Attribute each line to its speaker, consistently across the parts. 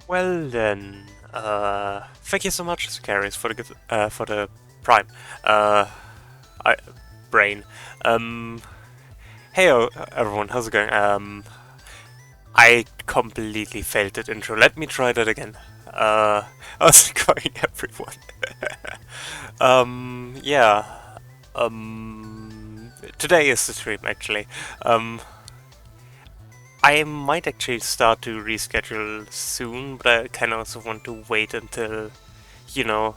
Speaker 1: Well then, thank you so much, Sicarius, for the Prime, I brain. Hey everyone, how's it going? I completely failed that intro. Let me try that again. How's it going, everyone? Yeah. Today is the stream actually. Um, I might actually start to reschedule soon, but I kind of also want to wait until, you know,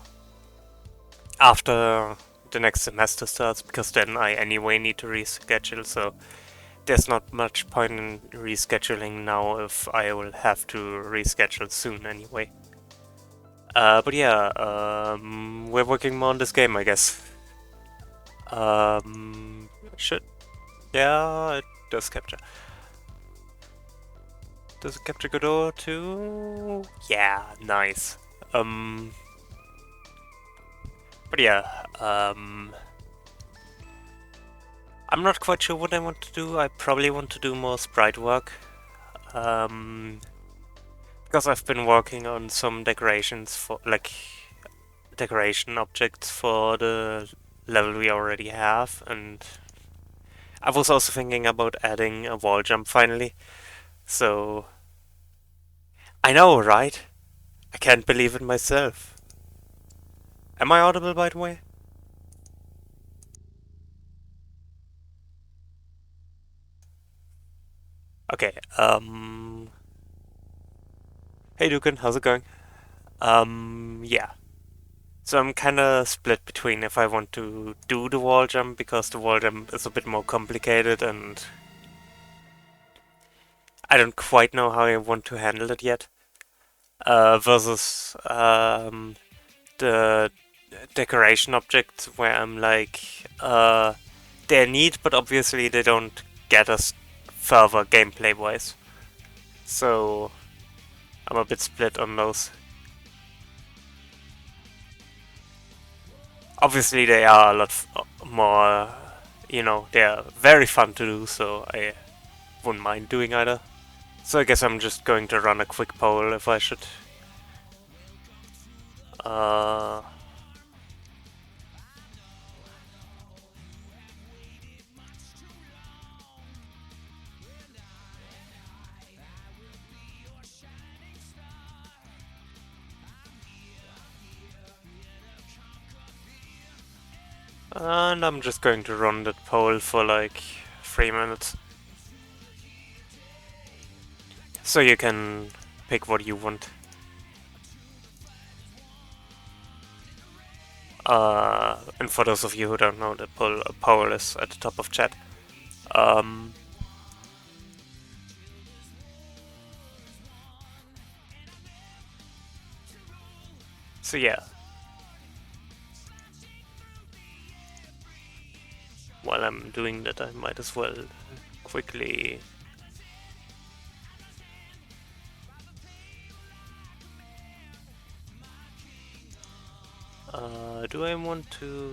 Speaker 1: after the next semester starts, because then I anyway need to reschedule, so there's not much point in rescheduling now if I will have to reschedule soon anyway. But yeah, we're working more on this game, I guess. Should... Yeah, it does capture. Does it capture Godot too? Yeah, nice. But yeah, I'm not quite sure what I want to do. I probably want to do more sprite work. Because I've been working on some decorations for, like, decoration objects for the level we already have, and I was also thinking about adding a wall jump finally. So, I know, right? I can't believe it myself. Am I audible, by the way? Okay, hey Dukin, how's it going? Yeah. So I'm kinda split between if I want to do the wall jump, because the wall jump is a bit more complicated and I don't quite know how I want to handle it yet. Versus the decoration objects where I'm like, they're neat, but obviously they don't get us further gameplay wise. So I'm a bit split on those. Obviously they are a lot more, they're very fun to do, so I wouldn't mind doing either. So I guess I'm just going to run a quick poll if I should. Uh, and I'm just going to run that poll for like 3 minutes. So you can pick what you want. And for those of you who don't know, the poll is at the top of chat. Um, so yeah. While I'm doing that, I might as well quickly... do I want to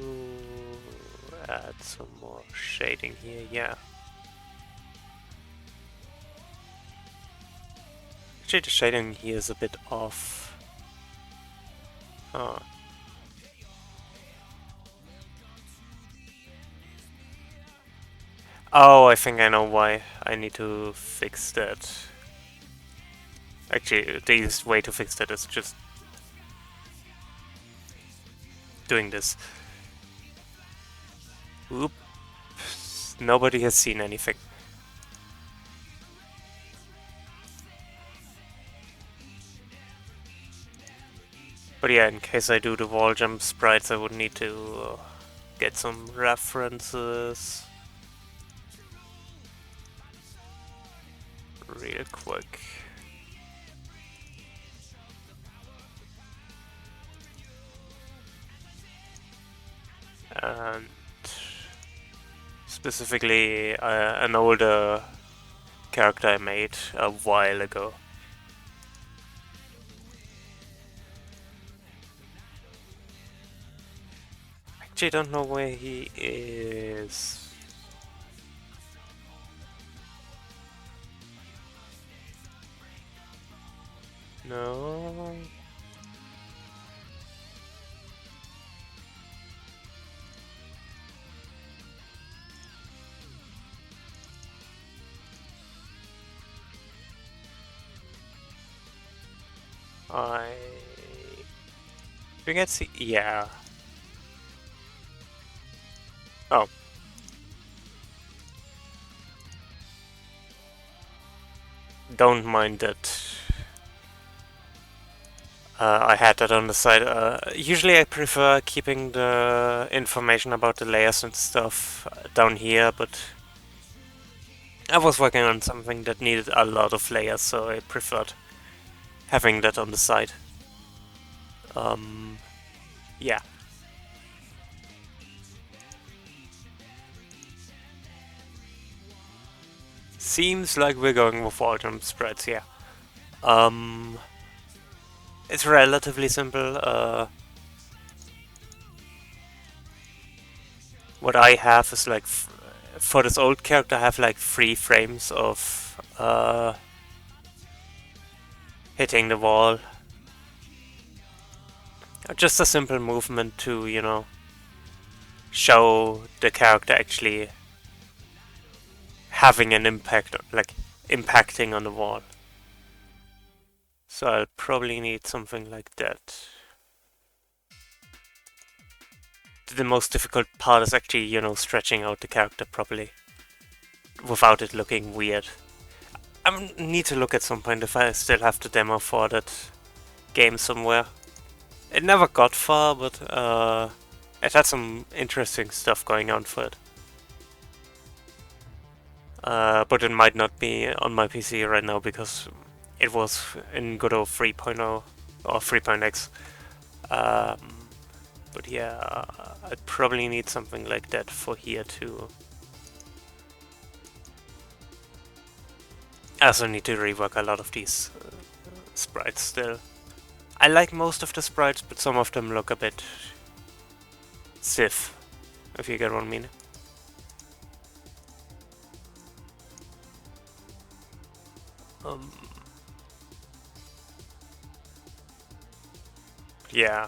Speaker 1: add some more shading here? Yeah. Actually, the shading here is a bit off. Oh. Oh, I think I know why. I need to fix that. Actually, the easiest way to fix that is just doing this. Oops. Nobody has seen anything. But yeah, in case I do the wall jump sprites, I would need to get some references real quick. And specifically an older character I made a while ago. Actually, don't know where he is. No. I think it's yeah. Oh, don't mind that. I had that on the side. Usually I prefer keeping the information about the layers and stuff down here, but I was working on something that needed a lot of layers, so I preferred having that on the side. Yeah. Seems like we're going with all-jump spreads, yeah. It's relatively simple. What I have is like, for this old character, I have like 3 frames of hitting the wall. Just a simple movement to, you know, show the character actually having an impact, like impacting on the wall. So I'll probably need something like that. The most difficult part is actually, you know, stretching out the character properly without it looking weird. I need to look at some point if I still have the demo for that game somewhere. It never got far, but it had some interesting stuff going on for it. But it might not be on my PC right now because it was in Godot 3.0 or 3.x. But yeah, I'd probably need something like that for here too. I also need to rework a lot of these sprites still. I like most of the sprites, but some of them look a bit stiff, if you get what I mean. Yeah.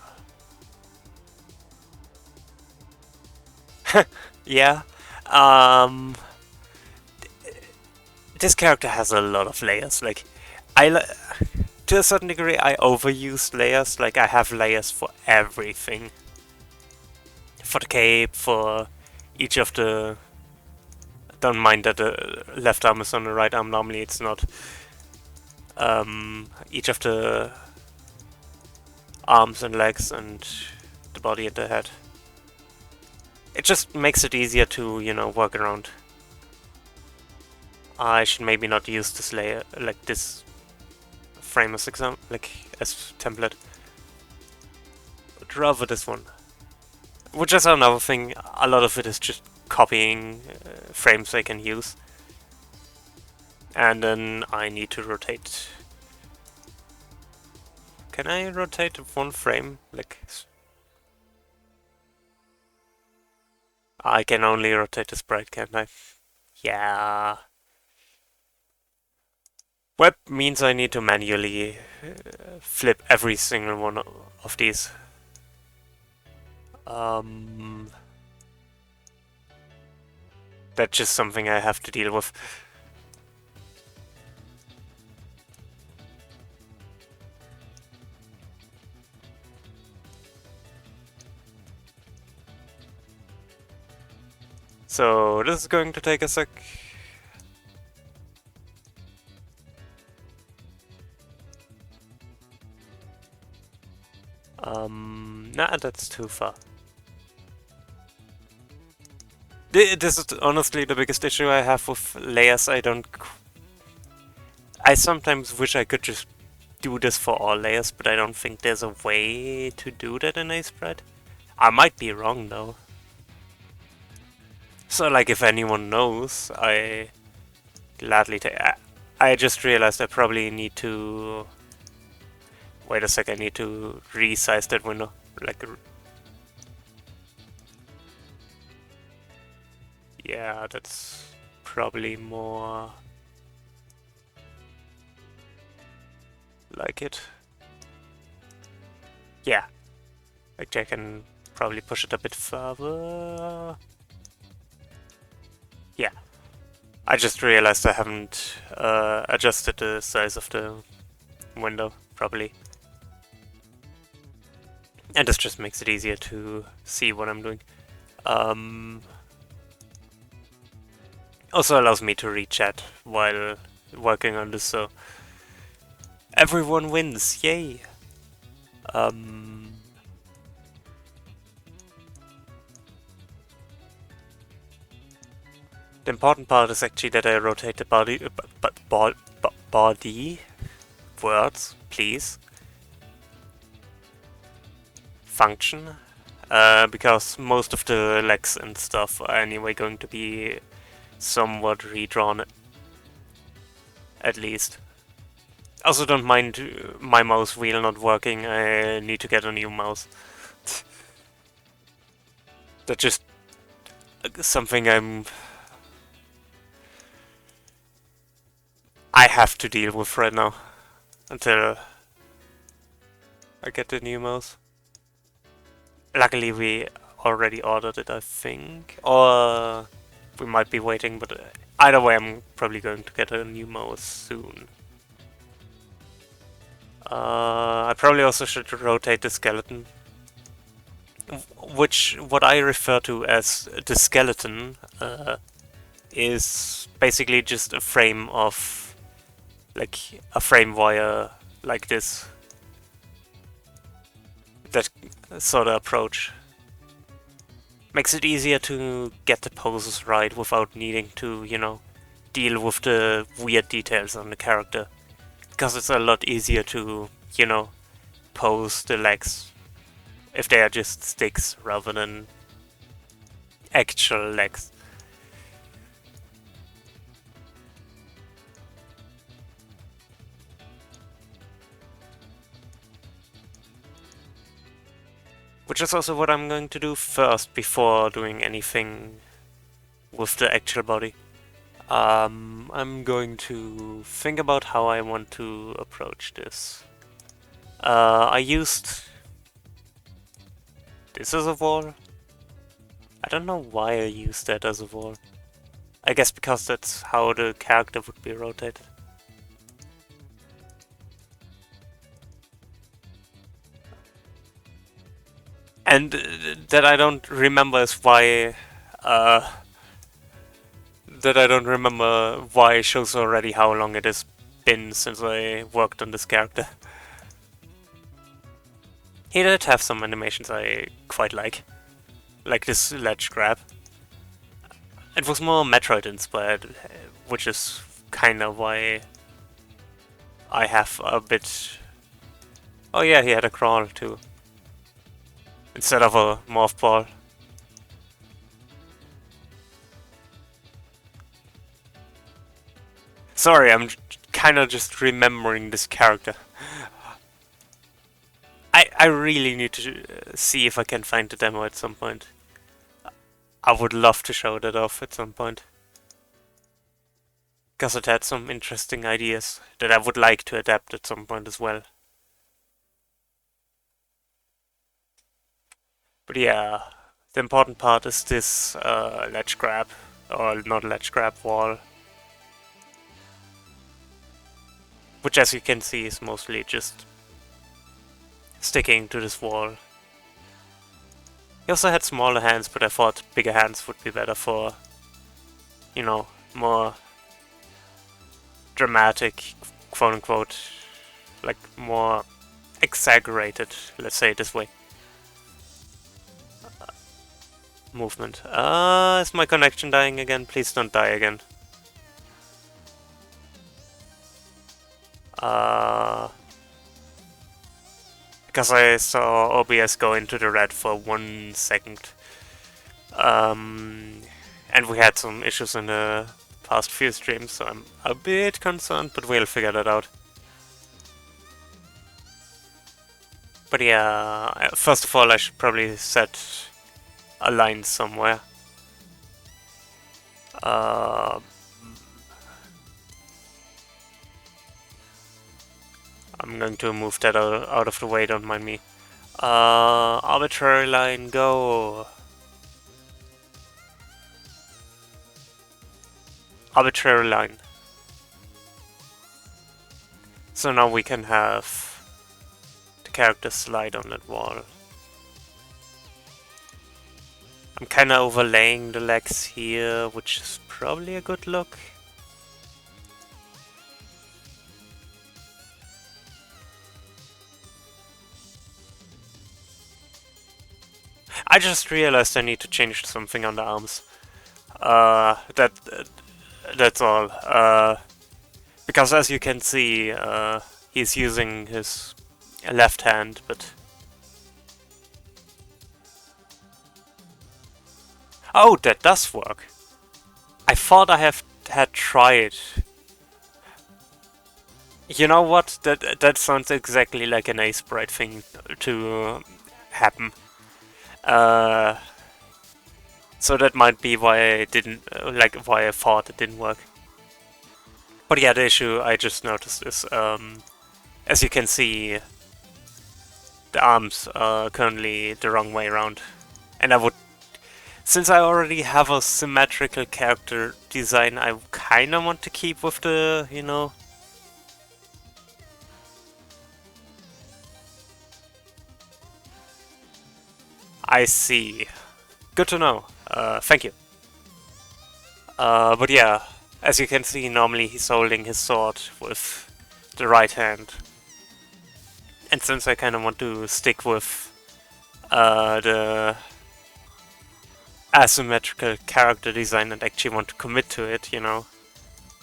Speaker 1: Yeah. This character has a lot of layers. Like, to a certain degree, I overuse layers. Like, I have layers for everything. For the cape, for each of the... Don't mind that the left arm is on the right arm. Normally, it's not. Each of the arms and legs and the body and the head. It just makes it easier to, you know, work around. I should maybe not use this layer, like this frame as example, like as template, but rather this one. Which is another thing, a lot of it is just copying frames I can use. And then I need to rotate. Can I rotate one frame? Like, I can only rotate the sprite, can't I? Yeah. Web means I need to manually flip every single one of these. That's just something I have to deal with. So this is going to take a sec. Nah, that's too far. This is honestly the biggest issue I have with layers. I sometimes wish I could just do this for all layers, but I don't think there's a way to do that in A-Sprite. I might be wrong though. So like if anyone knows, I gladly take... I just realized I probably need to... Wait a sec, I need to resize that window. Like... Yeah, that's probably more... like it. Yeah. Actually, I can probably push it a bit further. Yeah. I just realized I haven't adjusted the size of the window properly. And this just makes it easier to see what I'm doing. Also allows me to read chat while working on this, so everyone wins, yay! The important part is actually that I rotate the body words, please. Function, because most of the legs and stuff are anyway going to be somewhat redrawn, at least. Also don't mind my mouse wheel not working, I need to get a new mouse. That's just something I have to deal with right now, until I get the new mouse. Luckily we already ordered it, I think, or we might be waiting, but either way I'm probably going to get a new mouse soon. I probably also should rotate the skeleton, what I refer to as the skeleton is basically just a frame of, like, a frame wire like this. That sort of approach makes it easier to get the poses right without needing to, you know, deal with the weird details on the character. Because it's a lot easier to, you know, pose the legs if they are just sticks rather than actual legs. Which is also what I'm going to do first before doing anything with the actual body. I'm going to think about how I want to approach this. I used this as a wall. I don't know why I used that as a wall. I guess because that's how the character would be rotated. And that I don't remember is why that I don't remember why shows already how long it has been since I worked on this character. He did have some animations I quite like this ledge grab. It was more Metroid inspired, which is kinda why I have a bit... Oh yeah, he had a crawl too. Instead of a morph ball. Sorry, I'm kinda just remembering this character. I really need to see if I can find the demo at some point. I would love to show that off at some point. Because it had some interesting ideas that I would like to adapt at some point as well. But yeah, the important part is this ledge grab, or not ledge grab, wall. Which, as you can see, is mostly just sticking to this wall. He also had smaller hands, but I thought bigger hands would be better for, you know, more dramatic, quote-unquote, like more exaggerated, let's say it this way, movement. Is my connection dying again? Please don't die again. Because I saw OBS go into the red for 1 second. And we had some issues in the past few streams, so I'm a bit concerned, but we'll figure that out. But yeah, first of all I should probably set a line somewhere. I'm going to move that out of the way, don't mind me. Arbitrary line, go. Arbitrary line. So now we can have the character slide on that wall. I'm kinda overlaying the legs here, which is probably a good look. I just realized I need to change something on the arms. That's all. Because as you can see, he's using his left hand, but... Oh, that does work! I thought I had tried. You know what? That sounds exactly like an Ace Sprite thing to happen. So that might be why I didn't, why I thought it didn't work. But yeah, the issue I just noticed is, as you can see, the arms are currently the wrong way around. And I would, since I already have a symmetrical character design, I kinda want to keep with the, you know... I see. Good to know. Thank you. But yeah, as you can see, normally he's holding his sword with the right hand. And since I kind of want to stick with the asymmetrical character design and actually want to commit to it, you know,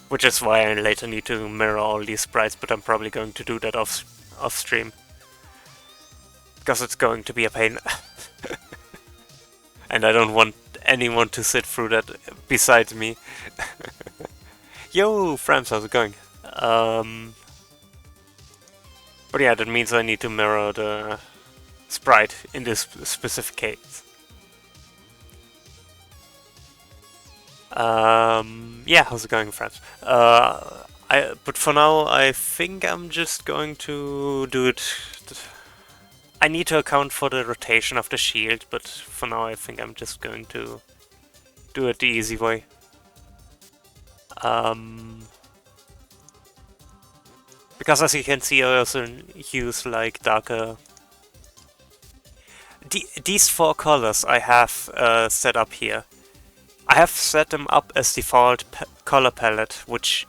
Speaker 1: which is why I later need to mirror all these sprites, but I'm probably going to do that off stream. Because it's going to be a pain. And I don't want anyone to sit through that besides me. Yo, Frams, how's it going? But yeah, that means I need to mirror the sprite in this specific case. Yeah, how's it going, Frams? But for now, I think I'm just going to do it... I need to account for the rotation of the shield, but for now I think I'm just going to do it the easy way. Because as you can see, I also use like darker... These four colors I have set up here. I have set them up as default color palette, which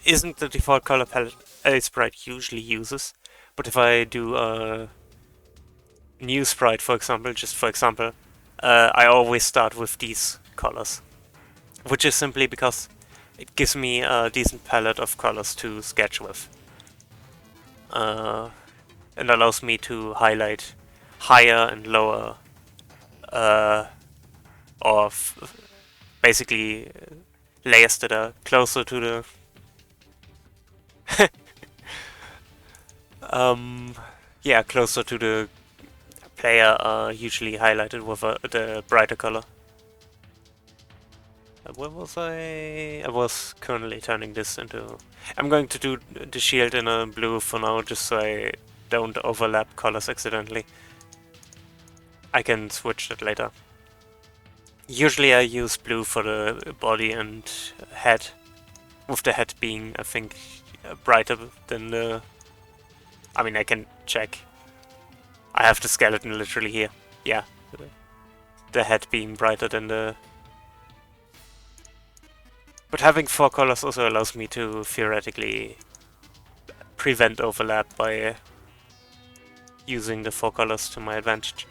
Speaker 1: isn't the default color palette a sprite usually uses. But if I do a new sprite, for example, I always start with these colors. Which is simply because it gives me a decent palette of colors to sketch with. And allows me to highlight higher and lower, or basically layers that are closer to the... yeah, closer to the player are usually highlighted with the brighter color. Where was I? I was currently turning this into... I'm going to do the shield in a blue for now, just so I don't overlap colors accidentally. I can switch that later. Usually I use blue for the body and head, with the head being, I think, brighter than the... I mean, I can check. I have the skeleton literally here. Yeah, the head being brighter than the... But having four colors also allows me to theoretically prevent overlap by using the four colors to my advantage.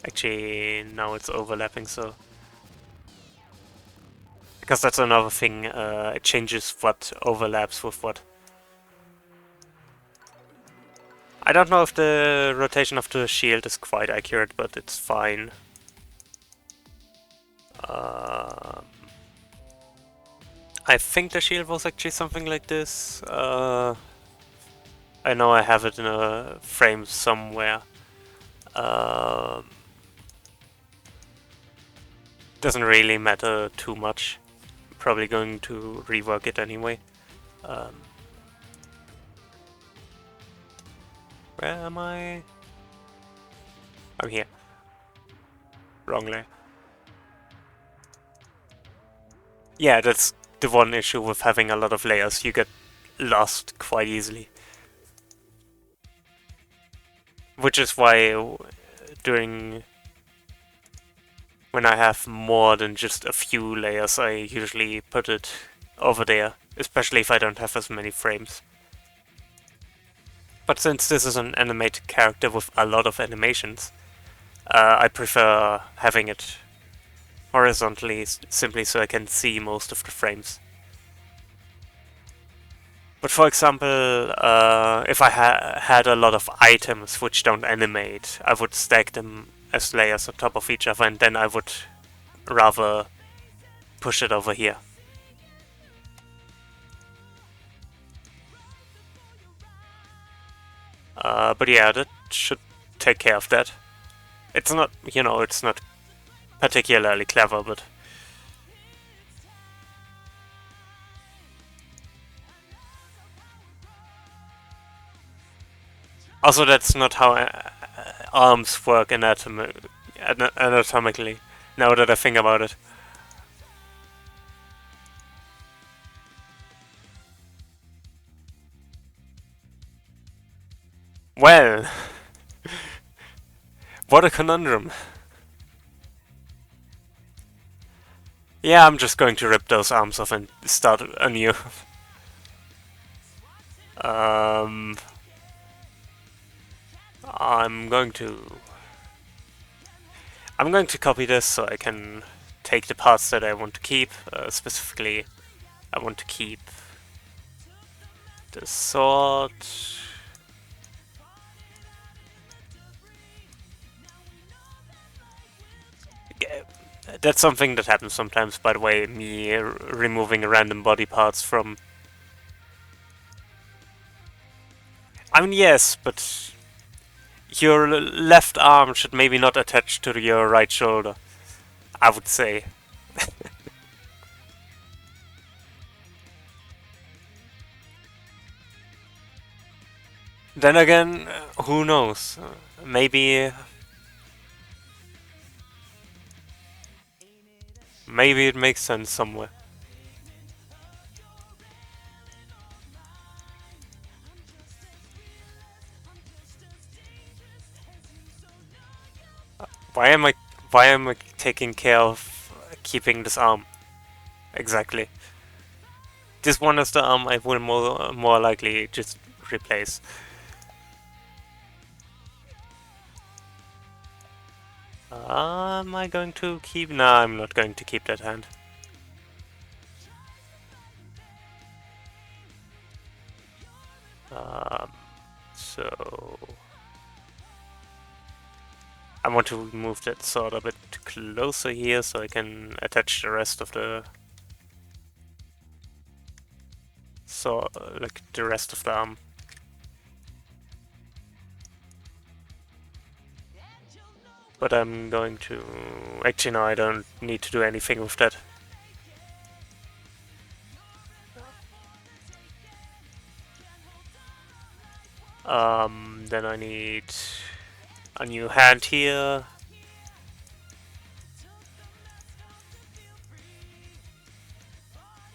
Speaker 1: Actually, now it's overlapping, so... Because that's another thing, it changes what overlaps with what. I don't know if the rotation of the shield is quite accurate, but it's fine. I think the shield was actually something like this. I know I have it in a frame somewhere. Doesn't really matter too much. Probably going to rework it anyway. Um, where am I? I'm here. Wrong layer. Yeah, that's the one issue with having a lot of layers. You get lost quite easily. Which is why during when I have more than just a few layers, I usually put it over there, especially if I don't have as many frames. But since this is an animated character with a lot of animations, I prefer having it horizontally, simply so I can see most of the frames. But for example, if I had a lot of items which don't animate, I would stack them as layers on top of each other, and then I would rather push it over here. But yeah, that should take care of that. It's not, it's not particularly clever, but... Also, that's not how arms work anatomically, now that I think about it. Well, what a conundrum. Yeah, I'm just going to rip those arms off and start anew. um, I'm going to... I'm going to copy this so I can take the parts that I want to keep. Specifically, I want to keep the sword. That's something that happens sometimes, by the way, me removing random body parts from... I mean, yes, but your left arm should maybe not attach to your right shoulder, I would say. Then again, who knows? Maybe... Maybe it makes sense somewhere. Why am I taking care of keeping this arm? Exactly. This one is the arm I will more likely just replace. Am I going to keep? No, I'm not going to keep that hand. So I want to move that sword a bit closer here so I can attach the rest of the sword, like the rest of the arm. But I'm going to... Actually, no, I don't need to do anything with that. Then I need a new hand here.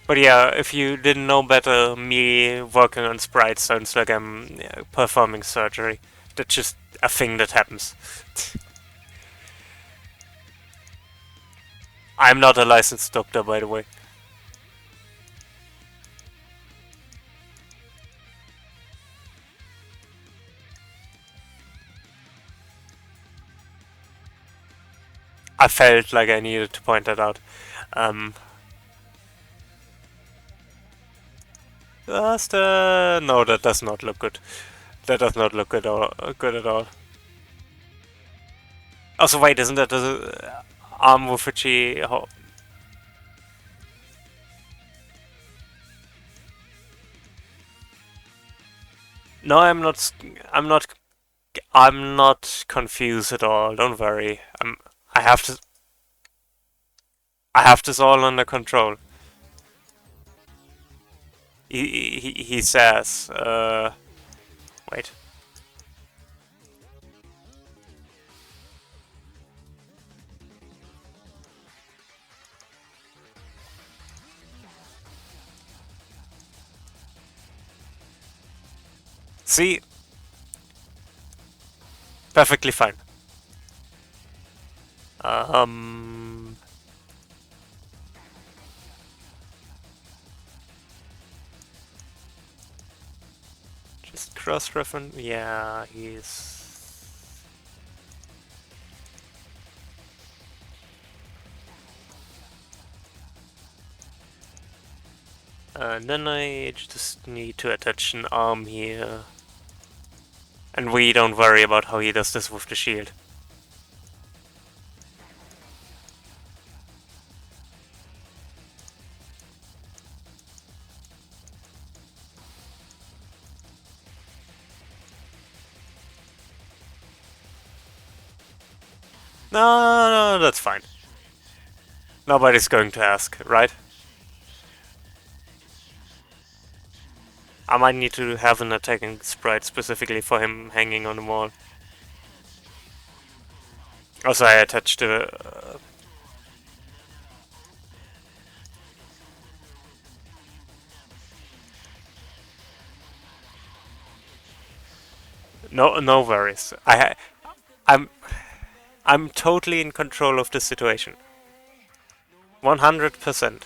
Speaker 1: But yeah, if you didn't know better, me working on sprites sounds like I'm performing surgery. That's just a thing that happens. I'm not a licensed doctor, by the way. I felt like I needed to point that out. No, that does not look good. That does not look good at all. Also, wait, isn't that the arm with which he... No, I'm not. I'm not. I'm not confused at all. Don't worry. I have to. I have this all under control. He says, wait. See? Perfectly fine. Um... Just cross-reference? Yeah, he's... And then I just need to attach an arm here. And we don't worry about how he does this with the shield. No, that's fine. Nobody's going to ask, right? I might need to have an attacking sprite specifically for him hanging on the wall. Also, I attached a... no worries. I'm I'm totally in control of the situation. 100%.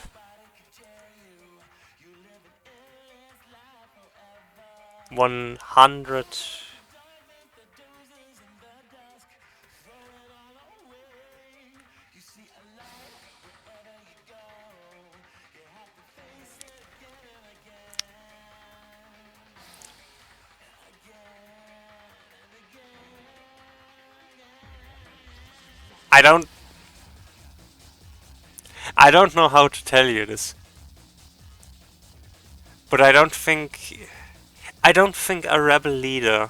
Speaker 1: 100. I don't I don't know how to tell you this, but I don't think a rebel leader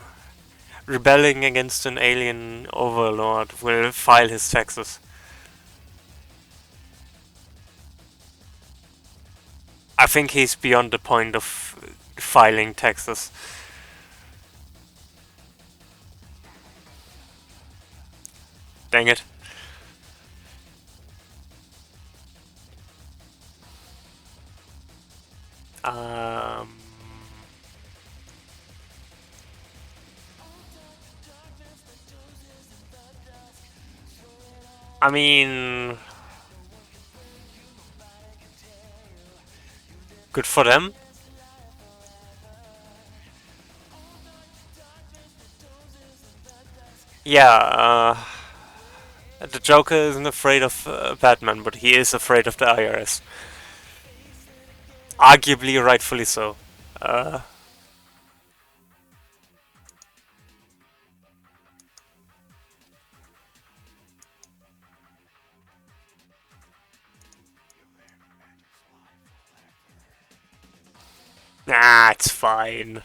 Speaker 1: rebelling against an alien overlord will file his taxes. I think he's beyond the point of filing taxes. Dang it. Um, I mean, good for them. Yeah, the Joker isn't afraid of Batman, but he is afraid of the IRS. Arguably, rightfully so. Uh, nah, it's fine.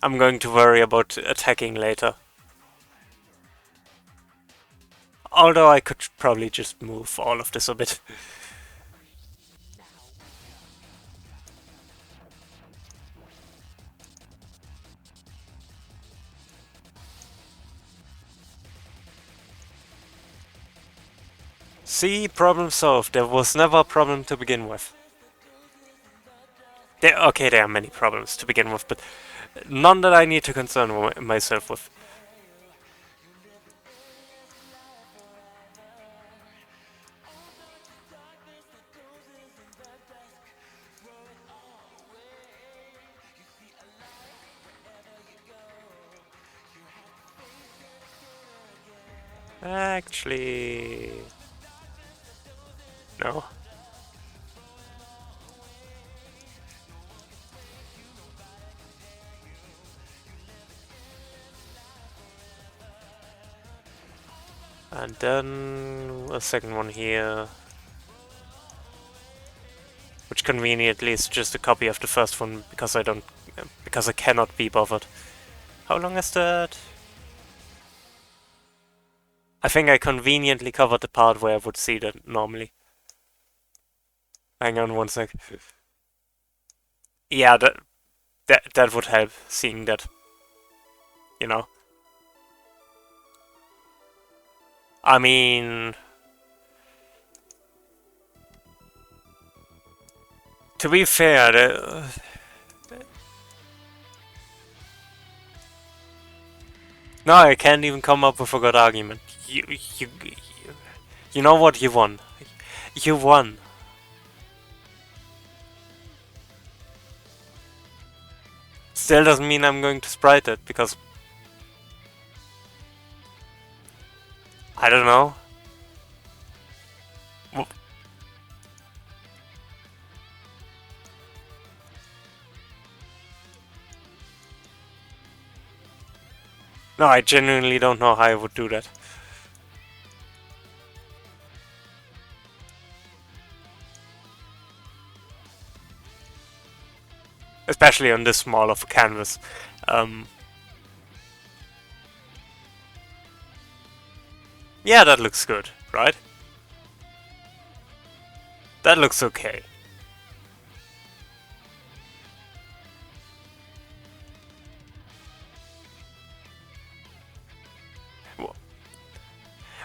Speaker 1: I'm going to worry about attacking later. Although I could probably just move all of this a bit. See, problem solved. There was never a problem to begin with. Okay, there are many problems to begin with, but none that I need to concern myself with. Actually... no. And then a second one here. Which conveniently is just a copy of the first one because because I cannot be bothered. How long is that? I think I conveniently covered the part where I would see that normally. Hang on one sec. Yeah, that would help, seeing that, you know. I mean, to be fair, no, I can't even come up with a good argument. You, you know what? You won. You won. Still doesn't mean I'm going to sprite it, because I don't know. No, I genuinely don't know how I would do that. Especially on this small of a canvas. Yeah, that looks good, right? That looks okay.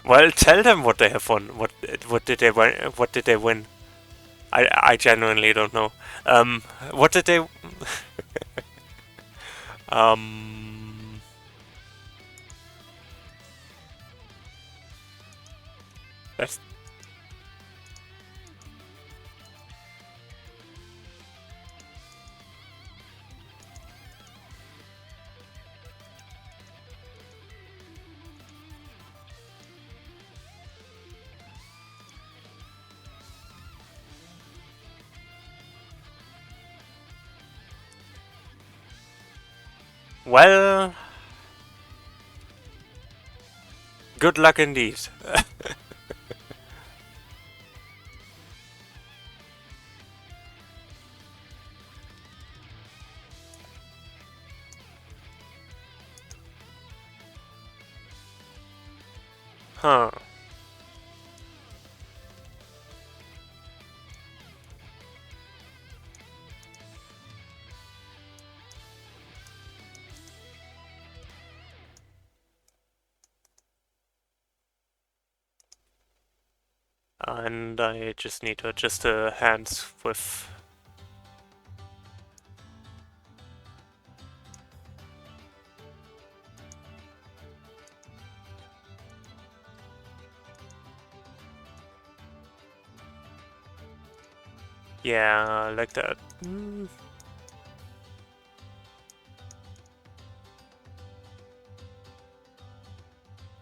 Speaker 1: Well, tell them what they have won. What did they win? What did they win? I genuinely don't know. What did they? um. That's well. Good luck indeed. Huh. And I just need to adjust the hands with. Yeah, like that.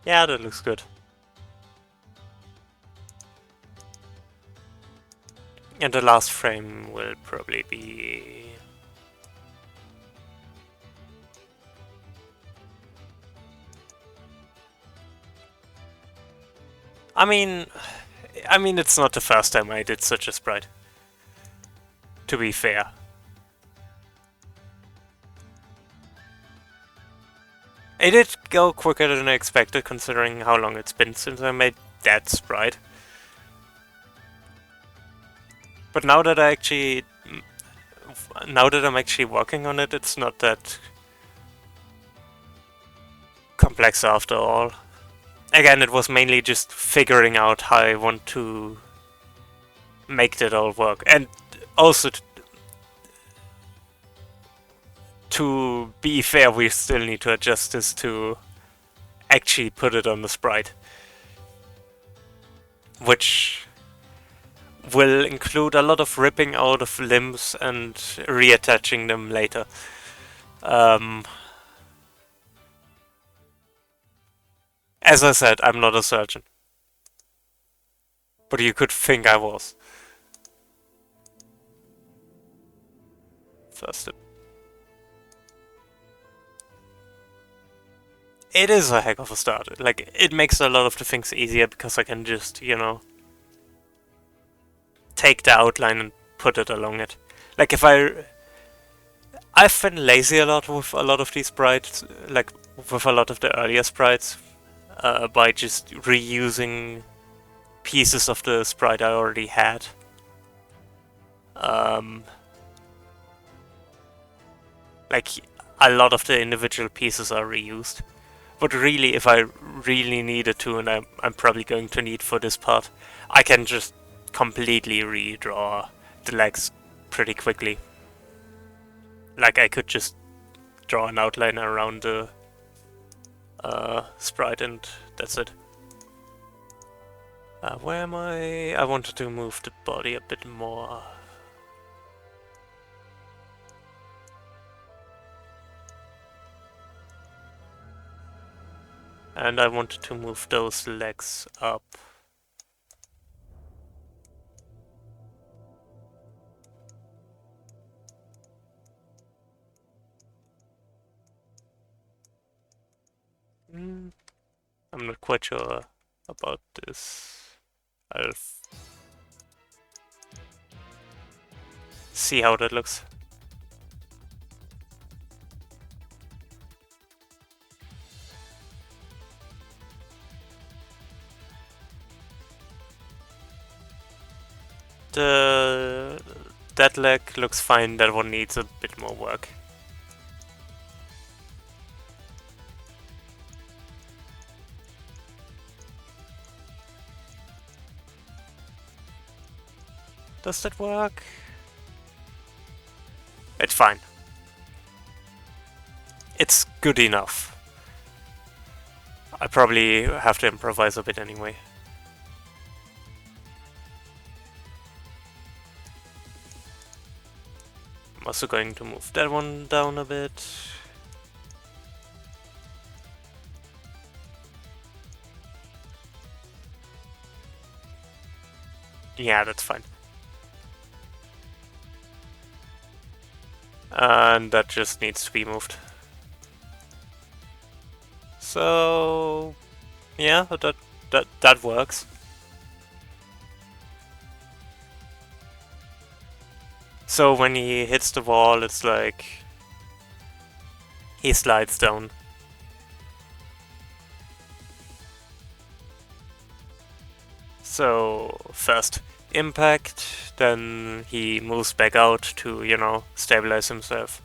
Speaker 1: Yeah, that looks good. And the last frame will probably be. I mean, it's not the first time I did such a sprite. To be fair. It did go quicker than I expected, considering how long it's been since I made that sprite. But now that I'm actually working on it, it's not that complex after all. Again, it was mainly just figuring out how I want to make that all work, and also to be fair, we still need to adjust this to actually put it on the sprite, which will include a lot of ripping out of limbs and reattaching them later. As I said, I'm not a surgeon, but you could think I was. First step. It is a heck of a start. Like, it makes a lot of the things easier because I can just, take the outline and put it along it. Like, I've been lazy a lot with a lot of these sprites, like, with a lot of the earlier sprites, by just reusing pieces of the sprite I already had. Like, a lot of the individual pieces are reused. But really, if I really needed to, and I'm probably going to need for this part, I can just completely redraw the legs pretty quickly. Like, I could just draw an outline around the sprite and that's it. Where am I? I wanted to move the body a bit more. And I wanted to move those legs up. I'm not quite sure about this. I'll see how that looks. That leg looks fine, that one needs a bit more work. Does that work? It's fine. It's good enough. I probably have to improvise a bit anyway. I'm also going to move that one down a bit. Yeah, that's fine. And that just needs to be moved. So yeah, that works. So when he hits the wall, it's like he slides down. So first impact, then he moves back out to, you know, stabilize himself.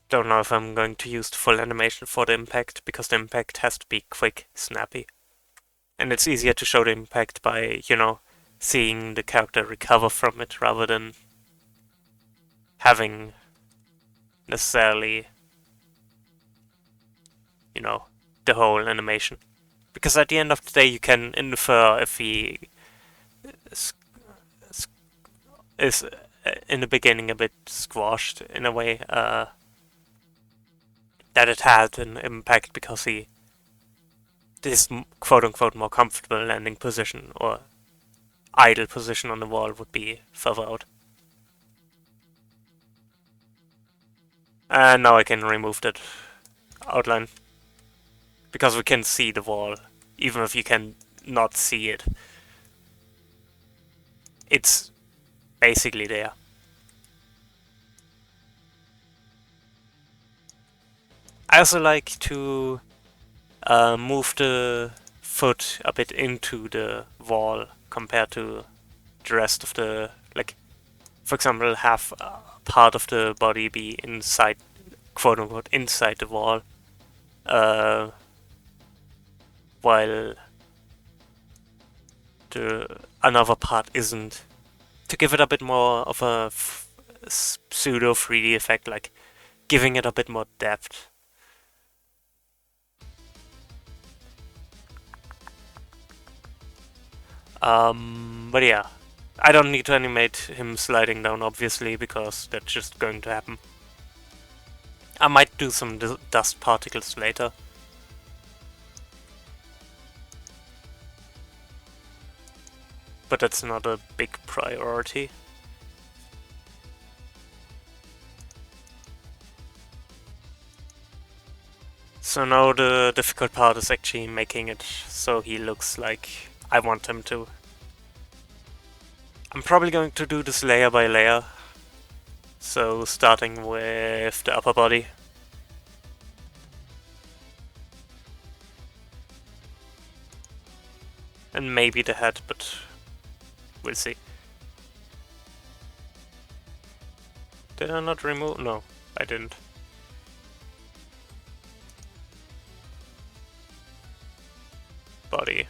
Speaker 1: Don't know if I'm going to use the full animation for the impact, because the impact has to be quick, snappy. And it's easier to show the impact by, you know, seeing the character recover from it rather than having necessarily, you know, the whole animation. Because at the end of the day, you can infer if he is in the beginning a bit squashed in a way, that it had an impact because he this quote-unquote more comfortable landing position or idle position on the wall would be further out. And now I can remove that outline because we can see the wall, even if you can not see it. It's basically there. I also like to move the foot a bit into the wall compared to the rest of the, like, for example, have part of the body be inside, quote unquote, inside the wall, while the another part isn't, to give it a bit more of a pseudo 3D effect, like giving it a bit more depth. But yeah, I don't need to animate him sliding down, obviously, because that's just going to happen. I might do some dust particles later. But that's not a big priority. So now the difficult part is actually making it so he looks like I want him to. I'm probably going to do this layer by layer. So starting with the upper body. And maybe the head, but We'll see. Did I not remove? No, I didn't. Body.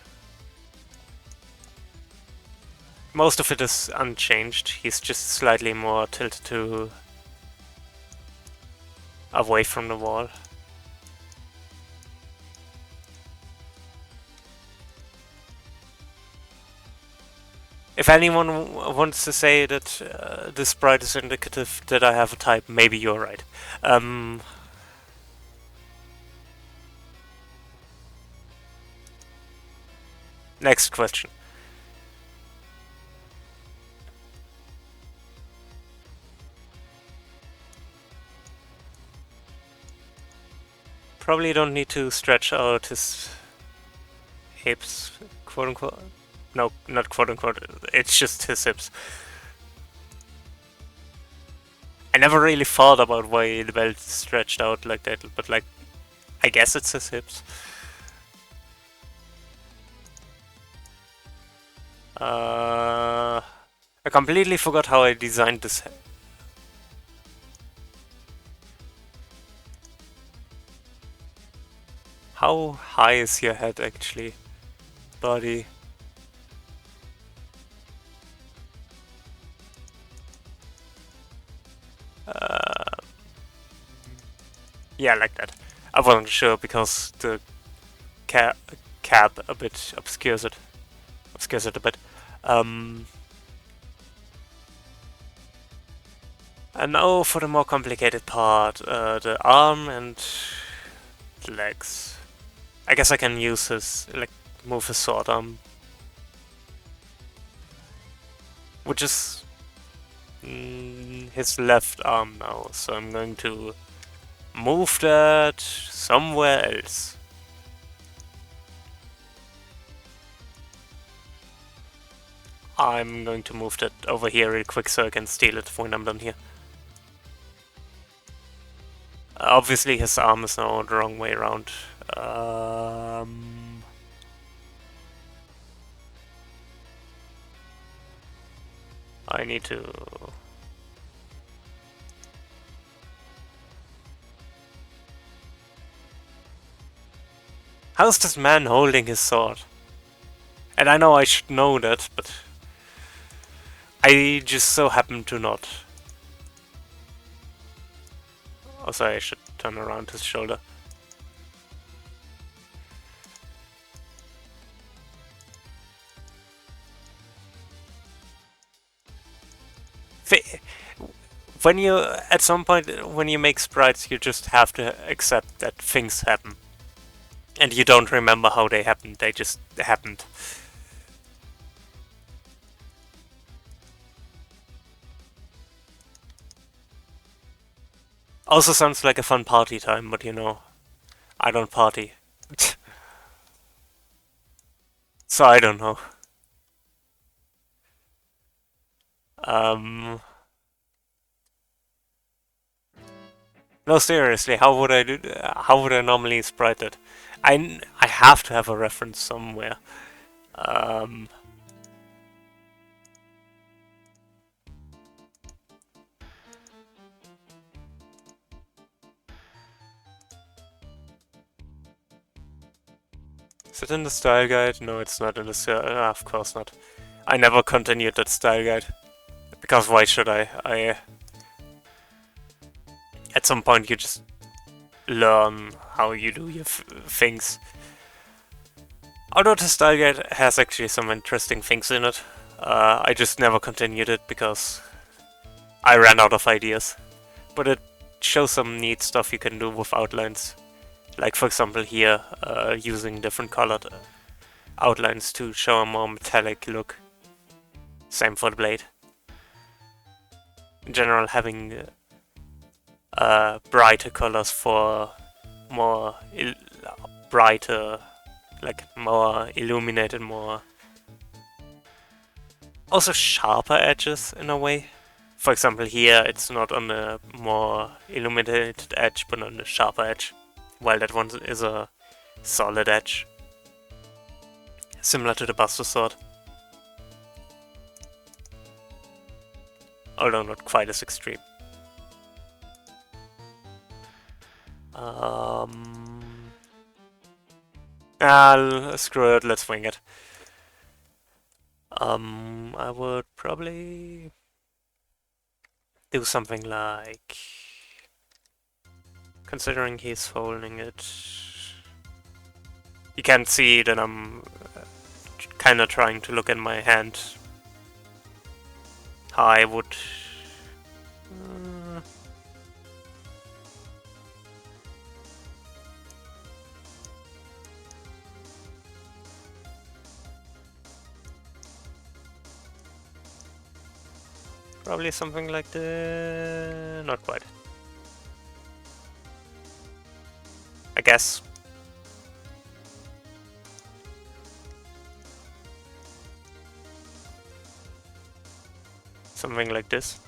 Speaker 1: Most of it is unchanged. He's just slightly more tilted to away from the wall. If anyone wants to say that this sprite is indicative that I have a type, maybe you're right. Next question. Probably don't need to stretch out his hips, quote unquote. No, not quote unquote, it's just his hips. I never really thought about why the belt stretched out like that, but like, I guess it's his hips. I completely forgot how I designed this. How high is your head actually? Body. Yeah, like that. I wasn't sure because the cap a bit obscures it a bit. And now for the more complicated part, the arm and the legs. I guess I can use his, like, move his sword arm, which is his left arm now, so I'm going to move that somewhere else. I'm going to move that over here real quick so I can steal it when I'm done here. Obviously his arm is now the wrong way around. I need to... How's this man holding his sword? And I know I should know that, but I just so happen to not. Also, I should turn around his shoulder. When you, at some point, when you make sprites, you just have to accept that things happen. And you don't remember how they happened, they just happened. Also sounds like a fun party time, but you know, I don't party. So I don't know. No, seriously, how would I do? How would I normally sprite it? I have to have a reference somewhere. Is it in the style guide? No, it's not in the style. Of course not. I never continued that style guide because why should I? At some point, you just learn how you do your things. Although the style guide has actually some interesting things in it, I just never continued it because I ran out of ideas. But it shows some neat stuff you can do with outlines. Like for example here, using different colored outlines to show a more metallic look. Same for the blade. In general, having brighter colors for more brighter, like more illuminated, more also sharper edges in a way. For example here it's not on a more illuminated edge but on a sharper edge, while that one is a solid edge. Similar to the Buster Sword. although not quite as extreme. Screw it, let's wing it. I would probably do something like, considering he's holding it, you can't see that I'm kind of trying to look at my hand. How I would. Probably something like the. Not quite. I guess. Something like this.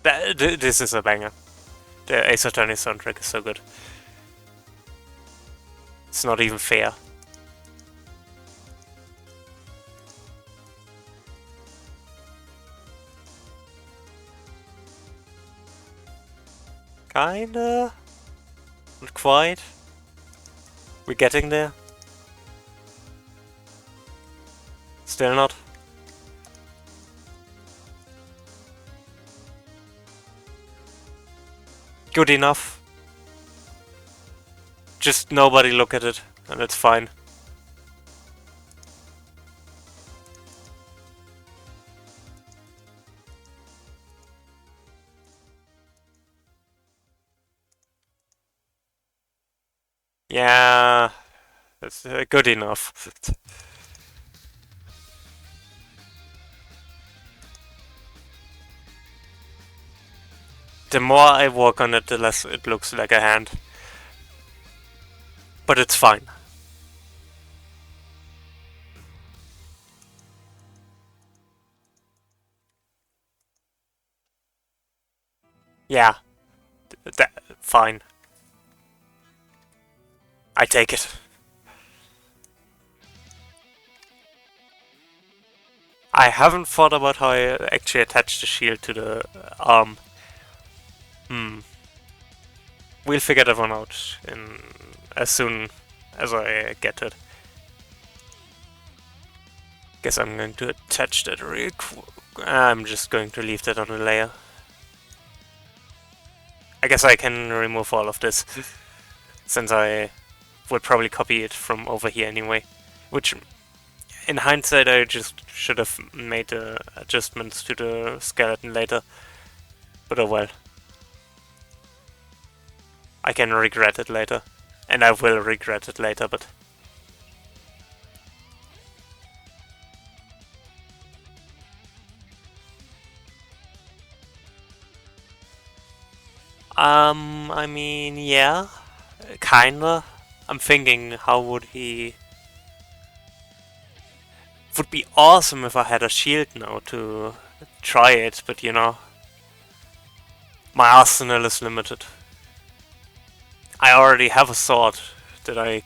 Speaker 1: This is a banger. The Ace Attorney soundtrack is so good. It's not even fair. Kinda. Not quite. We're getting there. Still not. Good enough. Just nobody look at it, and it's fine. Yeah, that's good enough. The more I work on it, the less it looks like a hand. But it's fine. Yeah, fine. I take it. I haven't thought about how I actually attach the shield to the arm. We'll figure that one out as soon as I get it. Guess I'm going to attach that real quick. I'm just going to leave that on the layer. I guess I can remove all of this, since I would probably copy it from over here anyway. Which, in hindsight, I just should have made the adjustments to the skeleton later. But oh well. I can regret it later. And I will regret it later, but... I mean, yeah, kinda. I'm thinking, how would he... Would be awesome if I had a shield now to try it, but you know, my arsenal is limited. I already have a sword that I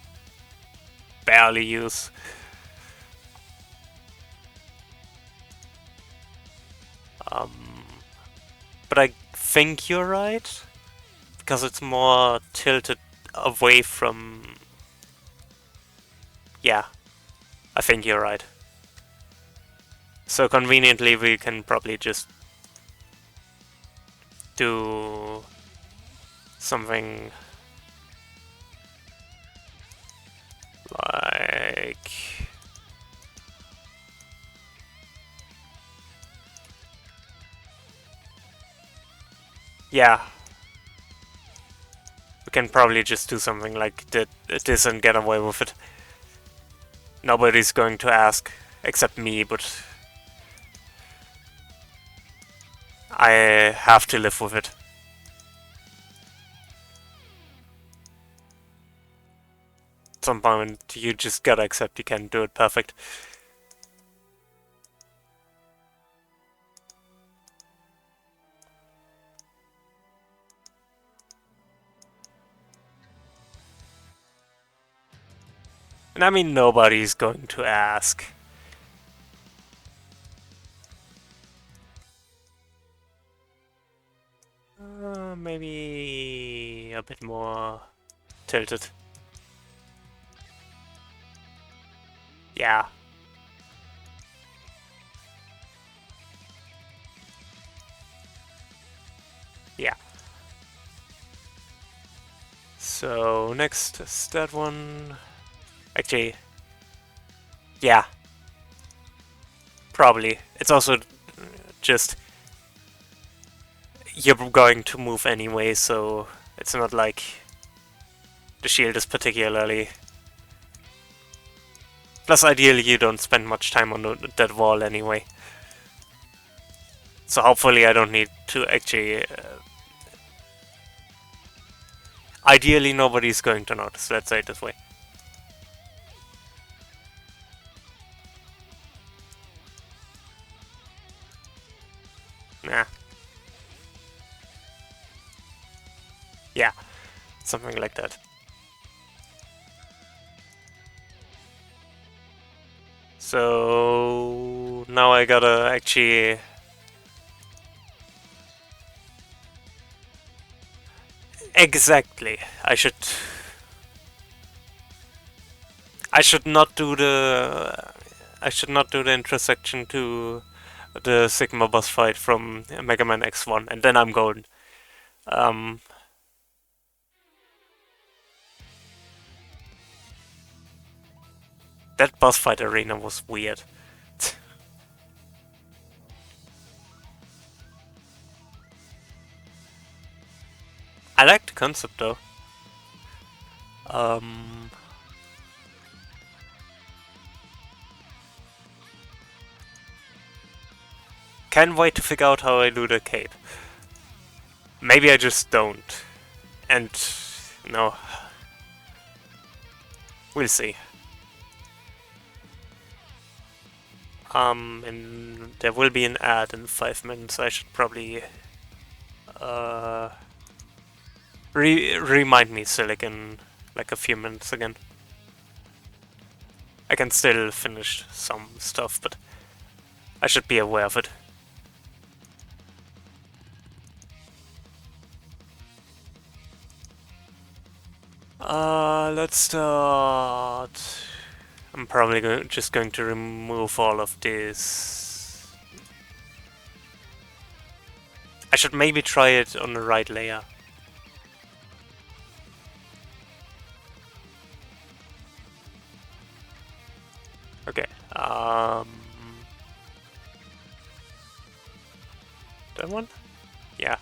Speaker 1: barely use. But I think you're right, because it's more tilted away from... Yeah, I think you're right. So conveniently we can probably just do something like... Yeah. We can probably just do something like this and get away with it. Nobody's going to ask, except me, but I have to live with it. At some point, you just gotta accept you can't do it perfect. And I mean, nobody's going to ask. maybe a bit more tilted. Yeah. Yeah. So next is that one. Actually, yeah, probably. It's also just you're going to move anyway, so it's not like the shield is particularly. Plus, ideally, you don't spend much time on that wall anyway. So hopefully, I don't need to actually. Ideally, nobody's going to notice. Let's say it this way. Nah. Yeah, something like that. So now I gotta actually. Exactly. I should not do the. I should not do the intersection to the Sigma boss fight from Mega Man X1, and then I'm golden. Um, that boss fight arena was weird. I like the concept though. Um, can't wait to figure out how I do the cape. Maybe I just don't. And no, we'll see. And there will be an ad in 5 minutes. I should probably uh remind me so like a few minutes again. I can still finish some stuff, but I should be aware of it. Let's start. I'm probably just going to remove all of this. I should maybe try it on the right layer. Okay. That one? Yeah.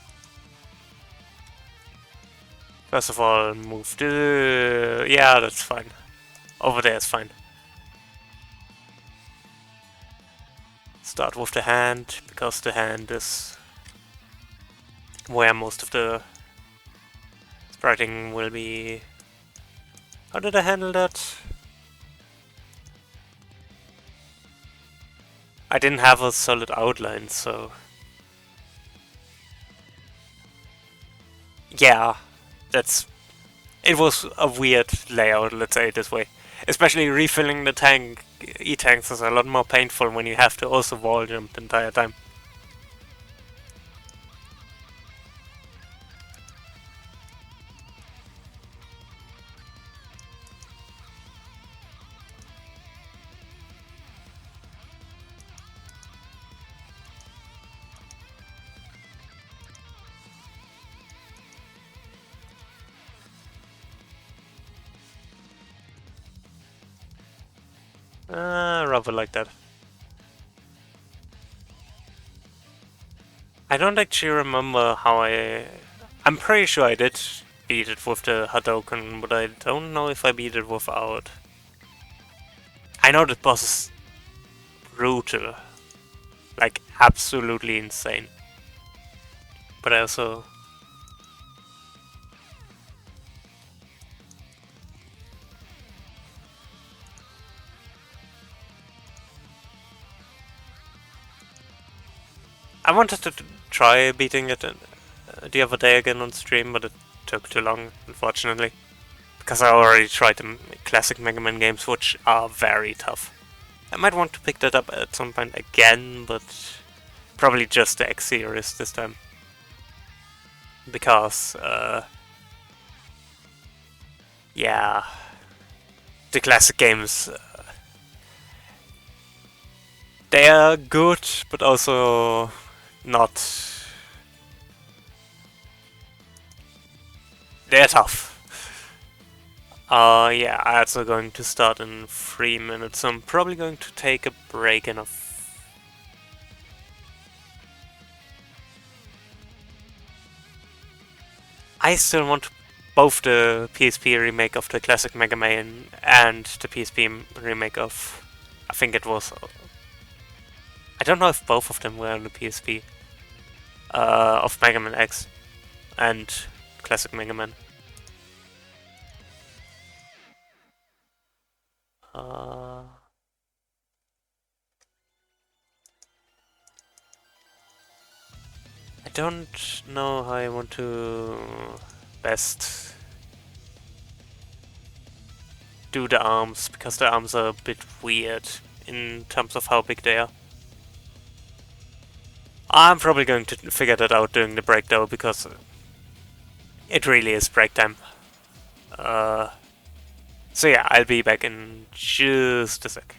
Speaker 1: First of all, move the. Yeah, that's fine. Over there is fine. Start with the hand, because the hand is where most of the spriting will be. How did I handle that? I didn't have a solid outline, so. Yeah, that's. It was a weird layout, let's say it this way. Especially refilling the tank, E-tanks is a lot more painful when you have to also wall jump the entire time. Rather like that. I don't actually remember how I'm pretty sure I did beat it with the Hadouken, but I don't know if I beat it without. I know the boss is brutal. Like, absolutely insane. But I also. I wanted to try beating it the other day again on stream, but it took too long, unfortunately. Because I already tried the classic Mega Man games, which are very tough. I might want to pick that up at some point again, but probably just the X series this time. because yeah, the classic games, they are good, but also not. They're tough. Yeah, I'm also going to start in 3 minutes, so I'm probably going to take a break in a. I still want both the PSP remake of the classic Mega Man and the PSP remake of. I think it was. I don't know if both of them were on the PSP. Of Mega Man X and classic Mega Man. Uh, I don't know how I want to best do the arms, because the arms are a bit weird in terms of how big they are. I'm probably going to figure that out during the break though, because it really is break time. Uh, so yeah, I'll be back in just a sec.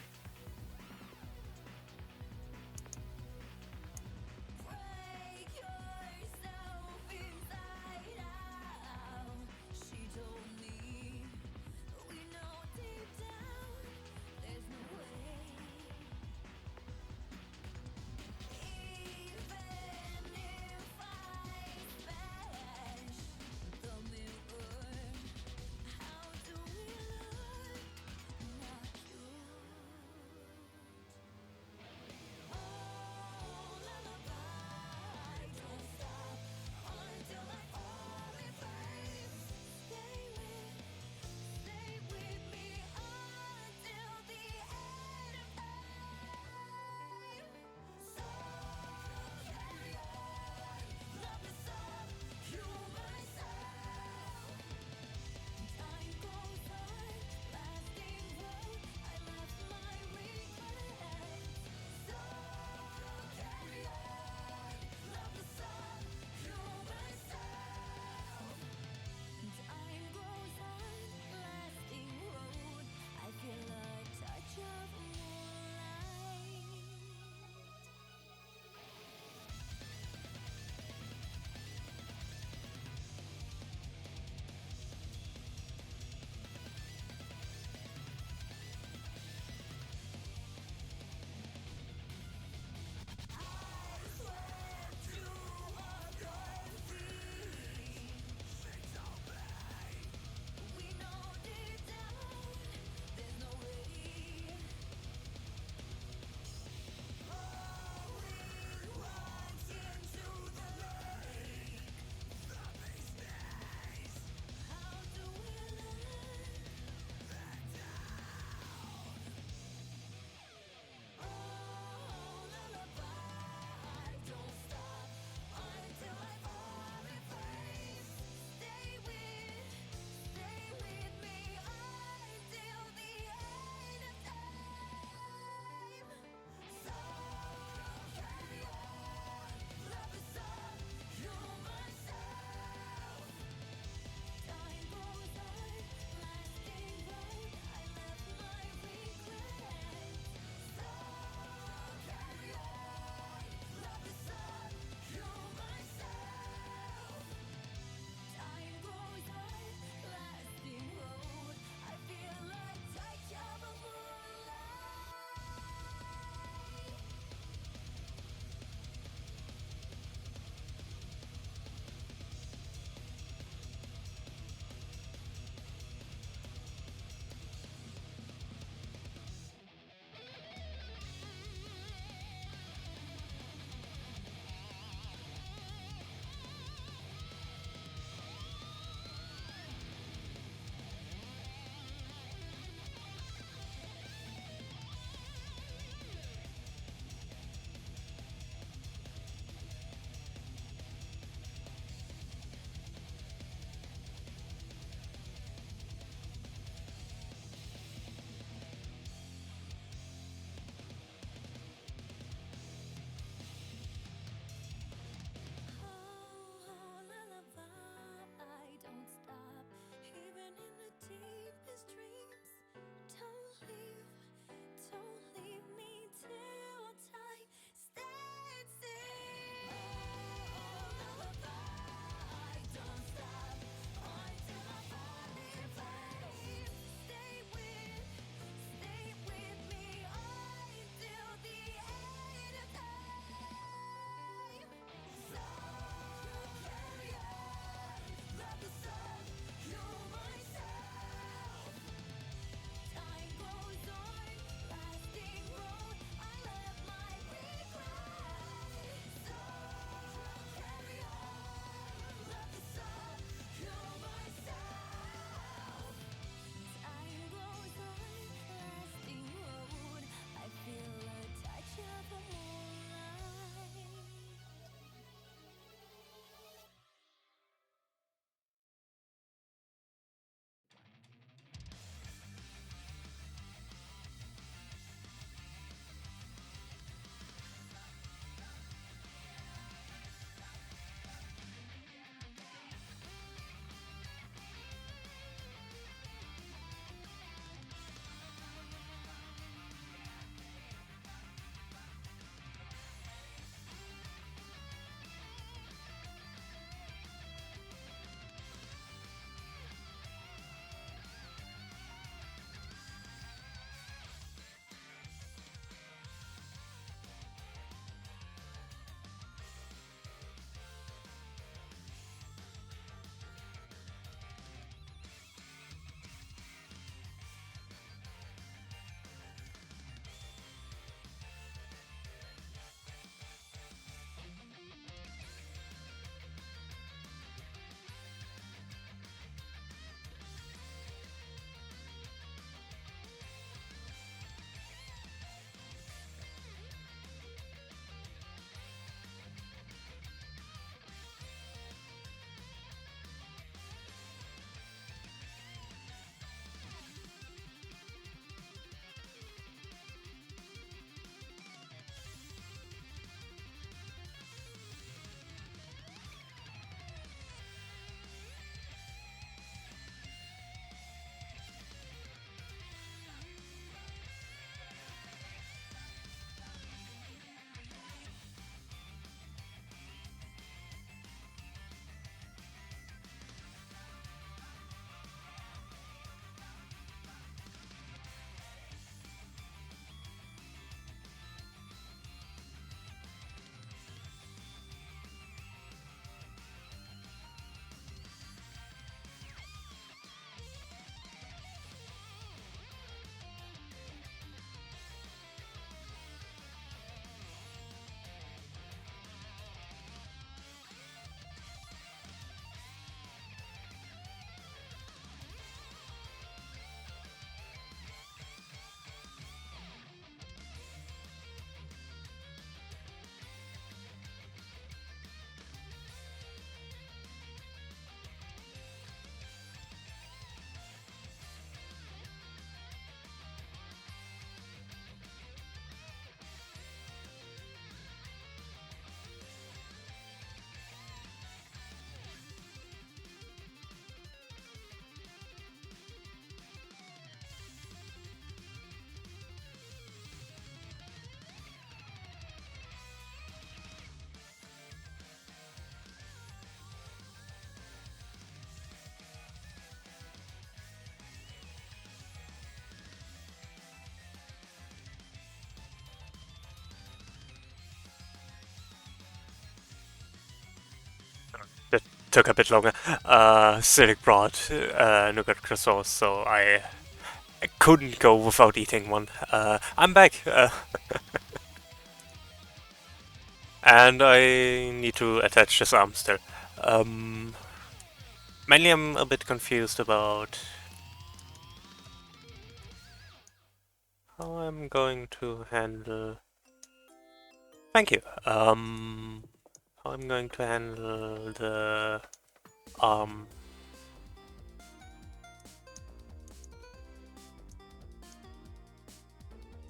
Speaker 1: took a bit longer. Cyric brought nougat croissants, so I couldn't go without eating one. I'm back, and I need to attach this arm still. Mainly I'm a bit confused about how I'm going to handle... Thank you. How I'm going to handle the arm.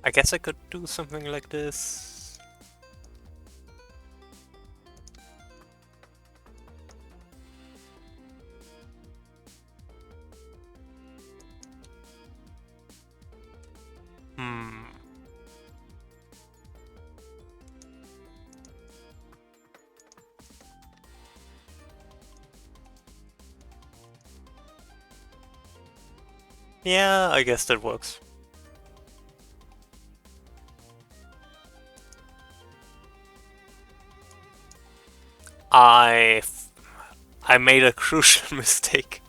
Speaker 1: I guess I could do something like this. Yeah, I guess that works. I made a crucial mistake.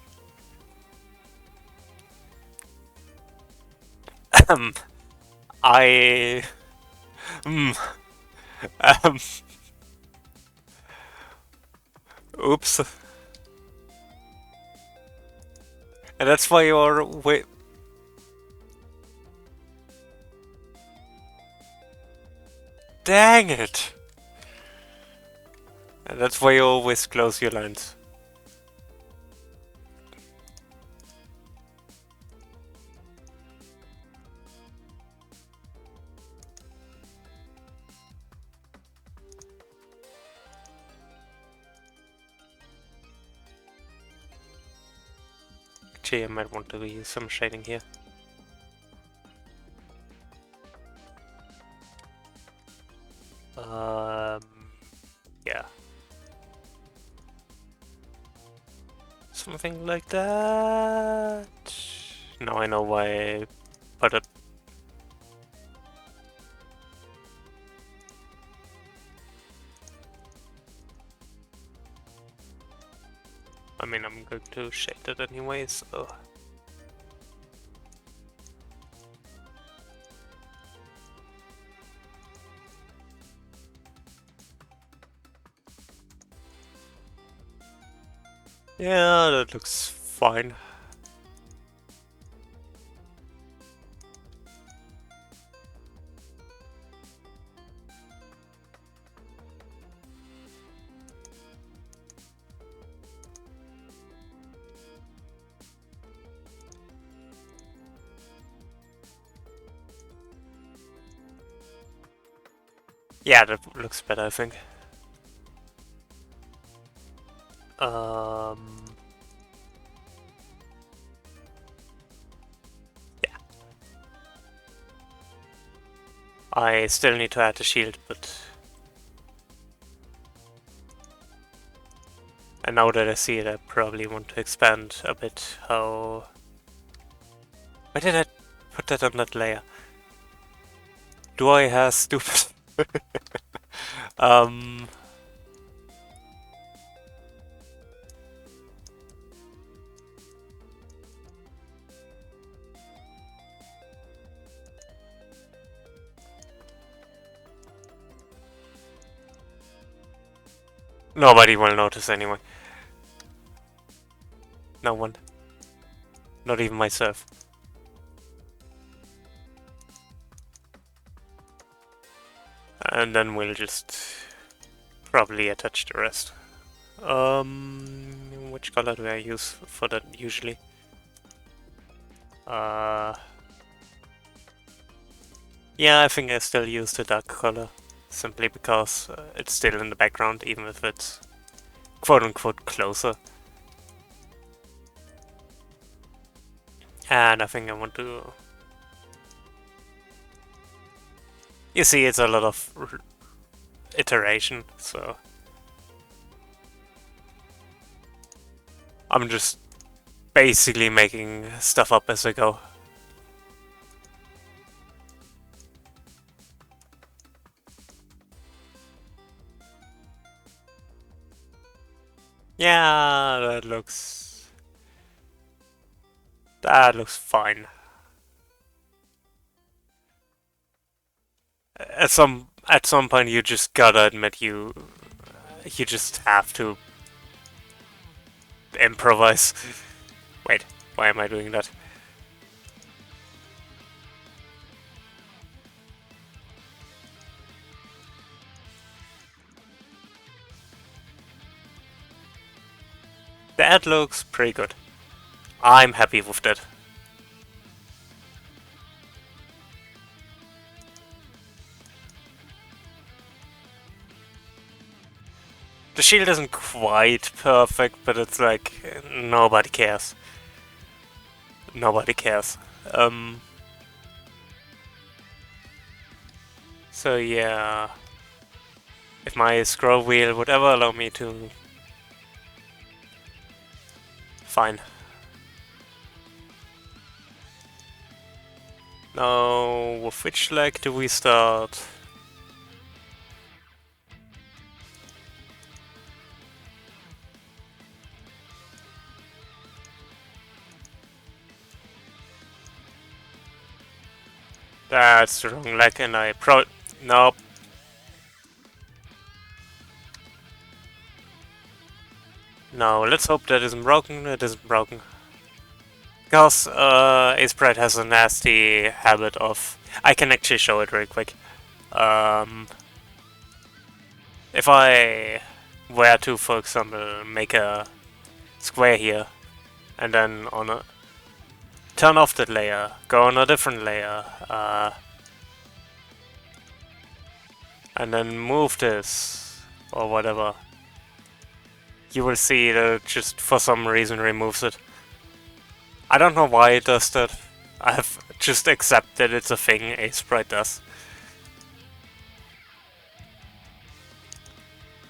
Speaker 1: I... Oops. And that's why you're... Wait... Dang it! And that's why you always close your lines. Actually, I might want to use some shading here. Yeah. Something like that. Now I know why I put it. I mean, I'm going to shade it anyway, so... Yeah, that looks fine. Yeah, that looks better, I think. Yeah. I still need to add the shield, but... And now that I see it, I probably want to expand a bit how... Why did I put that on that layer? Do I have stupid... Nobody will notice anyway. No one. Not even myself. And then we'll just probably attach the rest. Which color do I use for that usually? Yeah, I think I still use the dark color, simply because it's still in the background, even if it's quote-unquote closer. And I think I want to... You see, it's a lot of iteration, so... I'm just basically making stuff up as I go. Yeah, that looks fine. At some point you just gotta admit you just have to improvise. Wait, why am I doing that? That looks pretty good. I'm happy with that. The shield isn't quite perfect, but it's like nobody cares. Nobody cares. So yeah, if my scroll wheel would ever allow me to, fine. Now, with which leg do we start? That's the wrong leg, and nope. No, let's hope that isn't broken. It isn't broken. Because Sprite has a nasty habit of... I can actually show it real quick. If I were to, for example, make a square here, and then turn off that layer, go on a different layer, and then move this, or whatever, you will see that it just for some reason removes it. I don't know why it does that. I have just accepted it's a thing Sprite does.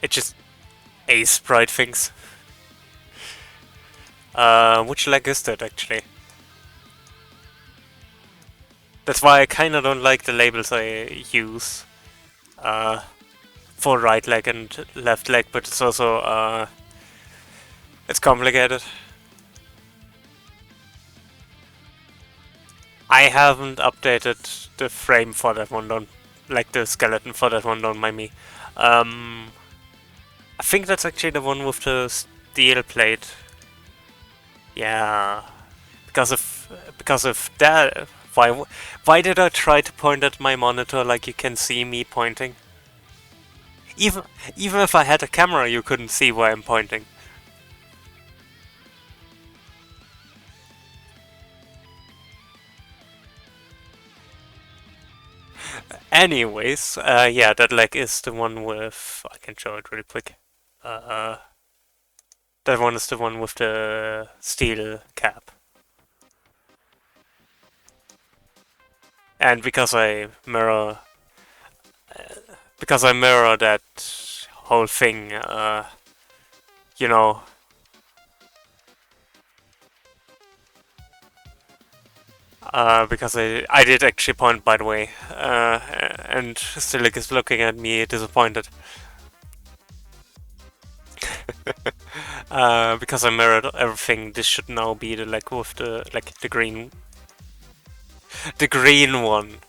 Speaker 1: It just Sprite things. Which leg is that actually? That's why I kinda don't like the labels I use. For right leg and left leg, but it's also, it's complicated. I haven't updated the frame for that one, don't... like the skeleton for that one, don't mind me. I think that's actually the one with the steel plate. Yeah. Because of that... Why did I try to point at my monitor like you can see me pointing? Even if I had a camera, you couldn't see where I'm pointing. Anyways, yeah, that leg is the one with... I can show it really quick. That one is the one with the steel cap. And because I mirror that whole thing, you know, because I did actually point, by the way, and Stilik is looking at me disappointed. Because I mirrored everything, this should now be the leg with the green one,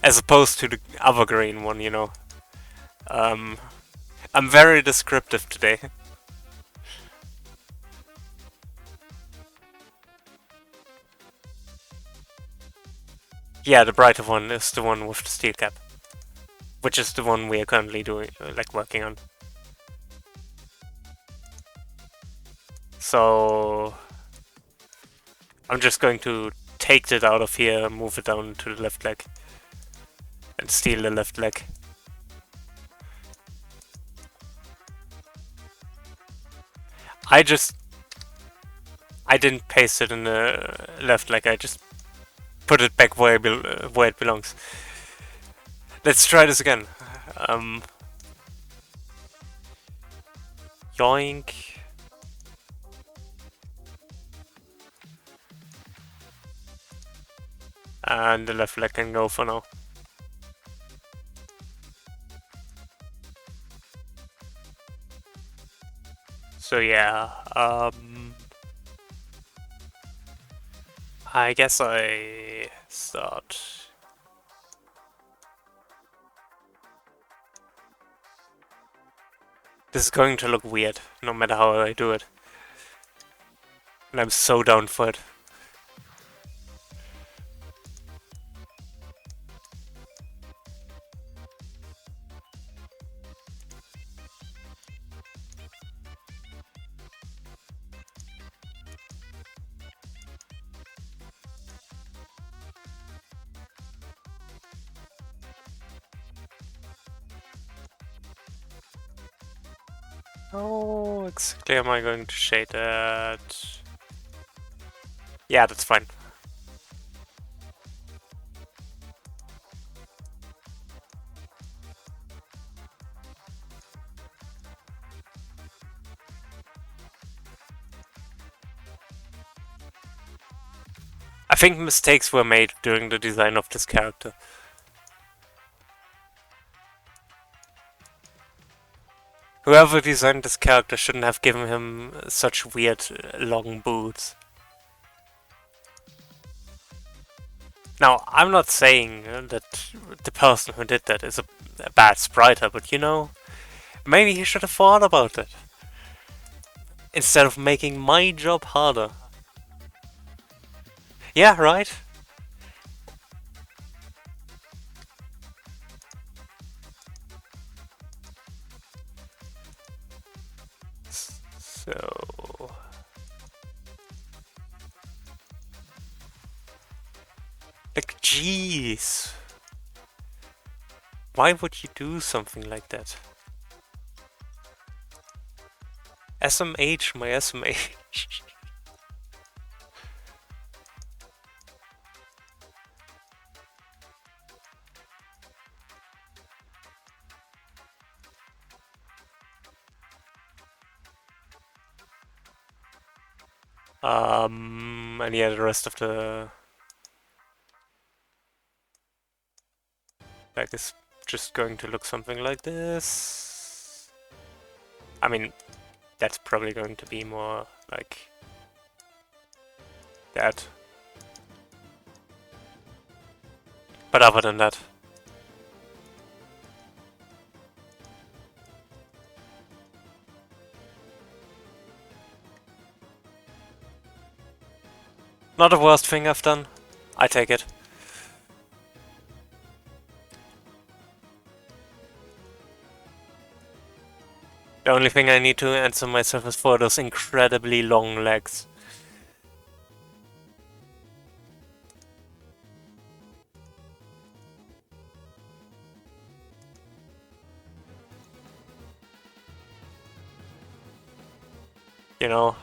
Speaker 1: as opposed to the other green one, you know. I'm very descriptive today. Yeah, the brighter one is the one with the steel cap, which is the one we are currently doing, working on. So I'm just going to take it out of here, move it down to the left leg, and steal the left leg. I didn't paste it in the left leg, I just put it back where it belongs. Let's try this again. Yoink. And the left leg can go for now. So yeah, I guess I start. This is going to look weird, no matter how I do it. And I'm so down for it. How exactly am I going to shade that? Yeah, that's fine. I think mistakes were made during the design of this character. Whoever designed this character shouldn't have given him such weird long boots. Now, I'm not saying that the person who did that is a bad spriter, but you know, maybe he should have thought about it. Instead of making my job harder. Yeah, right? So... like, jeez. Why would you do something like that? SMH, my SMH. And yeah, the rest of the bag is just going to look something like this. I mean, that's probably going to be more like that. But other than that, not the worst thing I've done. I take it. The only thing I need to answer myself is for those incredibly long legs. You know,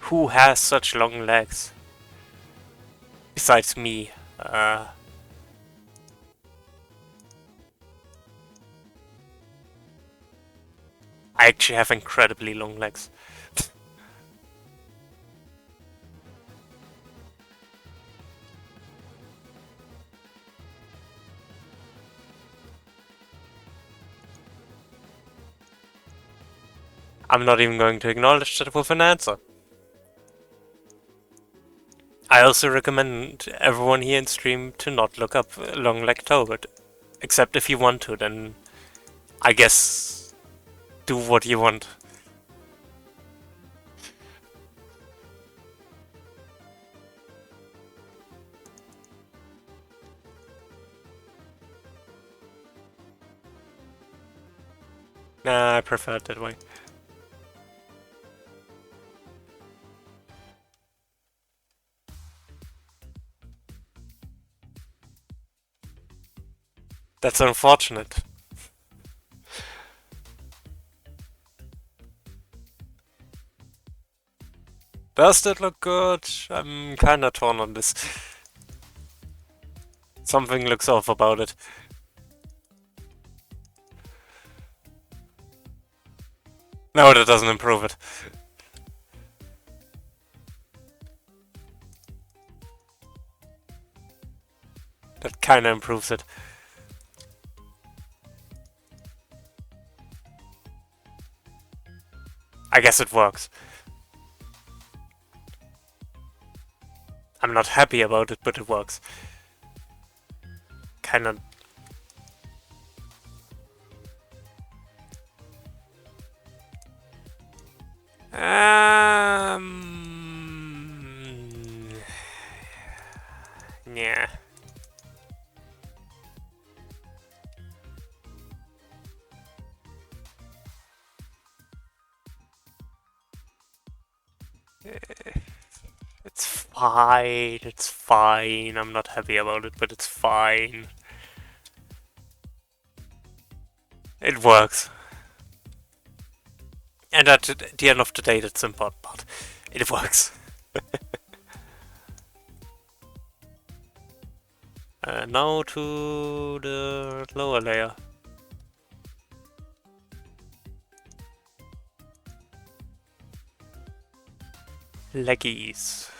Speaker 1: who has such long legs? Besides me. I actually have incredibly long legs. I'm not even going to acknowledge that with an answer. I also recommend everyone here in stream to not look up long leg toe, but except if you want to, then I guess do what you want. Nah, I prefer it that way. That's unfortunate. Does that look good? I'm kinda torn on this. Something looks off about it. No, that doesn't improve it. That kinda improves it. I guess it works. I'm not happy about it, but it works. Kinda. Yeah. It's fine, it's fine. I'm not happy about it, but it's fine. It works. And at the end of the day, that's the important part. It works. Now to the lower layer. Leggies.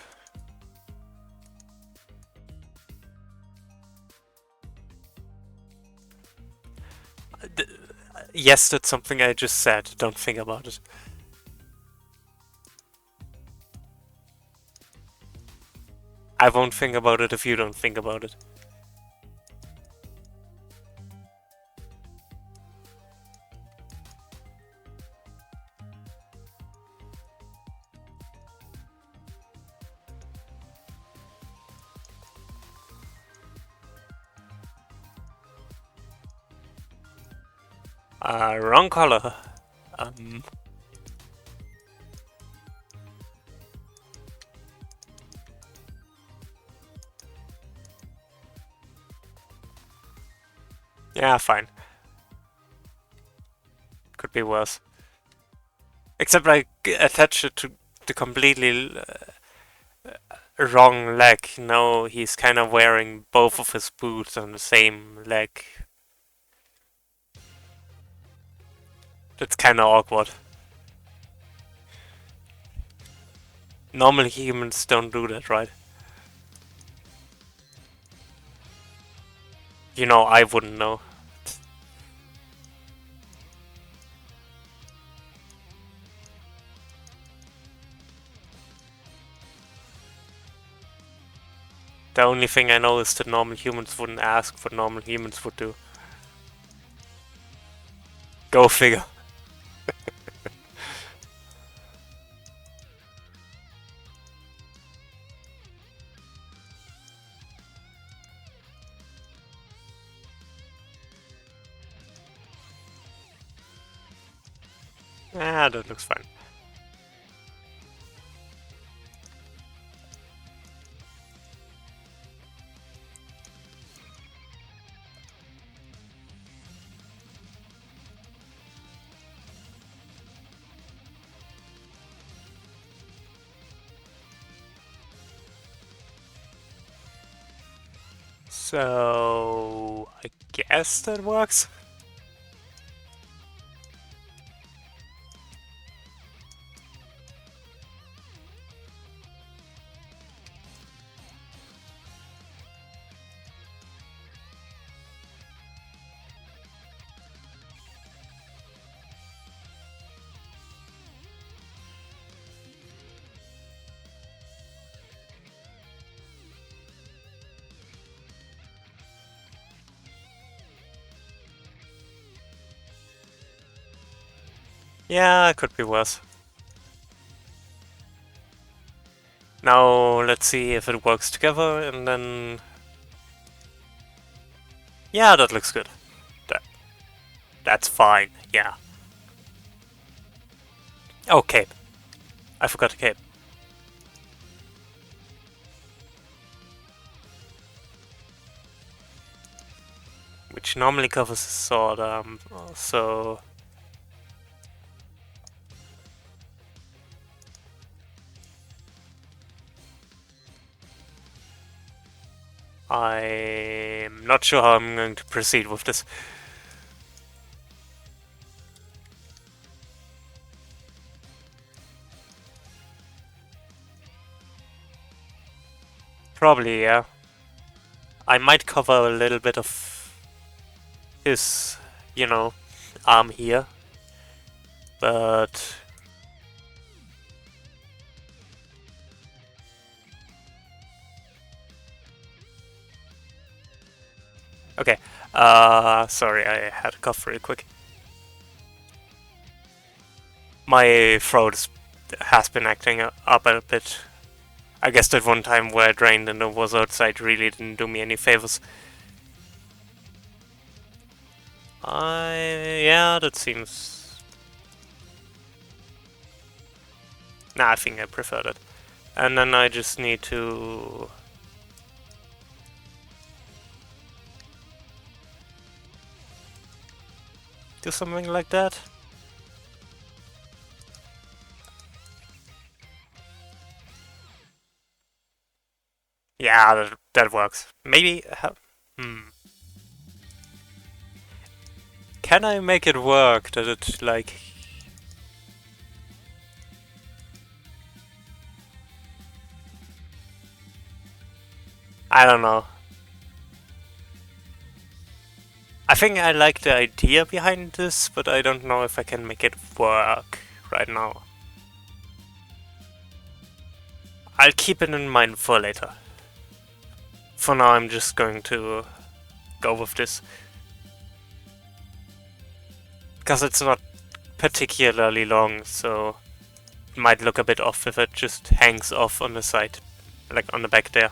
Speaker 1: Yes, that's something I just said. Don't think about it. I won't think about it if you don't think about it. Wrong color. Yeah, fine. Could be worse. Except I attached it to the completely wrong leg. Now he's kind of wearing both of his boots on the same leg. That's kind of awkward. Normally humans don't do that, right? You know, I wouldn't know. The only thing I know is that normal humans wouldn't ask what normal humans would do. Go figure. Ah, that looks fine. So I guess that works. Yeah, it could be worse. Now let's see if it works together and then... Yeah, that looks good. That's fine, yeah. Oh, cape. I forgot the cape. Which normally covers the sword, so... I'm not sure how I'm going to proceed with this. Probably, yeah. I might cover a little bit of his, arm here. But Okay. Sorry, I had a cough real quick. My has been acting up a bit. I guess that one time where I drained and it was outside really didn't do me any favors. Yeah, that seems... Nah, I think I prefer that. And then I just need to... do something like that. Yeah, that works. Maybe... Can I make it work that it, like... I don't know. I think I like the idea behind this, but I don't know if I can make it work right now. I'll keep it in mind for later. For now, I'm just going to go with this. Because it's not particularly long, so it might look a bit off if it just hangs off on the side, like on the back there.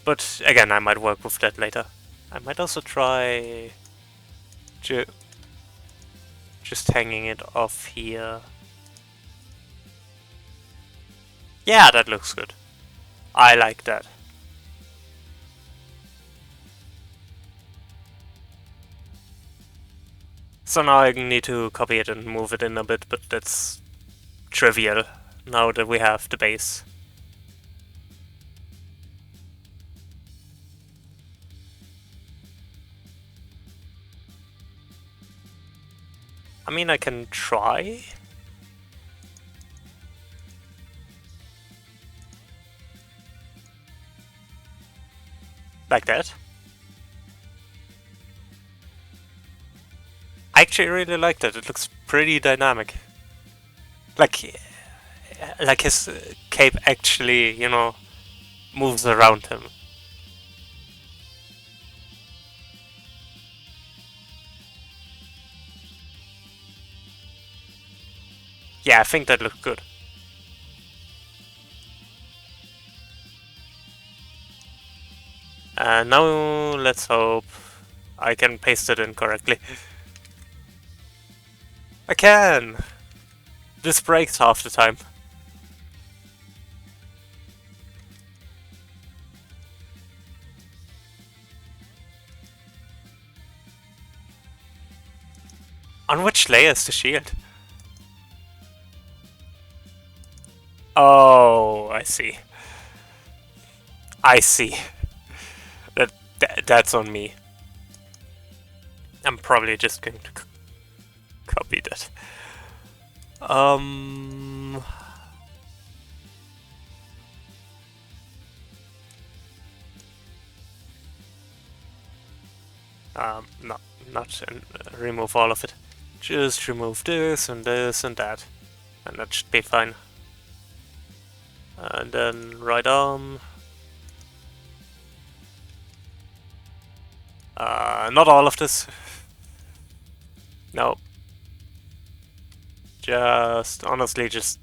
Speaker 1: But again, I might work with that later. I might also try just hanging it off here. Yeah, that looks good. I like that. So now I need to copy it and move it in a bit, but that's trivial now that we have the base. I mean, I can try. Like that. I actually really like that. It looks pretty dynamic. Like his cape actually, you know, moves around him. Yeah, I think that looked good. Now let's hope I can paste it in correctly. I can! This breaks half the time. On which layer is the shield? Oh, I see. I see. That's on me. I'm probably just going to copy that. Not remove all of it. Just remove this and this and that. And that should be fine. And then right arm. Not all of this. No. Just, honestly, just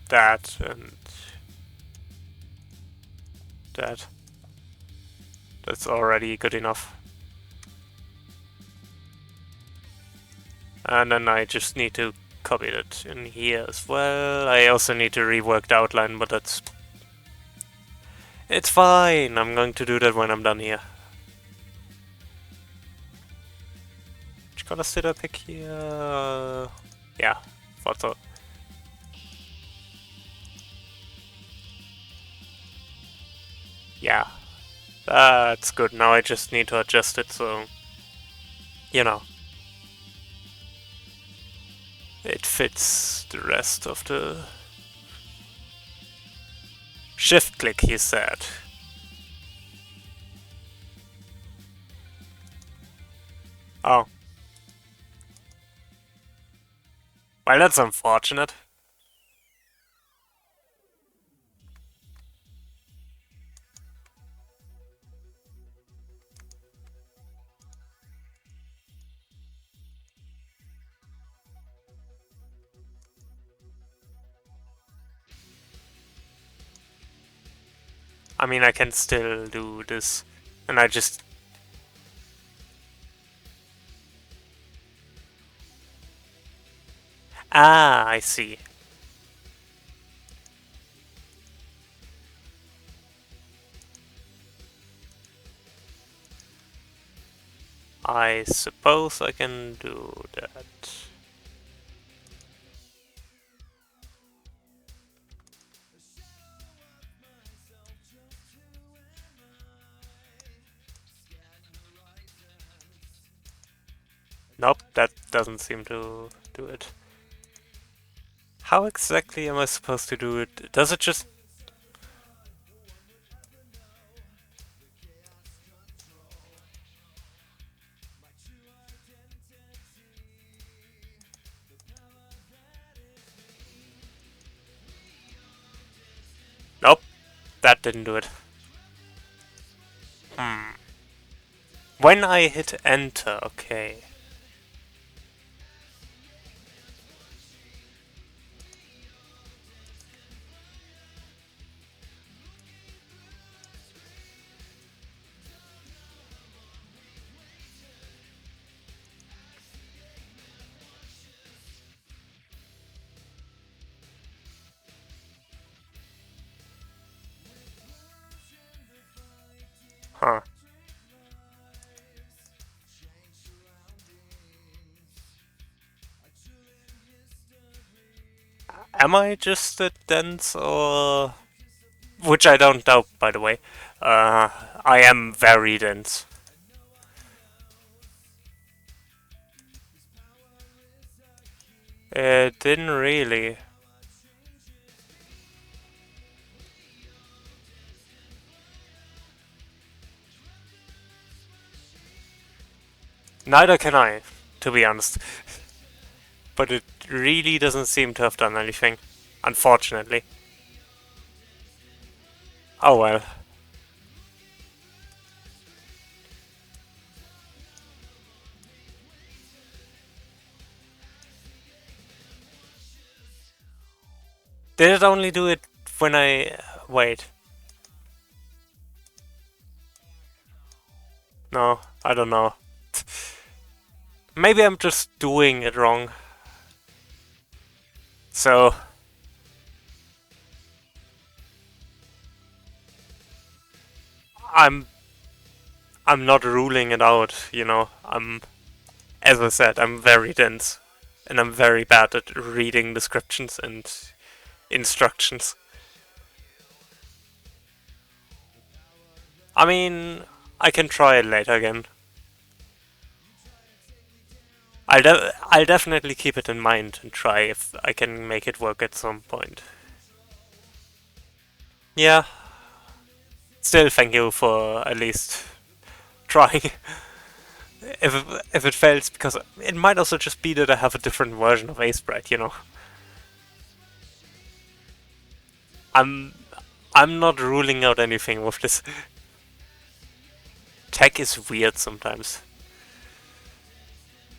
Speaker 1: that and that. That's already good enough. And then I just need to copy it in here as well. I also need to rework the outline, but that's... It's fine, I'm going to do that when I'm done here. Which colors did I pick here? Yeah, thought so. Yeah, that's good. Now I just need to adjust it so, you know, it fits the rest of the... Shift click, he said. Oh. Well, that's unfortunate. I mean, I can still do this, and I just... Ah, I see. I suppose I can do that. Nope, that doesn't seem to do it. How exactly am I supposed to do it? Does it just... Nope, that didn't do it. When I hit enter, okay. Huh. Am I just a dense or... Which I don't doubt, by the way. I am very dense. It didn't really. Neither can I, to be honest. But it really doesn't seem to have done anything, unfortunately. Oh well. Did it only do it when I... Wait. No, I don't know. Maybe I'm just doing it wrong. So... I'm... I'm not ruling it out, you know. As I said, I'm very dense. And I'm very bad at reading descriptions and instructions. I mean, I can try it later again. I'll definitely keep it in mind and try if I can make it work at some point. Yeah. Still, thank you for at least trying. If it fails, because it might also just be that I have a different version of Sprite, you know. I'm I'm not ruling out anything with this. Tech is weird sometimes.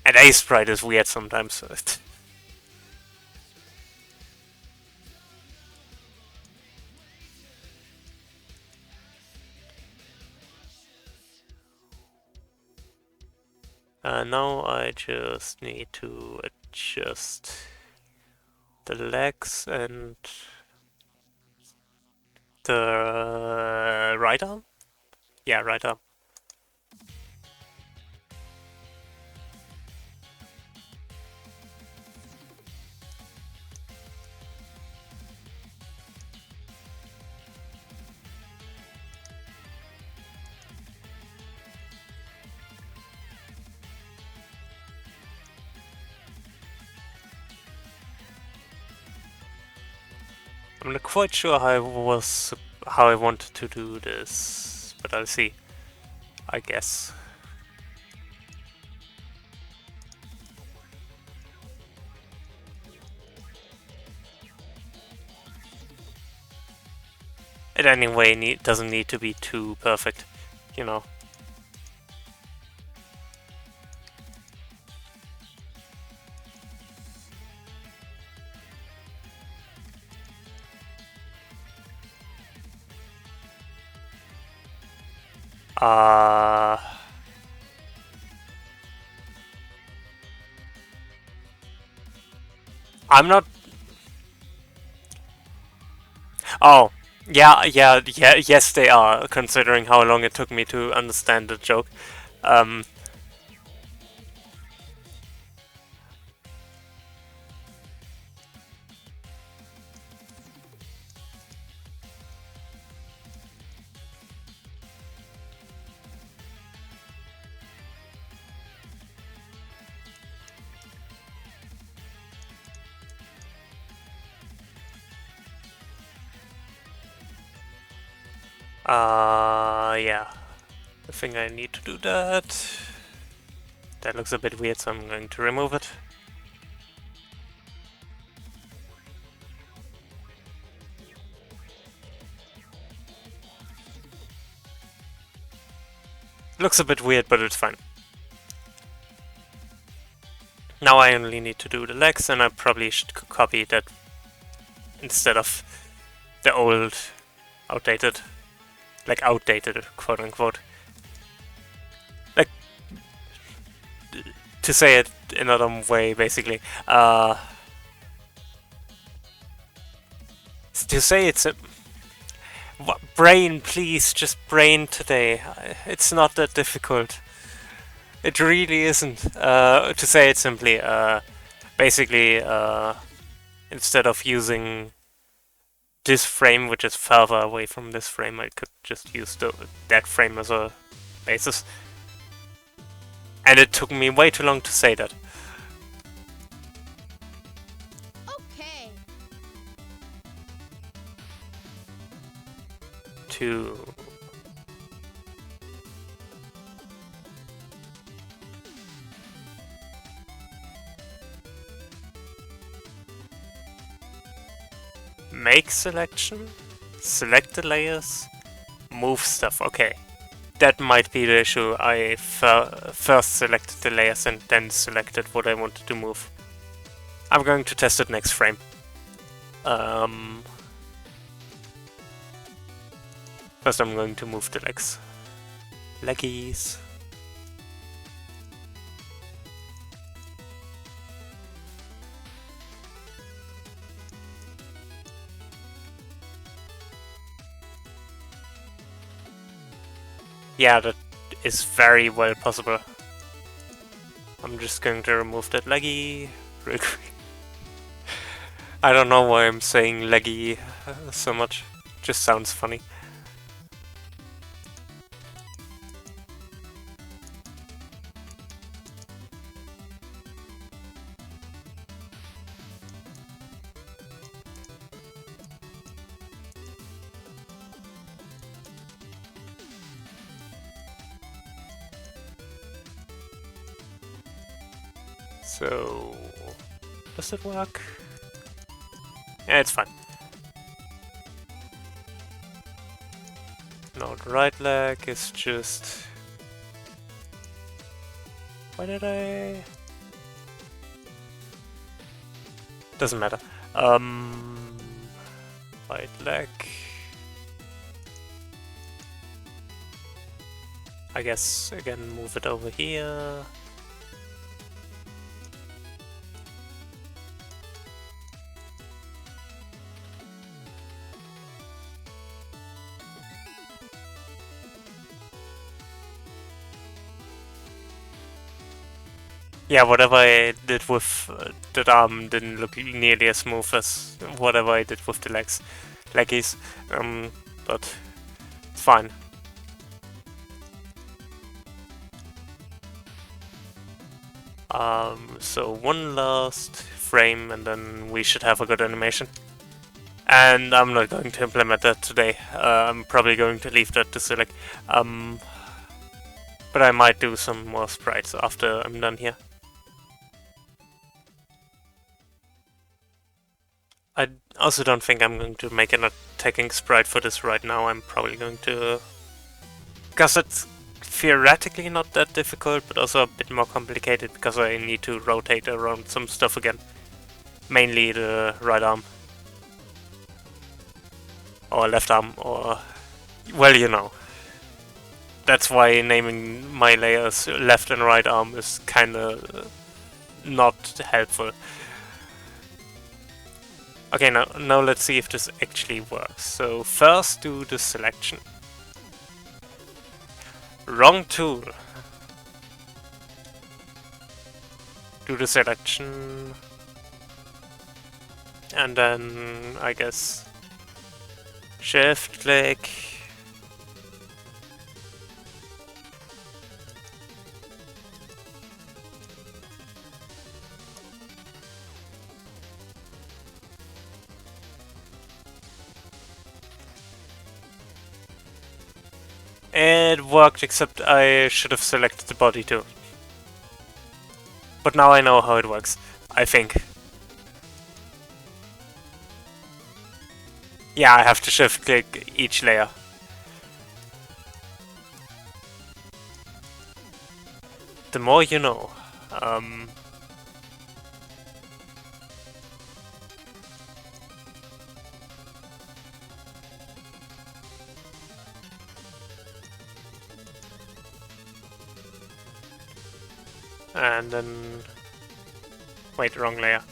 Speaker 1: And Sprite is weird sometimes. Now I just need to adjust the legs and the right arm? Yeah, right arm. I'm not quite sure how I wanted to do this, but I'll see. I guess. It anyway doesn't need to be too perfect, you know. Uh, I'm not. Oh, yes, they are. Considering how long it took me to understand the joke. Um, yeah. I think I need to do that. That looks a bit weird, so I'm going to remove it. Looks a bit weird, but it's fine. Now I only need to do the legs, and I probably should copy that instead of the old, outdated, like outdated, quote unquote. Like, to say it another way, basically. To say it's a brain, please, just brain today. It's not that difficult. It really isn't. To say it simply, basically, instead of using this frame, which is further away from this frame, I could just use that frame as a basis. And it took me way too long to say that.
Speaker 2: Okay.
Speaker 1: To make selection, select the layers, move stuff. Okay, that might be the issue. I first selected the layers and then selected what I wanted to move. I'm going to test it next frame. First I'm going to move the legs. Leggies. Yeah, that is very well possible. I'm just going to remove that leggy real quick. I don't know why I'm saying leggy so much. Just sounds funny. So, does it work? Yeah, it's fine. Now the right leg is just... Why did I... Doesn't matter. Right leg... I guess, again, move it over here. Yeah, whatever I did with that arm didn't look nearly as smooth as whatever I did with the leggies, but it's fine. So one last frame and then we should have a good animation. And I'm not going to implement that today. I'm probably going to leave that to select. But I might do some more sprites after I'm done here. I also don't think I'm going to make an attacking sprite for this right now. I'm probably going to... Because it's theoretically not that difficult, but also a bit more complicated because I need to rotate around some stuff again. Mainly the right arm. Or left arm, or... Well, you know. That's why naming my layers left and right arm is kinda not helpful. Okay, now let's see if this actually works. So first do the selection. Wrong tool. Do the selection. And then, I guess, shift click. It worked, except I should have selected the body too. But now I know how it works, I think. Yeah, I have to shift click each layer. The more you know. And then... Wait, wrong layer.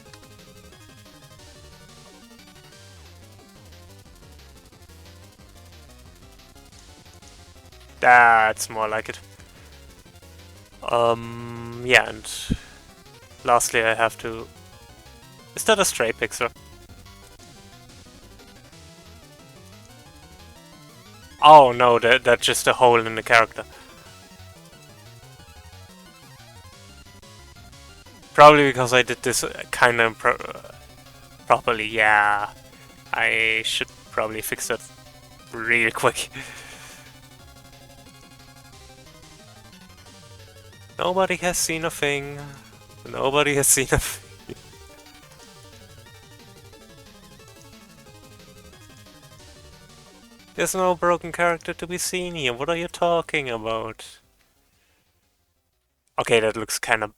Speaker 1: That's more like it. Yeah, and lastly I have to... Is that a stray pixel? Oh no, that's just a hole in the character. Probably because I did this kind of properly, yeah. I should probably fix that real quick. Nobody has seen a thing. Nobody has seen a thing. There's no broken character to be seen here. What are you talking about? Okay, that looks kind of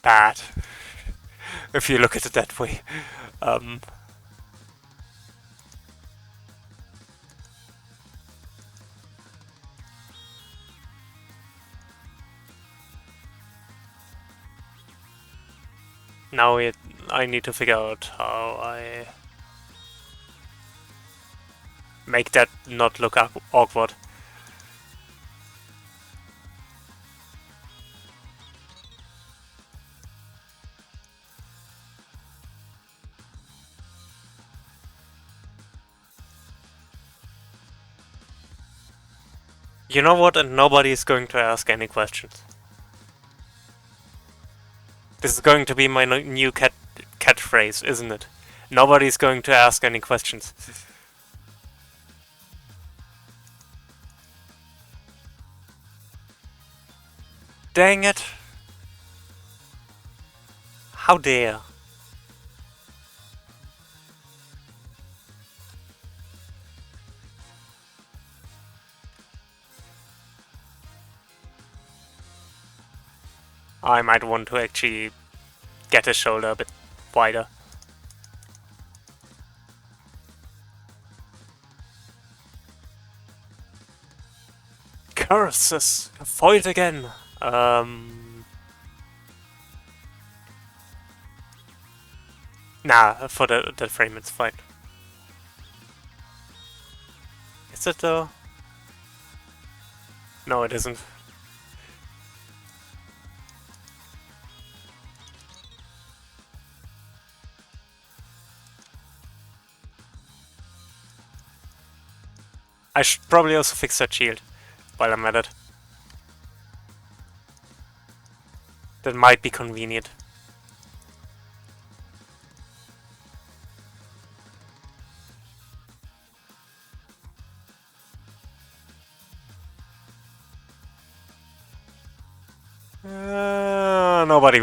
Speaker 1: bad. If you look at it that way. Now I need to figure out how I make that not look awkward. You know what? And nobody is going to ask any questions. This is going to be my new catchphrase, isn't it? Nobody's going to ask any questions. Dang it! How dare! I might want to actually get his shoulder a bit wider. Curses! Foiled again! Nah, for the frame it's fine. Is it though? No, it isn't. I should probably also fix that shield while I'm at it. That might be convenient. Nobody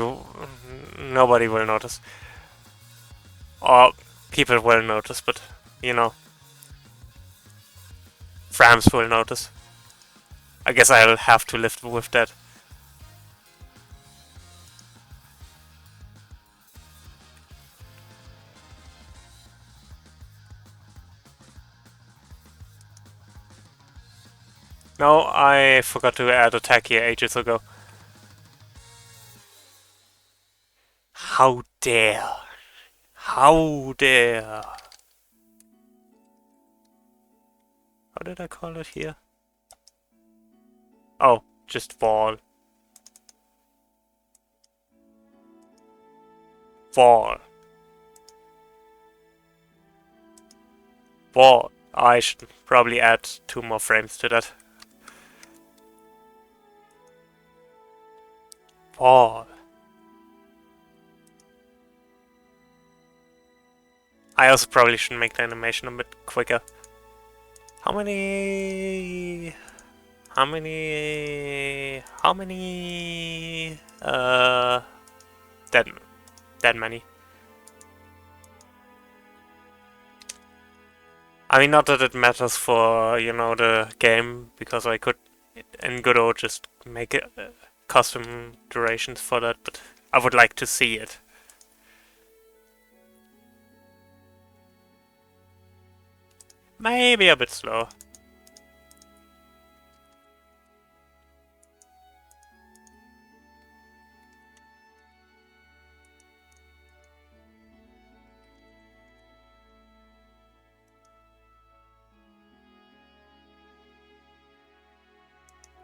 Speaker 1: will notice. Or people will notice, but you know, Frams will notice. I guess I'll have to live with that. No, I forgot to add attack here ages ago. How dare! How dare! How did I call it here? Oh, just wall. Wall. Wall. I should probably add 2 more frames to that. Wall. I also probably should make the animation a bit quicker. How many... How many... How many... That many. I mean, not that it matters for, you know, the game, because I could, in Godot, just make it, custom durations for that, but I would like to see it. Maybe a bit slow.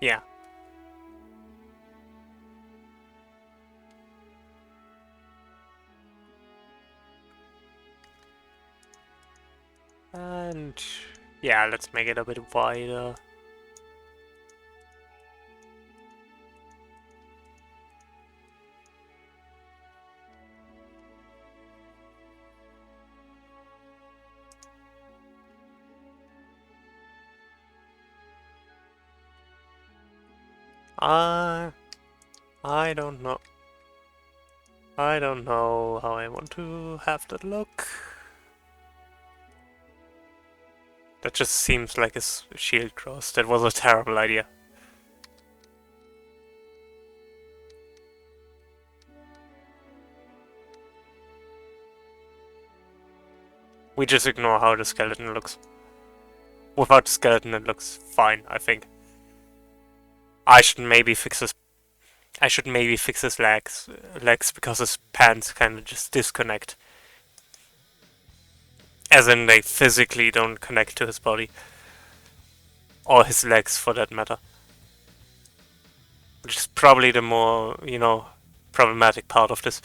Speaker 1: Yeah. And yeah, let's make it a bit wider. I don't know. I don't know how I want to have that look. That just seems like a shield cross. That was a terrible idea. We just ignore how the skeleton looks. Without the skeleton, it looks fine, I think. I should maybe fix his. I should maybe fix his legs because his pants kind of just disconnect. As in, they physically don't connect to his body. Or his legs, for that matter. Which is probably the more, you know, problematic part of this.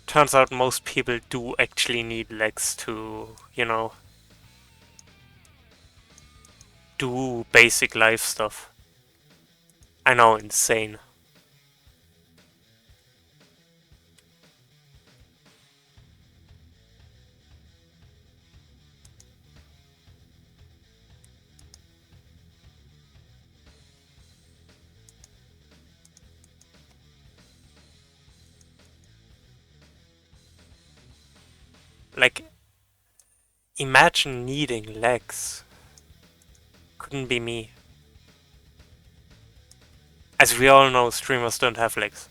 Speaker 1: Turns out most people do actually need legs to, you know, do basic life stuff. I know, insane. Like, imagine needing legs. Couldn't be me. As we all know, streamers don't have legs.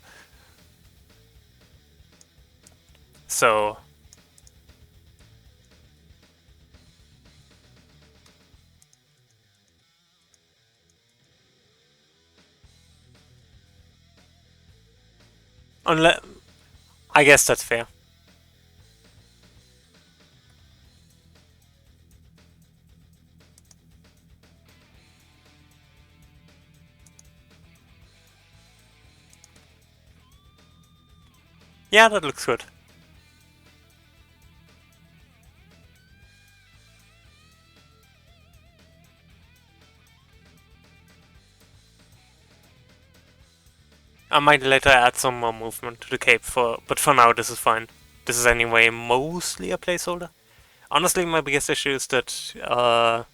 Speaker 1: So, unless, I guess that's fair. Yeah, that looks good. I might later add some more movement to the cape but for now this is fine. This is anyway mostly a placeholder. Honestly, my biggest issue is that,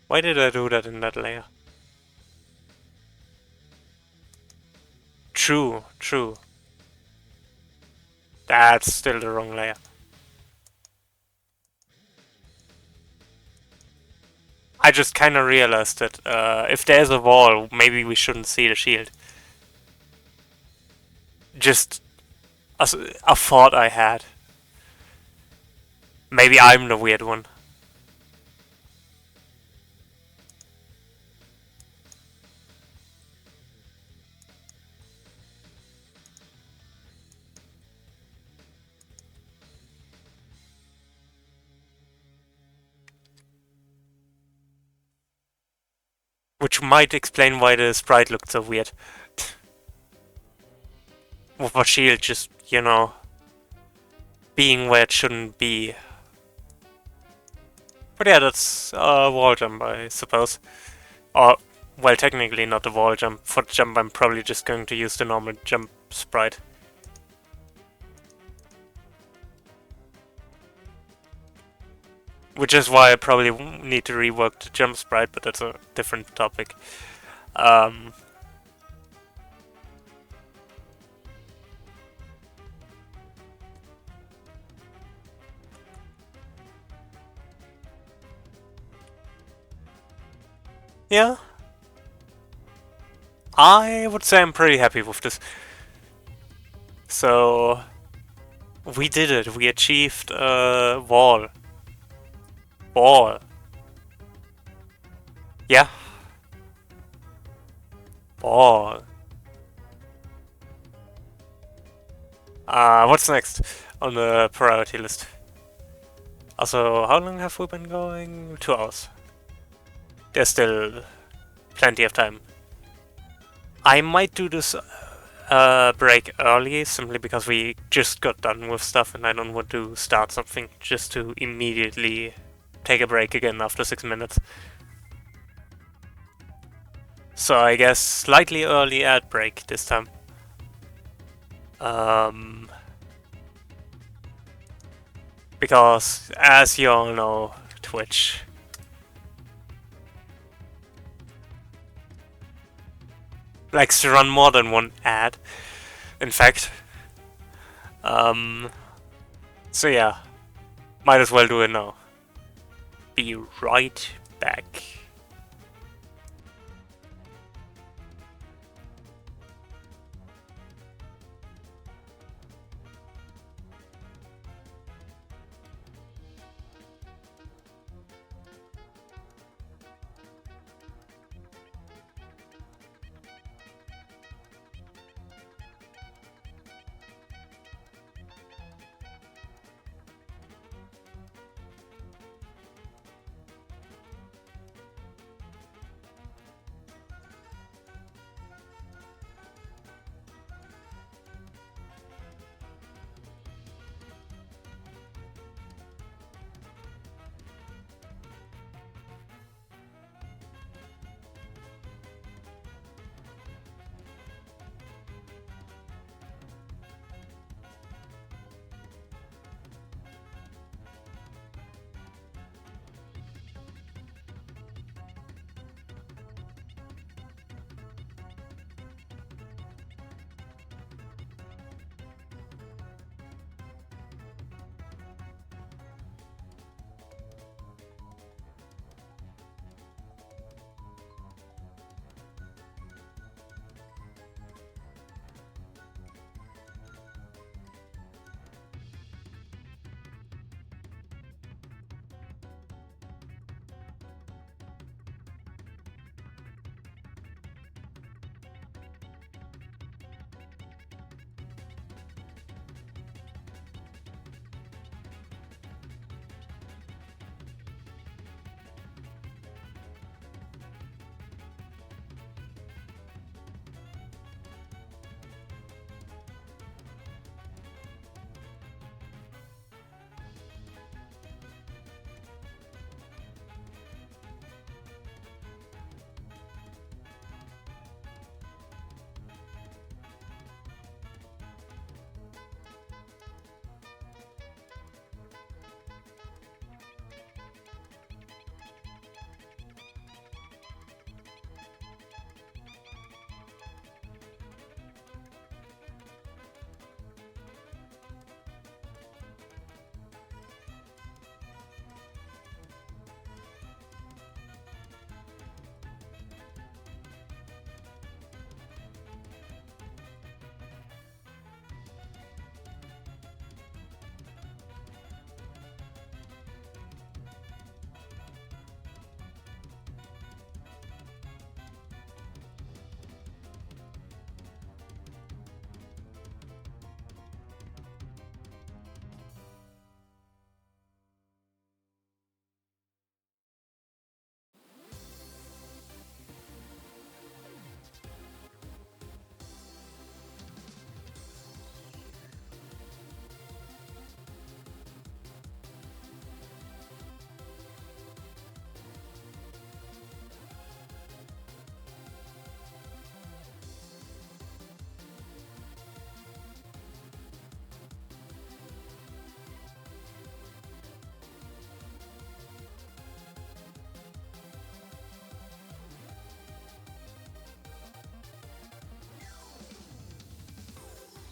Speaker 1: why did I do that in that layer? True, true. That's still the wrong layer. I just kind of realized that if there's a wall, maybe we shouldn't see the shield. Just a thought I had. Maybe I'm the weird one. Which might explain why the sprite looked so weird. With a shield just, being where it shouldn't be. But yeah, that's a wall jump, I suppose. Or, well, technically not a wall jump. For the jump, I'm probably just going to use the normal jump sprite. Which is why I probably need to rework the jump sprite, but that's a different topic. Yeah. I would say I'm pretty happy with this. So, we did it. We achieved a wall. Wall. Yeah. Wall. What's next on the priority list? Also, how long have we been going? 2 hours. There's still plenty of time. I might do this break early, simply because we just got done with stuff and I don't want to start something just to immediately take a break again after 6 minutes. So I guess slightly early ad break this time. Because, as you all know, Twitch likes to run more than one ad, in fact. So yeah, might as well do it now. Be right back.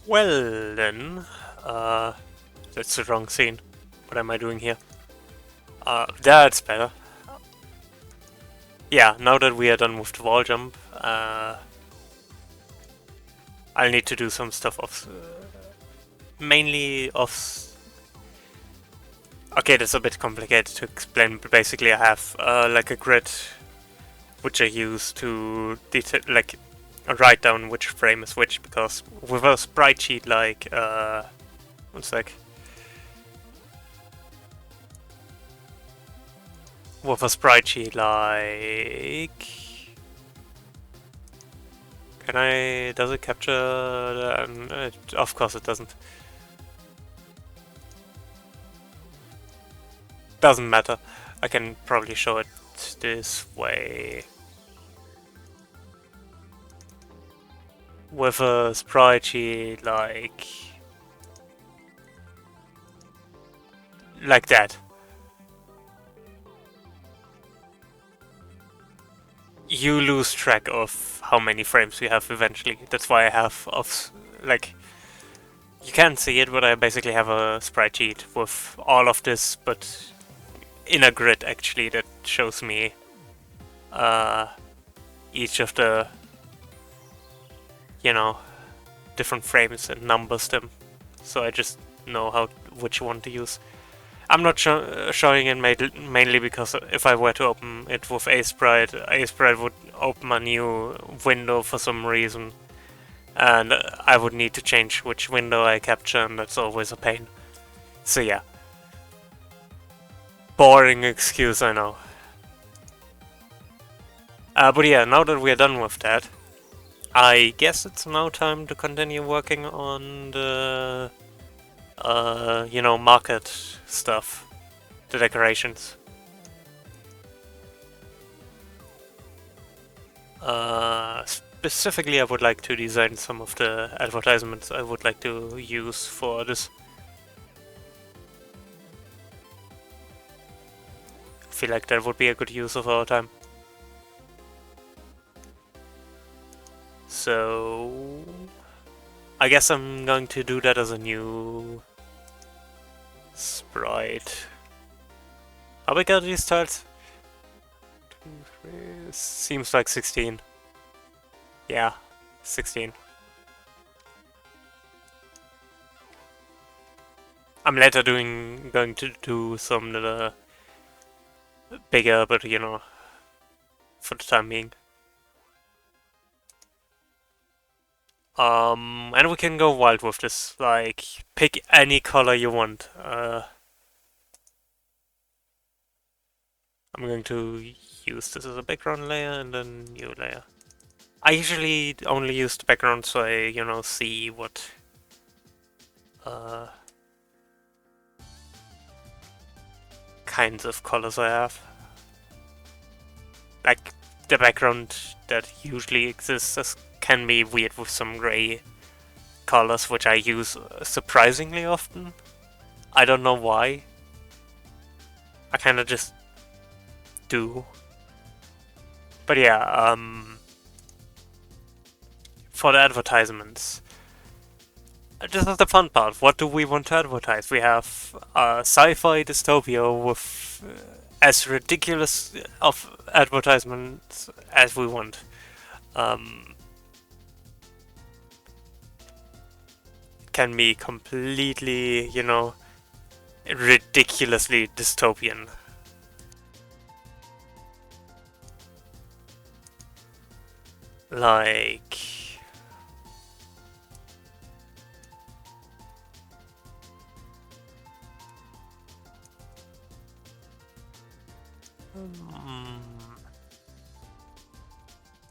Speaker 1: Well then, uh, that's the wrong scene. What am I doing here? That's better. Yeah, now that we are done with the wall jump, I'll need to do some stuff off, mainly off. Okay, that's a bit complicated to explain, but basically I have like a grid which I use to like write down which frame is which, because with a sprite sheet like one sec. With a sprite sheet like, does it capture of course it doesn't. Doesn't matter. I can probably show it this way. With a sprite sheet like that. You lose track of how many frames you have eventually. That's why I have like, you can't see it, but I basically have a sprite sheet with all of this, but in a grid actually that shows me each of the, different frames and numbers them. So I just know which one to use. I'm not showing it mainly because if I were to open it with Sprite would open a new window for some reason, and I would need to change which window I capture, and that's always a pain. So yeah. Boring excuse, I know. But yeah, now that we're done with that, I guess it's now time to continue working on the market stuff, the decorations. Specifically, I would like to design some of the advertisements I would like to use for this. I feel like that would be a good use of our time. So I guess I'm going to do that as a new sprite. How big are these tiles? Seems like 16. Yeah, 16. I'm later going to do some that are bigger, but for the time being. And we can go wild with this. Like, pick any color you want. I'm going to use this as a background layer and then new layer. I usually only use the background so I, see what kinds of colors I have. Like, the background that usually exists can be weird with some gray colors, which I use surprisingly often. I don't know why. I kind of just do. But yeah, for the advertisements, this is the fun part. What do we want to advertise? We have a sci-fi dystopia with as ridiculous of advertisements as we want. Can be completely, ridiculously dystopian. Like,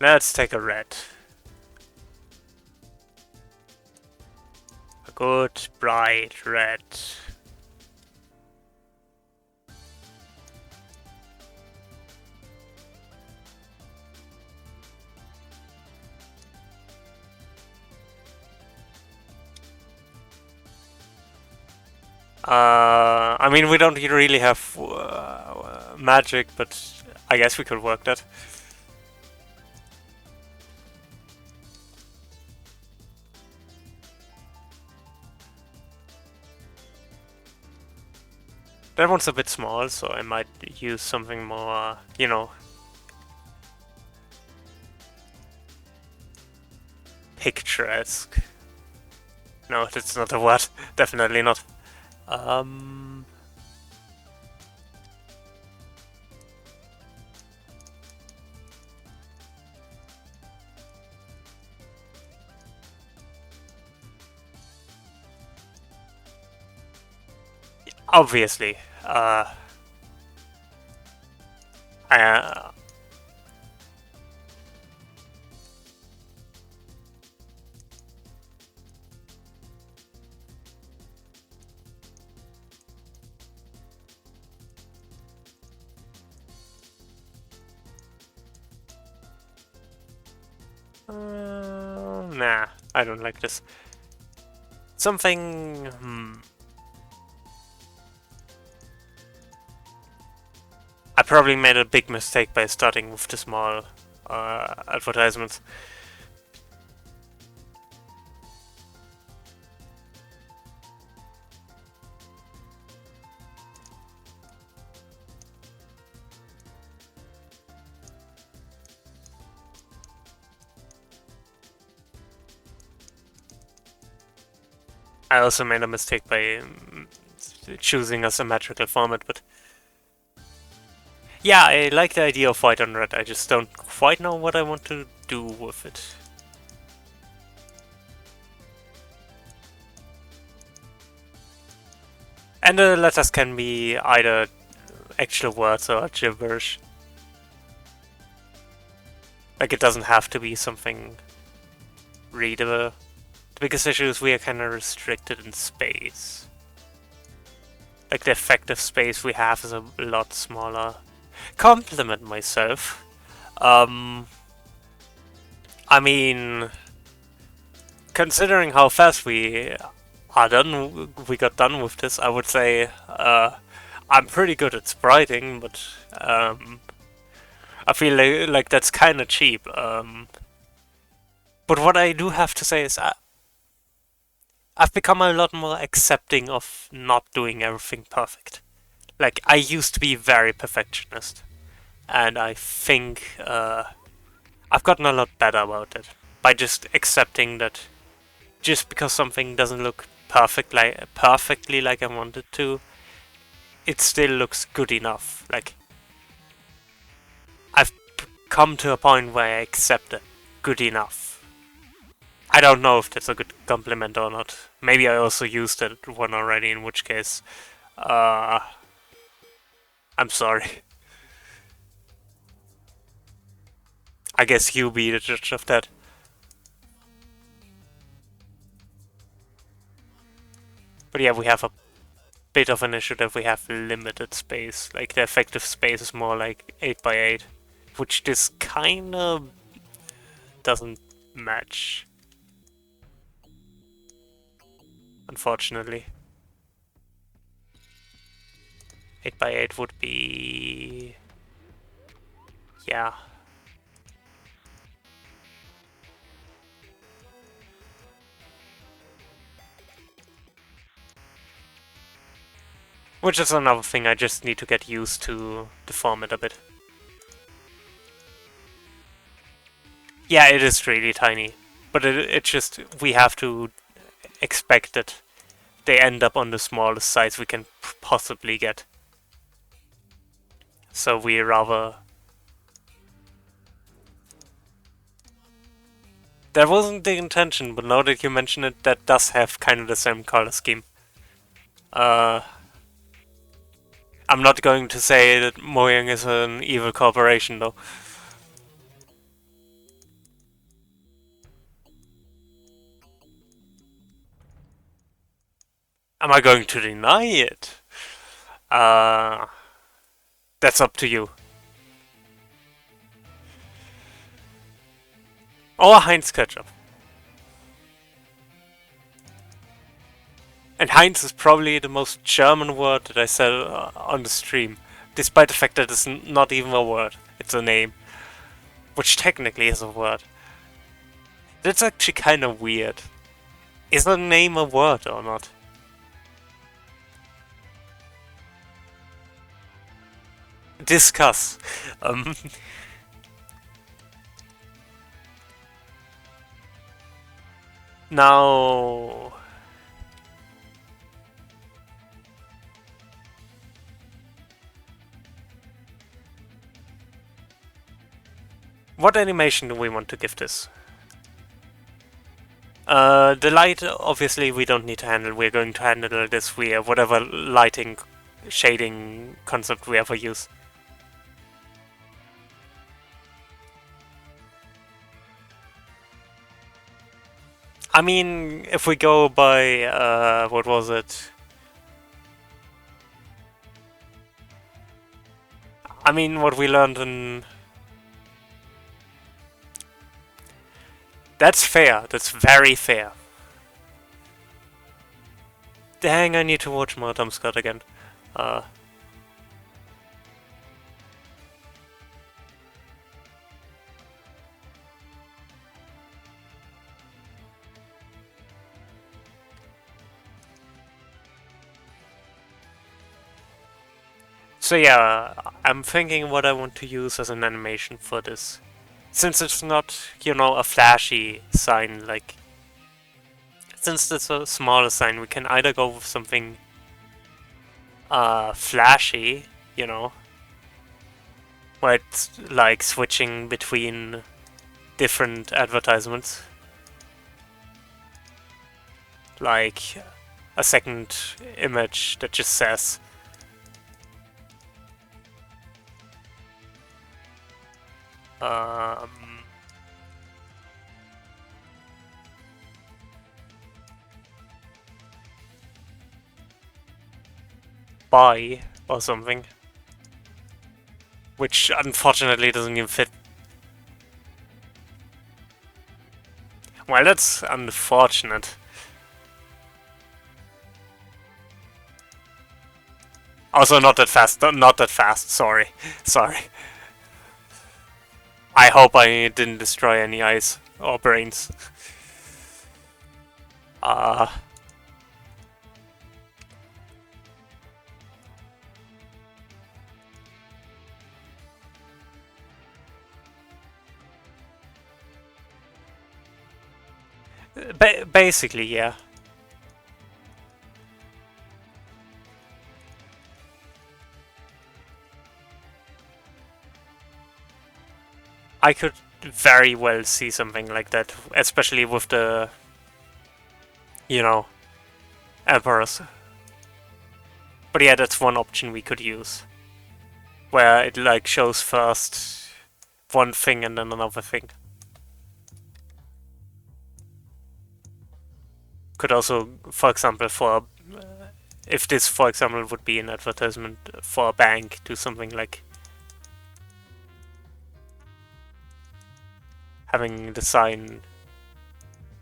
Speaker 1: let's take a red. A good bright red. I mean, we don't really have magic, but I guess we could work that. That one's a bit small, so I might use something more, you know, picturesque. No, that's not a word. Definitely not. Um, Obviously, I, nah, I don't like this. Something. I probably made a big mistake by starting with the small advertisements. I also made a mistake by choosing a symmetrical format, but yeah, I like the idea of white on red. I just don't quite know what I want to do with it. And the letters can be either actual words or gibberish. Like, it doesn't have to be something readable. The biggest issue is we are kind of restricted in space. Like, the effective space we have is a lot smaller. Compliment myself. I mean, considering how fast we got done with this, I would say I'm pretty good at spriting, but I feel like that's kind of cheap. But what I do have to say is I've become a lot more accepting of not doing everything perfect. Like, I used to be very perfectionist, and I think I've gotten a lot better about it by just accepting that just because something doesn't look perfectly like I want it to, it still looks good enough. Like, I've come to a point where I accept it good enough. I don't know if that's a good compliment or not. Maybe I also used that one already, in which case, uh, I'm sorry. I guess you be the judge of that. But yeah, we have a bit of an issue that we have limited space. Like, the effective space is more like 8 by 8, which this kind of doesn't match, unfortunately. 8 by 8 would be... yeah. Which is another thing I just need to get used to the format a bit. Yeah, it is really tiny. But it just... we have to expect that they end up on the smallest size we can possibly get. So we rather... That wasn't the intention, but now that you mention it, that does have kind of the same color scheme. I'm not going to say that Mojang is an evil corporation, though. Am I going to deny it? That's up to you. Or Heinz ketchup. And Heinz is probably the most German word that I said on the stream, despite the fact that it's not even a word, it's a name. Which technically is a word. That's actually kind of weird. Is a name a word or not? discuss. Um, Now, what animation do we want to give this? The light, obviously, we don't need to handle. We're going to handle this via whatever lighting, shading concept we ever use. I mean, if we go by, what was it? I mean, what we learned in... That's fair. That's very fair. Dang, I need to watch more Tom Scott again. Uh, so yeah, I'm thinking what I want to use as an animation for this. Since it's not, a flashy sign, like... Since it's a smaller sign, we can either go with something flashy, where it's like switching between different advertisements. Like a second image that just says um, buy or something, which unfortunately doesn't even fit. Well, that's unfortunate. Also, not that fast. Not that fast. Sorry. Sorry. I hope I didn't destroy any eyes or brains. Uh, basically, yeah. I could very well see something like that, especially with the, emperors. But yeah, that's one option we could use, where it like shows first one thing and then another thing. Could also, for example, if this, for example, would be an advertisement for a bank, do something like having the sign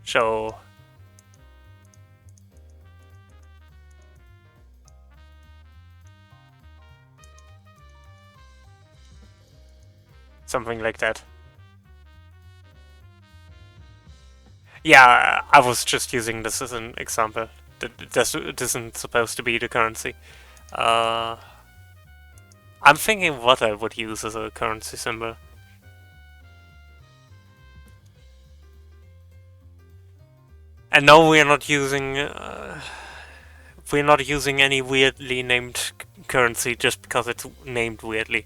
Speaker 1: show something like that. Yeah, I was just using this as an example. This isn't supposed to be the currency. Uh, I'm thinking what I would use as a currency symbol. And no, we're not using any weirdly named currency just because it's named weirdly.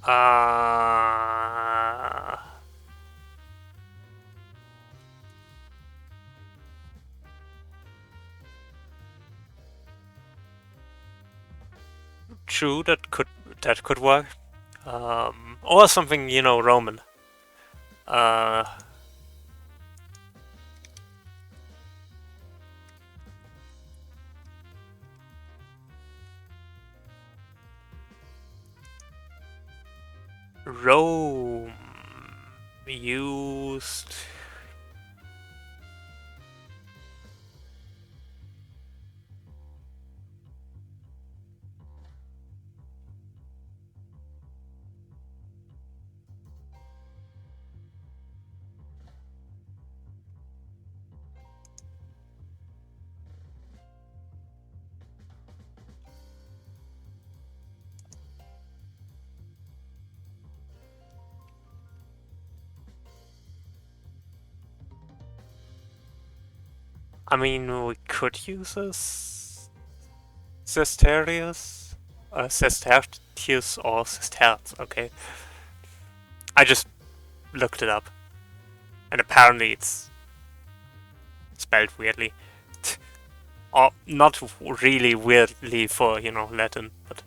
Speaker 1: Uh, True, that could work. Or something, Roman. Uh, Rome used. I mean, we could use a Cesterius, Cestertius or Cesterz. Okay, I just looked it up, and apparently it's spelled weirdly, or not really weirdly for Latin, but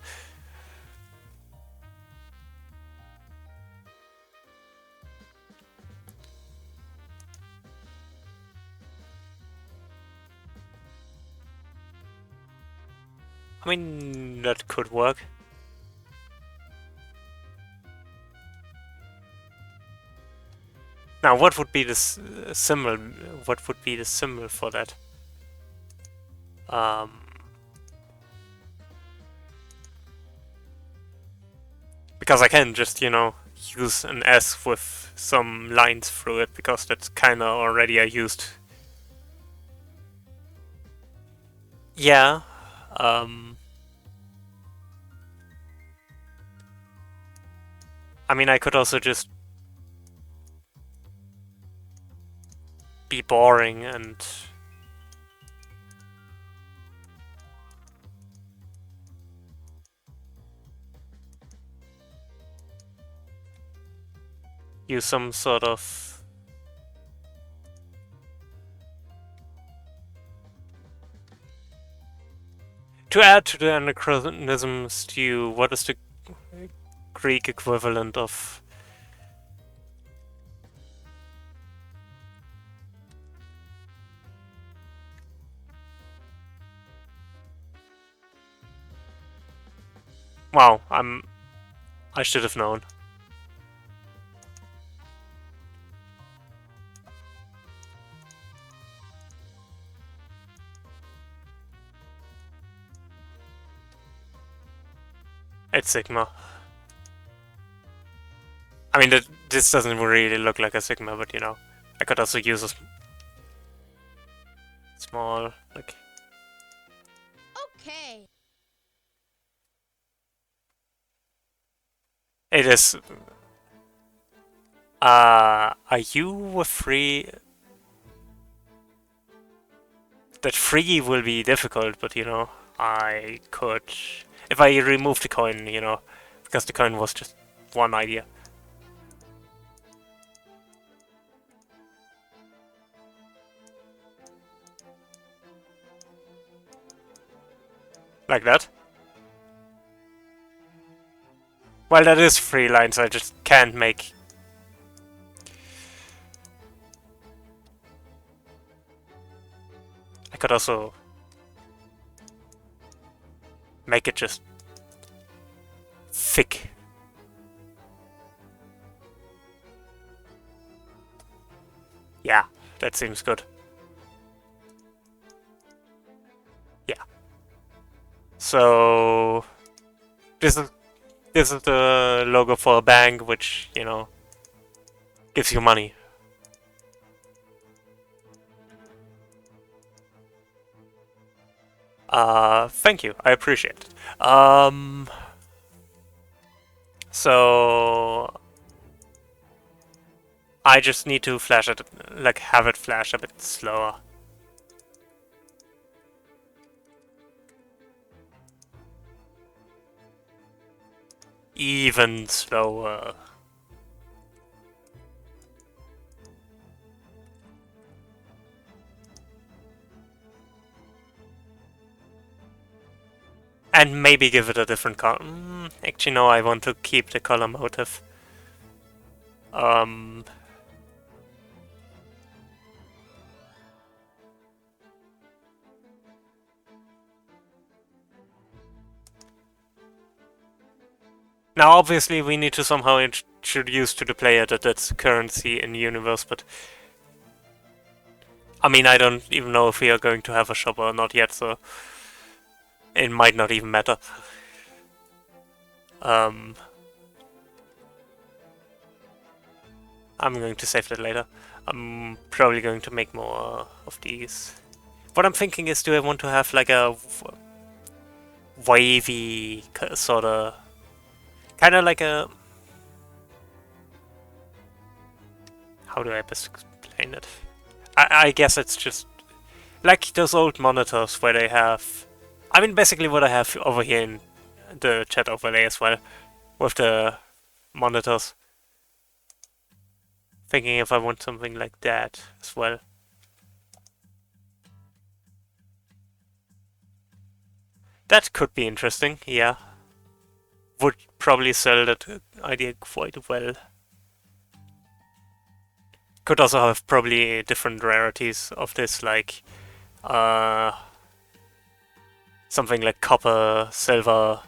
Speaker 1: I mean that could work. Now, what would be the symbol? What would be the symbol for that? Um, because I can just, use an S with some lines through it, because that's kinda already I used. Yeah. I mean, I could also just be boring and use some sort of to add to the anachronism stew. What is the Greek equivalent of? Wow, I should have known. It's Sigma. I mean, this doesn't really look like a Sigma, but I could also use a small, like.
Speaker 2: Okay.
Speaker 1: It is. Are you a free? That free will be difficult, but I could. If I remove the coin, because the coin was just one idea. Like that. Well, that is free lines, I just can't make. I could also make it just thick. Yeah, that seems good. Yeah. So this is the logo for a bank, which gives you money. Thank you. I appreciate it. So I just need to flash it, like have it flash a bit slower. Even slower. And maybe give it a different color. Actually, no, I want to keep the color motif. Now, obviously, we need to somehow introduce to the player that that's currency in universe, but I mean, I don't even know if we are going to have a shop or not yet, so it might not even matter. I'm going to save that later. I'm probably going to make more of these. What I'm thinking is, do I want to have like a wavy sort of, kind of like a, how do I best explain it? I guess it's just Like those old monitors where they have... I mean, basically what I have over here in the chat overlay as well, with the monitors. Thinking if I want something like that as well. That could be interesting, yeah. Would probably sell that idea quite well. Could also have probably different rarities of this, like something like copper, silver.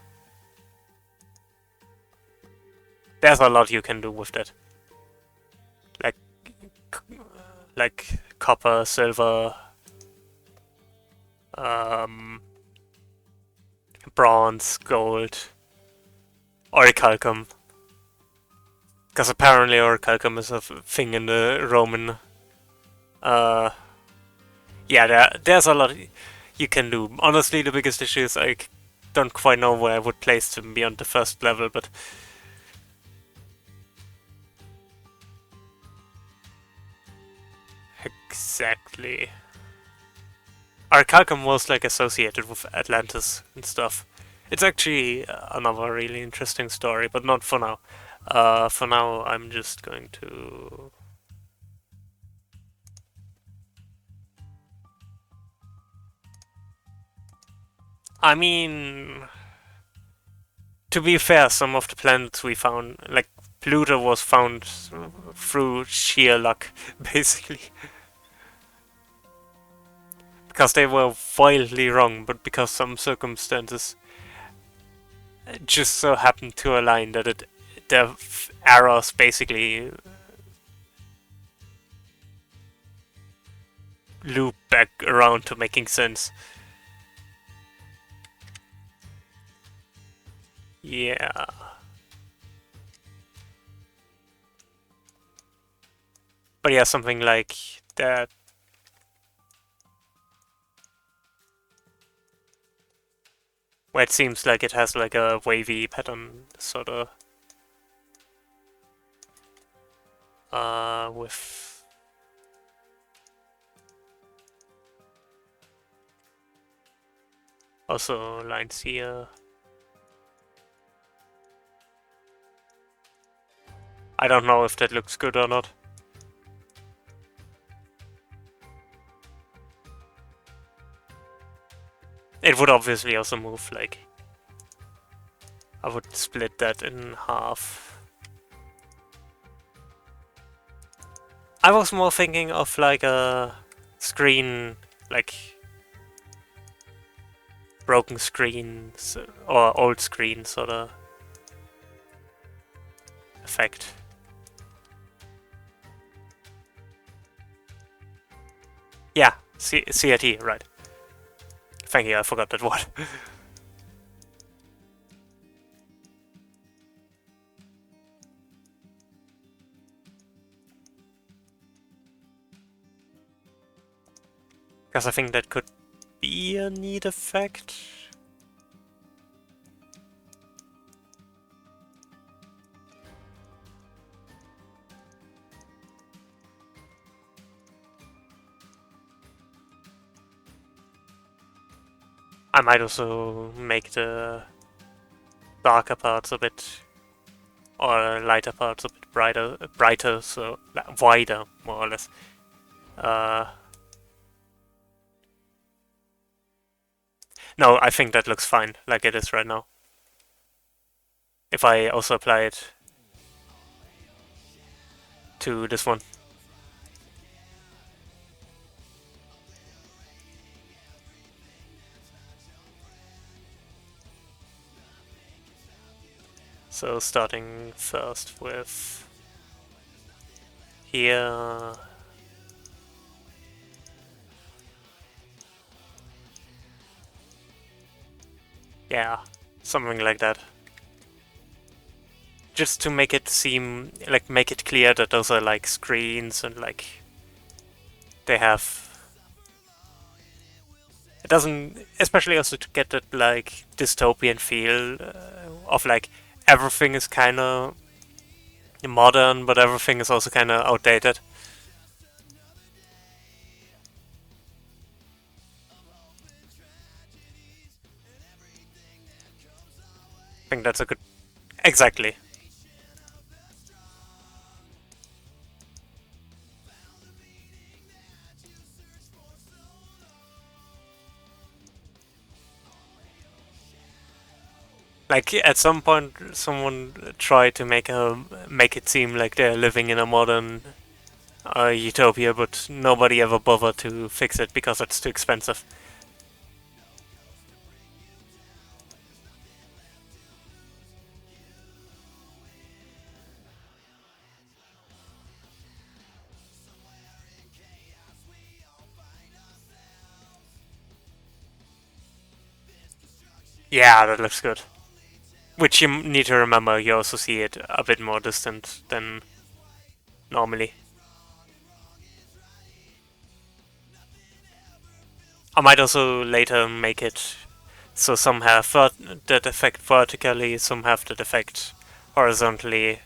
Speaker 1: There's a lot you can do with that. Like copper, silver, bronze, gold, orichalcum. Because apparently orichalcum is a thing in the Roman. Yeah, there's a lot you can do. Honestly, the biggest issue is I don't quite know where I would place them beyond the first level, but exactly. Orichalcum was like associated with Atlantis and stuff. It's actually another really interesting story, but not for now. For now, I'm just going to... I mean... To be fair, some of the planets we found, like Pluto was found through sheer luck, basically. Because they were wildly wrong, but because some circumstances just so happened to align that the errors basically loop back around to making sense. Yeah. But yeah, something like that. Where it seems like it has like a wavy pattern, sort of. With... also lines here. I don't know if that looks good or not. It would obviously also move, like... I would split that in half. I was more thinking of like a screen, like... broken screen, or old screen sort of effect. Yeah, CRT, right. Thank you, I forgot that word. Because I think that could be a neat effect. I might also make the darker parts a bit, or lighter parts a bit brighter, so wider, more or less. No, I think that looks fine, like it is right now. If I also apply it to this one. So starting first with here. Yeah, something like that. Just to make it seem, like, make it clear that those are like screens and like they have... It doesn't, especially also to get that like dystopian feel of like everything is kind of modern, but everything is also kind of outdated. think that's a good... Exactly. Like at some point, someone tried to make it seem like they're living in a modern utopia, but nobody ever bothered to fix it because it's too expensive. Yeah, that looks good. Which you need to remember, you also see it a bit more distant than normally. I might also later make it so some have that effect vertically, some have that effect horizontally.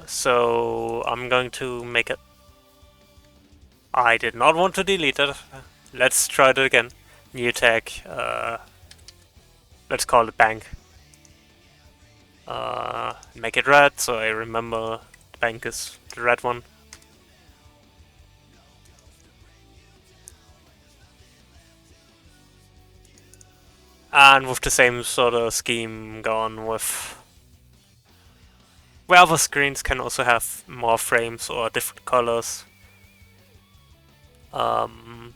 Speaker 1: So I'm going to make it. I did not want to delete it. Let's try it again. New tag. Let's call it bank. Make it red so I remember the bank is the red one. And with the same sort of scheme going with where other screens can also have more frames or different colors. Um,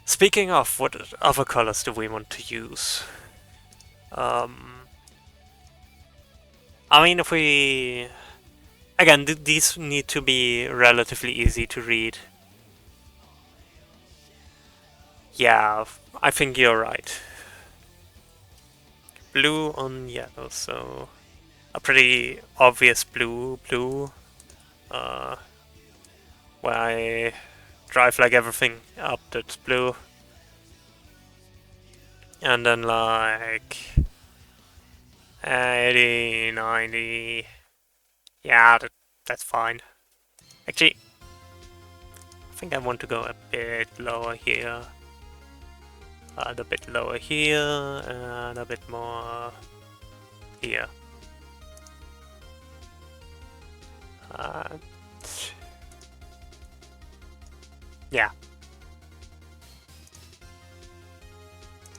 Speaker 1: Speaking of, what other colors do we want to use? Um, I mean, if we... Again, these need to be relatively easy to read. Yeah, I think you're right. Blue on yellow, so a pretty obvious blue, uh, where I drive like everything up that's blue. And then like 80, 90. Yeah, that's fine. Actually, I think I want to go a bit lower here. And a bit lower here, and a bit more here. And yeah.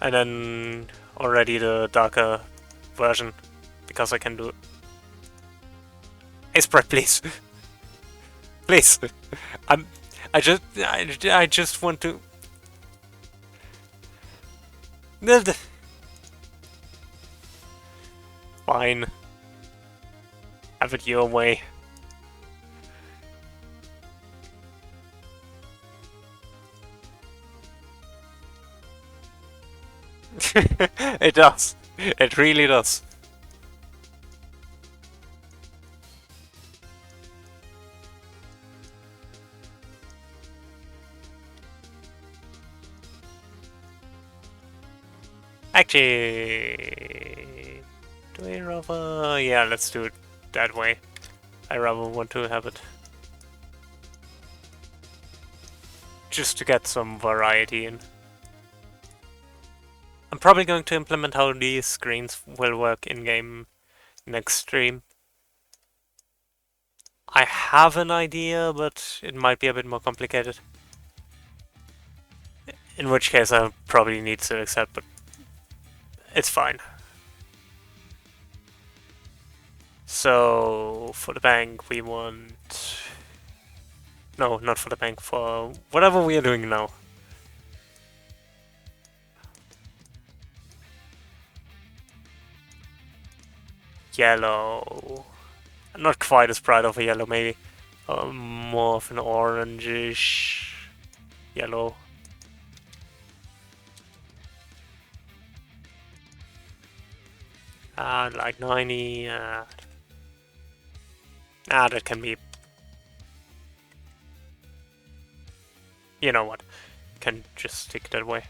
Speaker 1: And then already the darker version, because I can do it. Hey, spread, please. Please. I'm... I just want to... Fine. Have it your way. It does. It really does. Actually... Do I rather... Yeah, let's do it that way. I rather want to have it... Just to get some variety in. I'm probably going to implement how these screens will work in-game next stream. I have an idea, but it might be a bit more complicated. In which case I probably need to accept, but it's fine. So, for the bank we want... No, not for the bank, for whatever we are doing now. Yellow. Not quite as bright of a yellow, maybe. More of an orangish yellow. Like 90. That can be... You know what? Can just stick that way.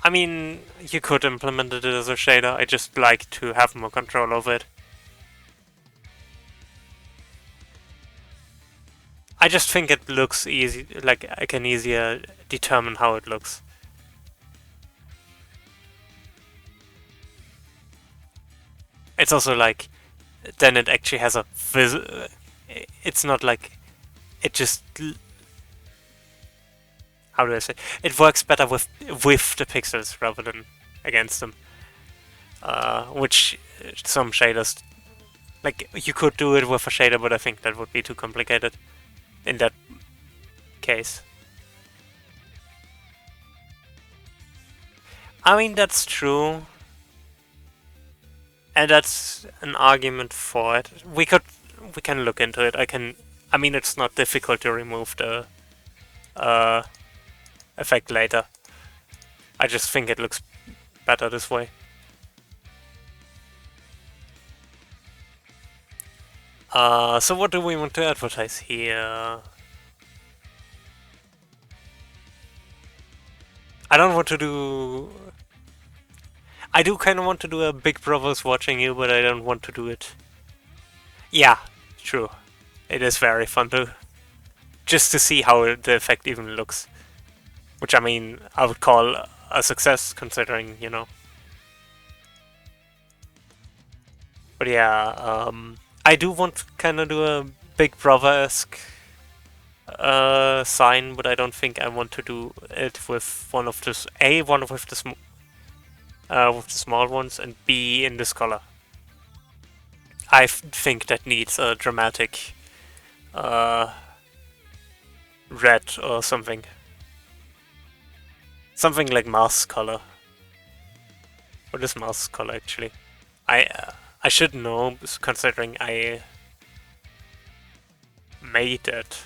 Speaker 1: I I mean, you could implement it as a shader. I just like to have more control over it. I just think it looks easy, like I can easier determine how it looks. It's also like, then it actually has a it's not like, it just, how do I say, it works better with the pixels rather than against them. Which some shaders, like, you could do it with a shader, but I think that would be too complicated in that case. I mean, that's true, and that's an argument for it. We can look into it. I mean, it's not difficult to remove the uh, effect later. I just think it looks better this way. So what do we want to advertise here? I don't want to do... I do kind of want to do a Big Brother's watching you, but I don't want to do it. Yeah, true. It is very fun to... just to see how the effect even looks. Which, I mean, I would call a success, considering, you know. But yeah, I do want to kind of do a Big Brother-esque sign, but I don't think I want to do it with one of the... A, one with with the small ones, and B, in this color. I think that needs a dramatic uh, red or something. Something like Mars color. What is Mars color actually? I should know, considering I made it.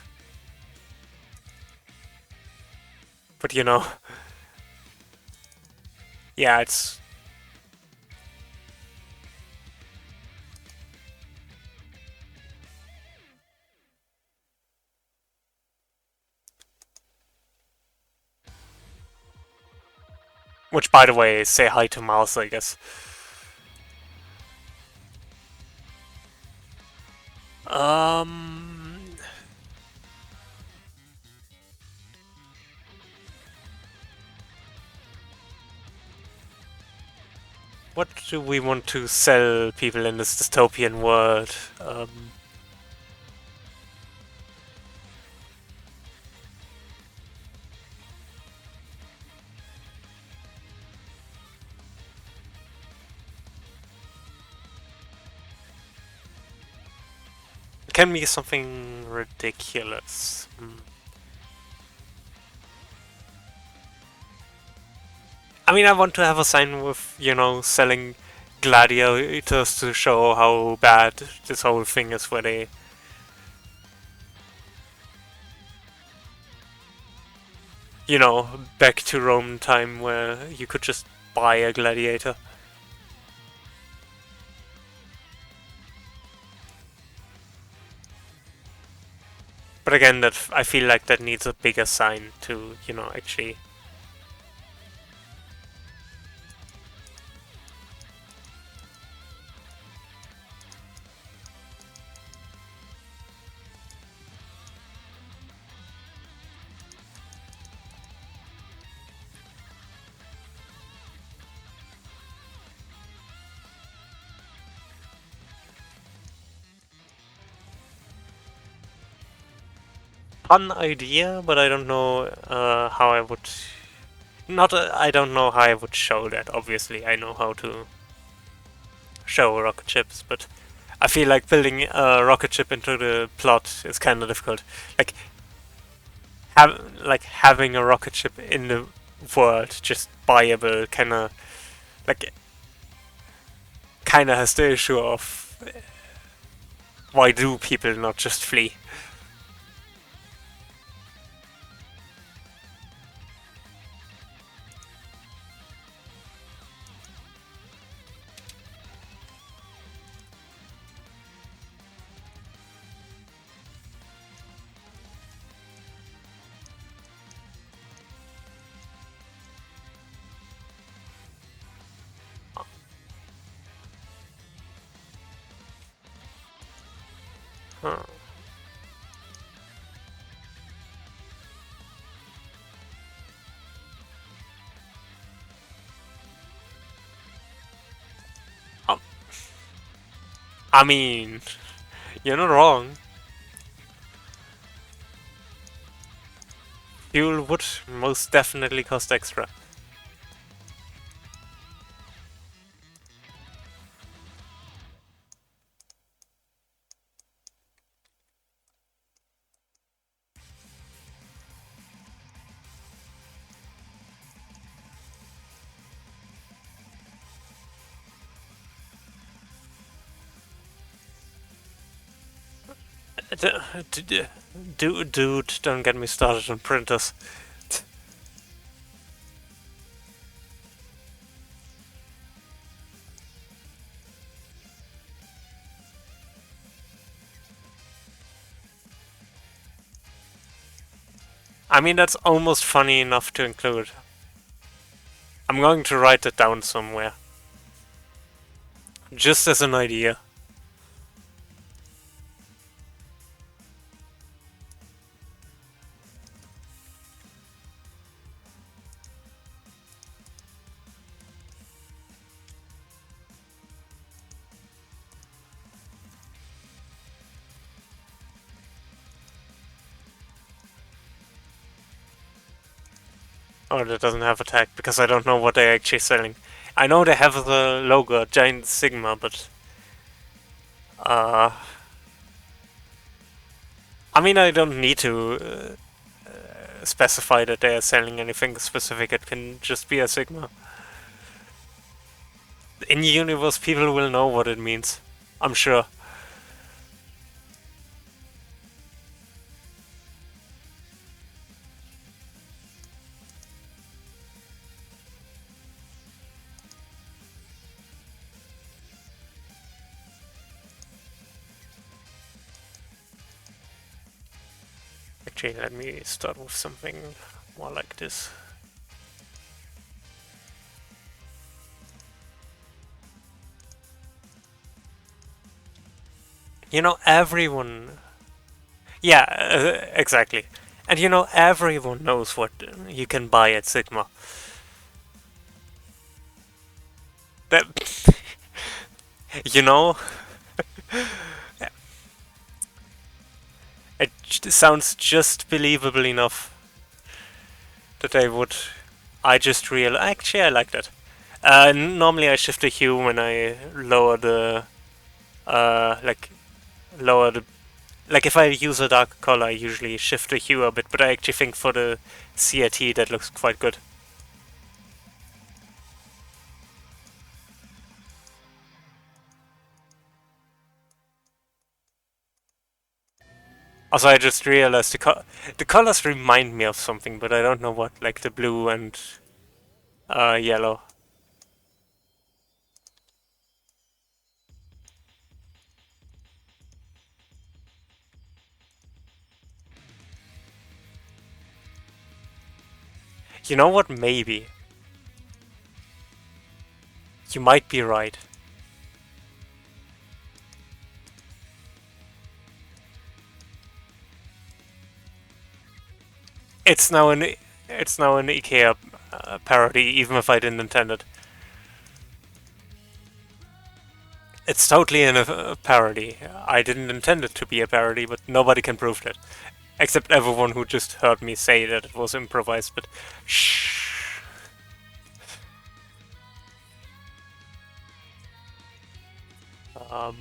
Speaker 1: But you know, yeah, it's... Which, by the way, say hi to Mars, I guess. Um... What do we want to sell people in this dystopian world? It can be something ridiculous. I mean, I want to have a sign with, you know, selling gladiators to show how bad this whole thing is, where they... You know, back to Roman time where you could just buy a gladiator. But again, that I feel like that needs a bigger sign to, you know, actually... Fun idea, but I don't know how I would... Not, I don't know how I would show that, obviously. I know how to show rocket ships, but I feel like building a rocket ship into the plot is kind of difficult. Like, having a rocket ship in the world just buyable kind of has the issue of why do people not just flee? Huh. Um, I mean, you're not wrong. Fuel would most definitely cost extra. Dude, don't get me started on printers. I mean, that's almost funny enough to include. I'm going to write it down somewhere. Just as an idea. Oh, that doesn't have a tag because I don't know what they're actually selling. I know they have the logo, Giant Sigma, but uh, I mean, I don't need to specify that they are selling anything specific. It can just be a Sigma. In universe, people will know what it means. I'm sure. Actually, let me start with something more like this. You know, everyone. Yeah, exactly. And you know, everyone knows what you can buy at Sigma. That, you know, it sounds just believable enough that I would. I just real. Actually, I like that. Normally, I shift the hue when I lower the. Like, lower the. Like, if I use a dark color, I usually shift the hue a bit, but I actually think for the CRT that looks quite good. Also, I just realized the colors remind me of something, but I don't know what, like the blue and yellow. You know what? Maybe. You might be right. It's now an IKEA parody, even if I didn't intend it. It's totally a parody. I didn't intend it to be a parody, but nobody can prove that. Except everyone who just heard me say that it was improvised, but shh. Um,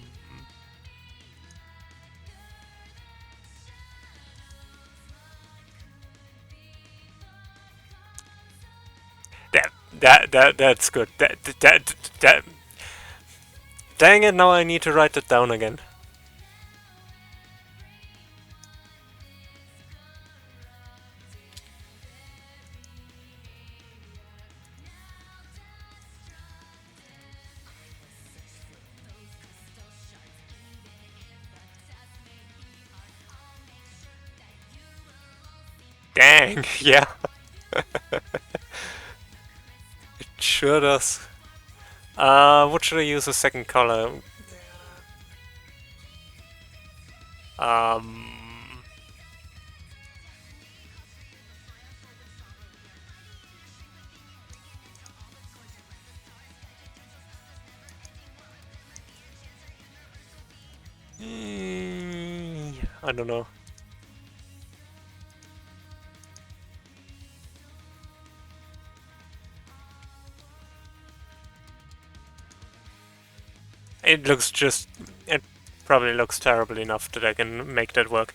Speaker 1: that's good. That. Dang it! Now I need to write that down again. Dang, yeah. It sure does. What should I use a second color? Um, I don't know. It looks just... It probably looks terrible enough that I can make that work.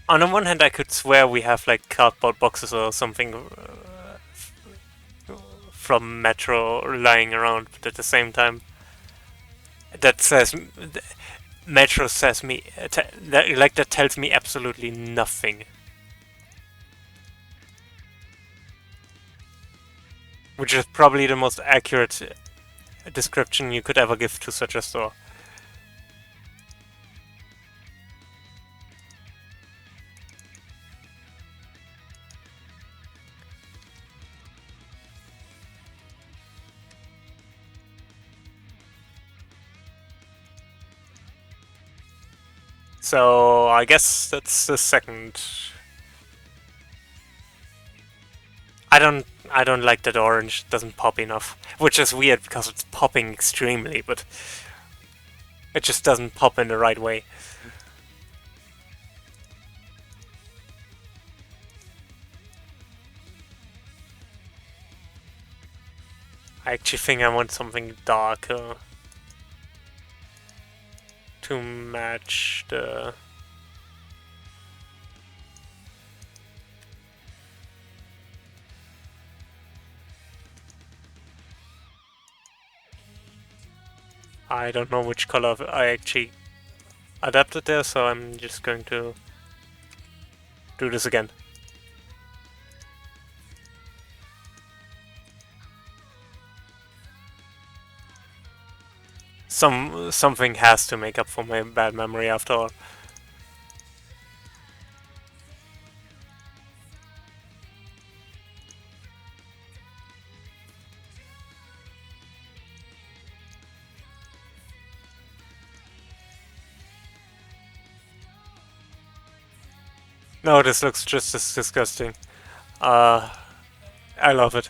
Speaker 1: On the one hand, I could swear we have like cardboard boxes or something from Metro lying around, but at the same time, that says Metro says me that tells me absolutely nothing, which is probably the most accurate description you could ever give to such a store. So I guess that's the second. I don't like that orange. It doesn't pop enough, which is weird because it's popping extremely, but it just doesn't pop in the right way. I actually think I want something darker to match the... I don't know which color I actually adapted there, so I'm just going to do this again. Something has to make up for my bad memory after all. No, this looks just as disgusting. I love it.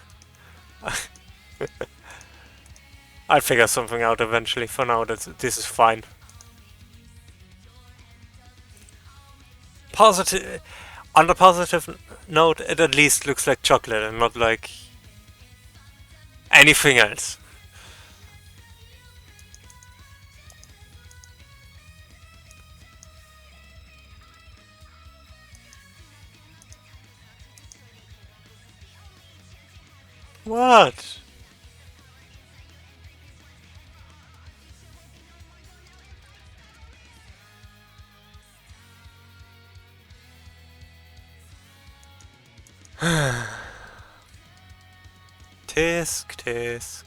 Speaker 1: I'll figure something out eventually. For now, this is fine. Positive. On the positive note, it at least looks like chocolate and not like anything else. What? Tisk, tisk.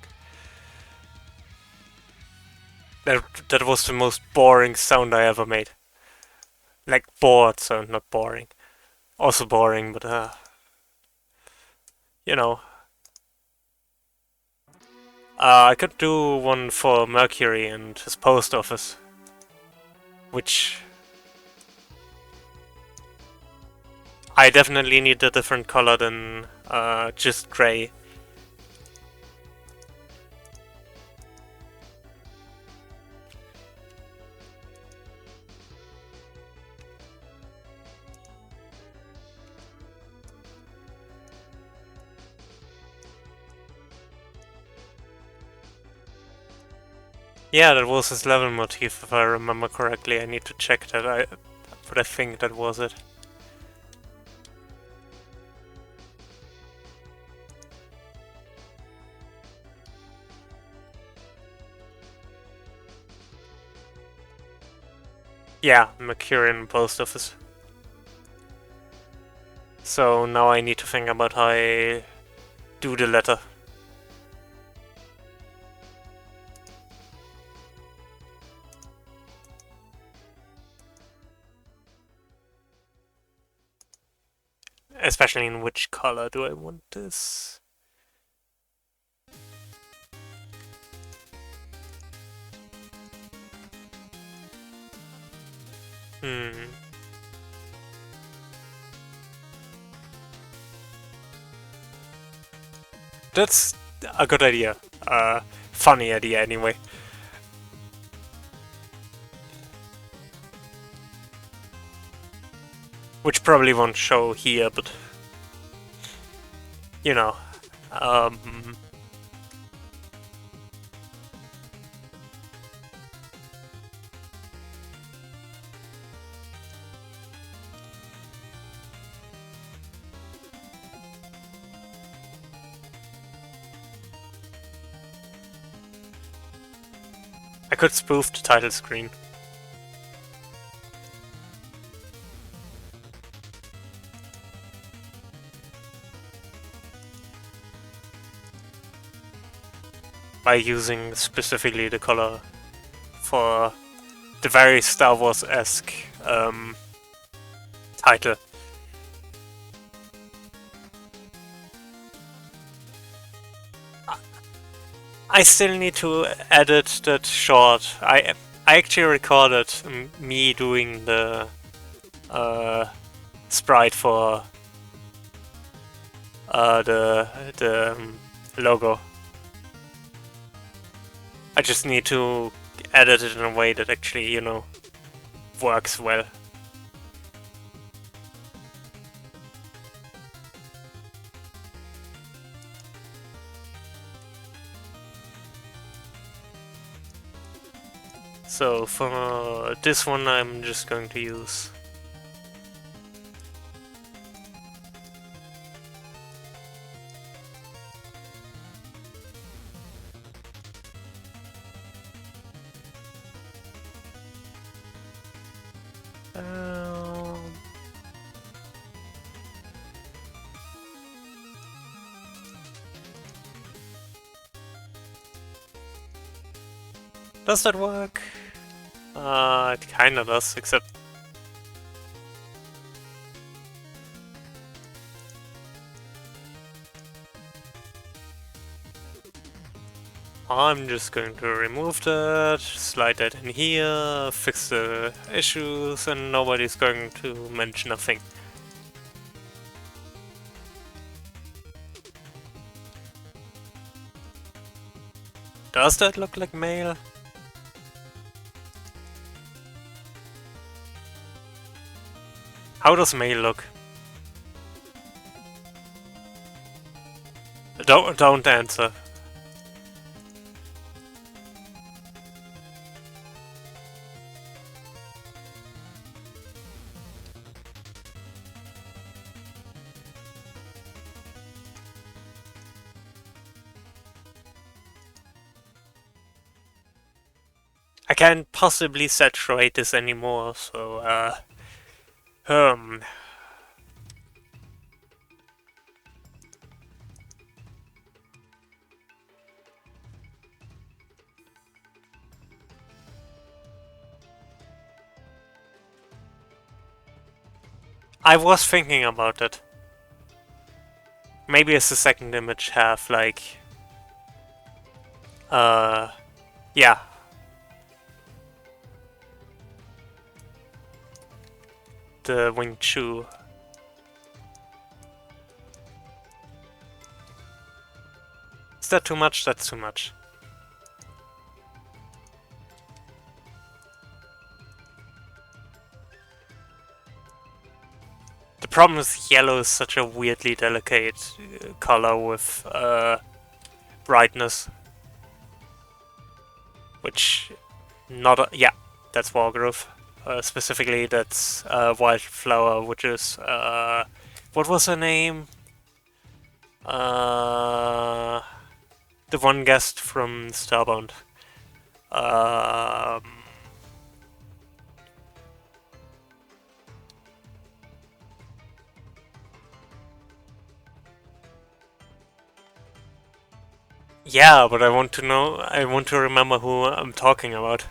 Speaker 1: That was the most boring sound I ever made. Like bored sound, not boring. Also boring, but you know. I could do one for Mercury and his post office, which I definitely need a different color than just gray. Yeah, that was his level motif, if I remember correctly. I need to check that, but I think that was it. Yeah, Mercurian post office. So now I need to think about how I do the letter. especially in which color do I want this? Hmm. That's a good idea. Funny idea anyway. Which probably won't show here, but you know. Um, I could spoof the title screen. By using specifically the color for the very Star Wars-esque title. I still need to edit that short. I actually recorded me doing the sprite for the logo. I just need to edit it in a way that actually, you know, works well. So for this one I'm just going to use does that work? It kinda does, except I'm just going to remove that, slide that in here, fix the issues, and nobody's going to mention a thing. Does that look like mail? How does mail look? Don't answer. I can't possibly saturate this anymore, so I was thinking about it. Maybe as the second image have like yeah. The Wing Chun. Is that too much? That's too much. The problem is yellow is such a weirdly delicate color with brightness. Which, yeah, that's Wargrove. Specifically, that's Wildflower, which is, what was her name? The one guest from Starbound. Yeah, but I want to remember who I'm talking about.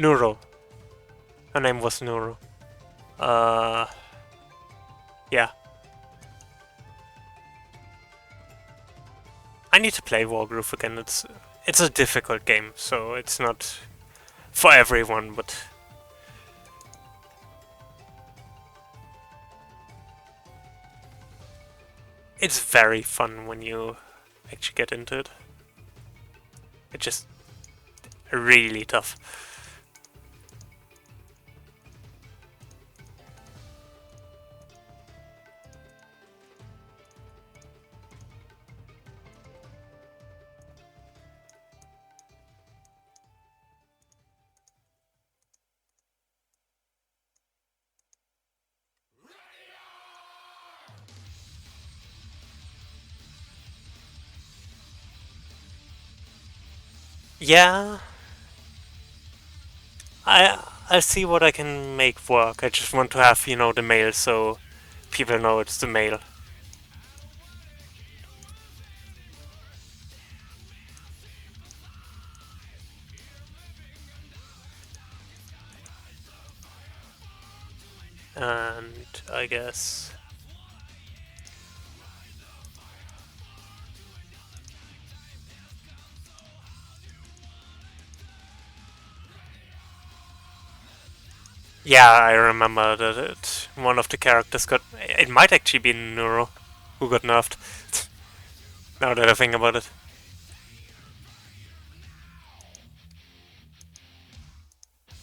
Speaker 1: Nuro. Her name was Nuro. Uh, yeah. I need to play Wargroove again. It's a difficult game, so it's not for everyone, but it's very fun when you actually get into it. It's just really tough. Yeah, I see what I can make work. I just want to have, the mail so people know it's the mail. And I guess... Yeah, I remember that one of the characters got... It might actually be Neuro who got nerfed. Now that I think about it.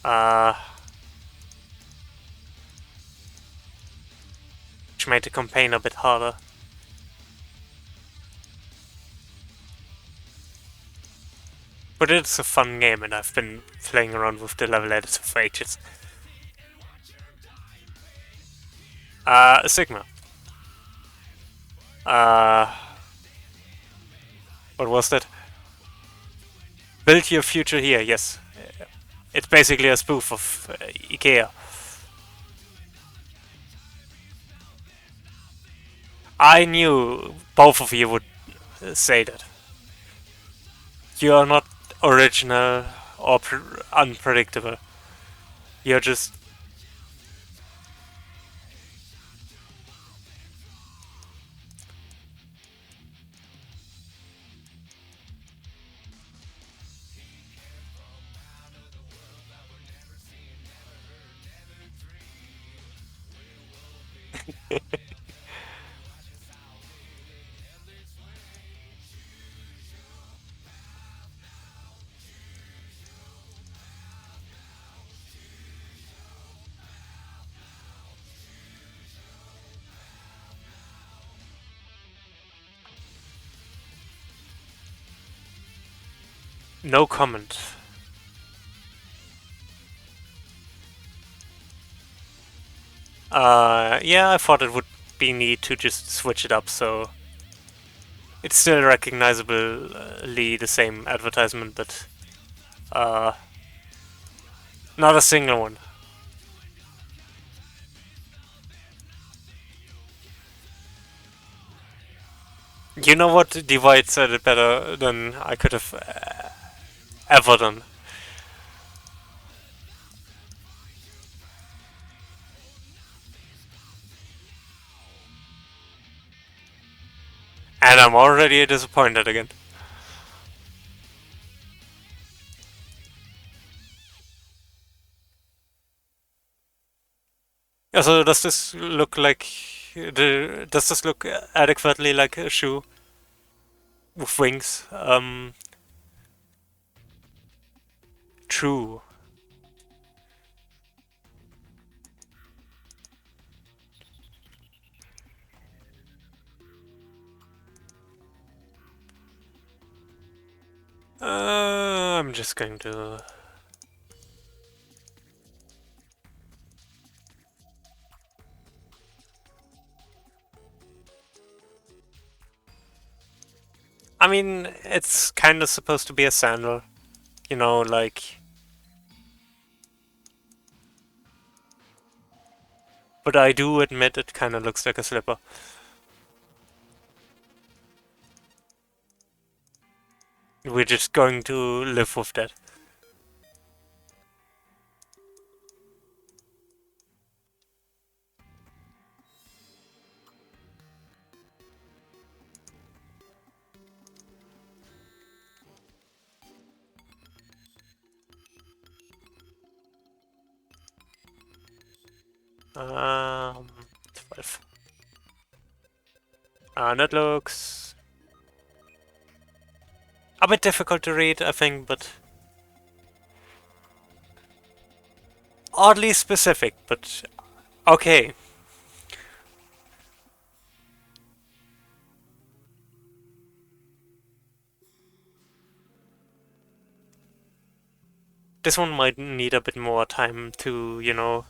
Speaker 1: Uh, which made the campaign a bit harder. But it's a fun game, and I've been playing around with the level editor for ages. Sigma. Uh, what was that? Build your future here, yes. It's basically a spoof of IKEA. I knew both of you would say that. You are not original or unpredictable. You're just... No comment. Yeah, I thought it would be neat to just switch it up so it's still recognizably the same advertisement, but uh, not a single one. You know what? Divide said it better than I could have ever done. And I'm already disappointed again. Yeah, so does this look like... Does this look adequately like a shoe with wings? True. I'm just going to... I mean, it's kind of supposed to be a sandal. Like... But I do admit it kind of looks like a slipper. We're just going to live with that. Um, 12. That looks a bit difficult to read, I think, but oddly specific, but okay. This one might need a bit more time to,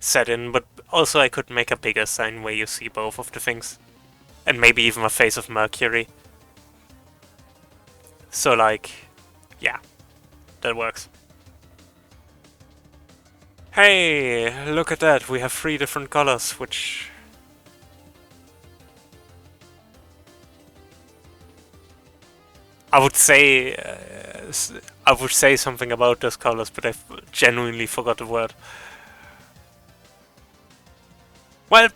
Speaker 1: set in, but also I could make a bigger sign where you see both of the things. And maybe even a face of Mercury. So, like, yeah, that works. Hey, look at that, we have 3 different colors, which... I would say... I would say something about those colors, but I genuinely forgot the word. Well,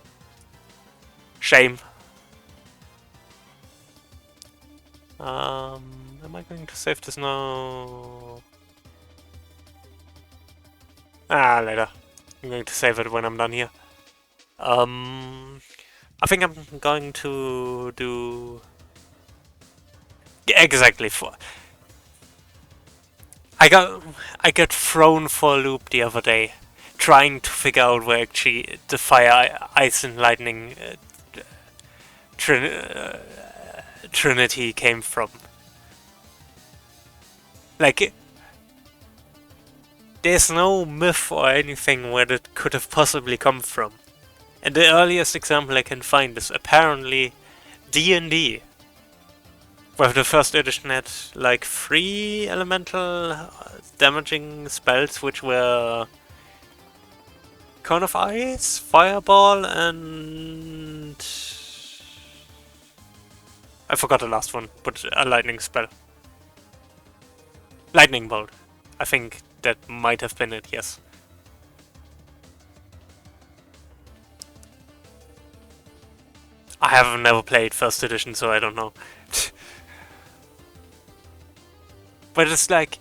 Speaker 1: shame. Am I going to save this now? Later. I'm going to save it when I'm done here. I think I'm going to do... Exactly. I got thrown for a loop the other day, trying to figure out where actually the fire, ice, and lightning trinity came from. Like, there's no myth or anything where that could have possibly come from. And the earliest example I can find is apparently D&D, where the first edition had like 3 elemental damaging spells, which were Cone of Ice, Fireball, and... I forgot the last one, but a lightning spell. Lightning Bolt. I think that might have been it, yes. I have never played first edition, so I don't know. But it's like...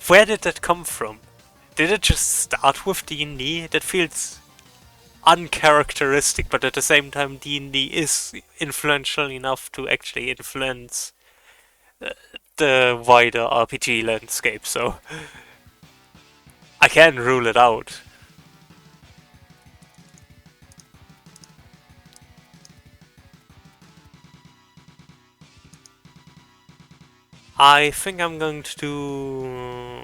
Speaker 1: Where did that come from? Did it just start with D&D? That feels uncharacteristic, but at the same time D&D is influential enough to actually influence the wider RPG landscape, so I can't rule it out. I think I'm going to do...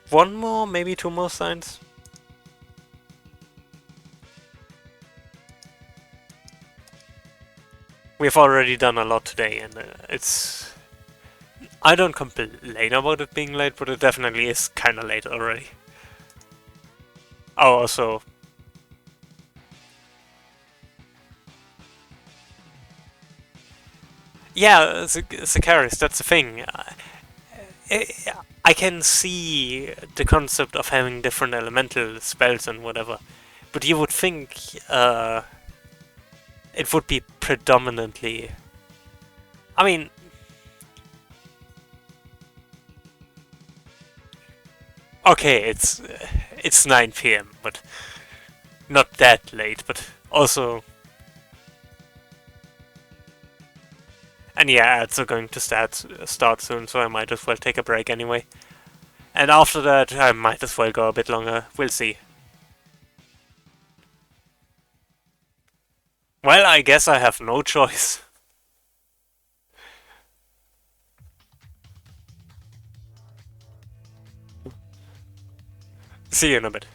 Speaker 1: one more, maybe 2 more signs. We've already done a lot today, and it's... I don't complain about it being late, but it definitely is kinda late already. Oh, also... Yeah, Sicarius, that's the thing. I can see the concept of having different elemental spells and whatever, but you would think it would be predominantly... I mean... Okay, it's 9 PM, but not that late, but also... And yeah, ads are going to start soon, so I might as well take a break anyway. And after that, I might as well go a bit longer. We'll see. Well, I guess I have no choice. See you in a bit.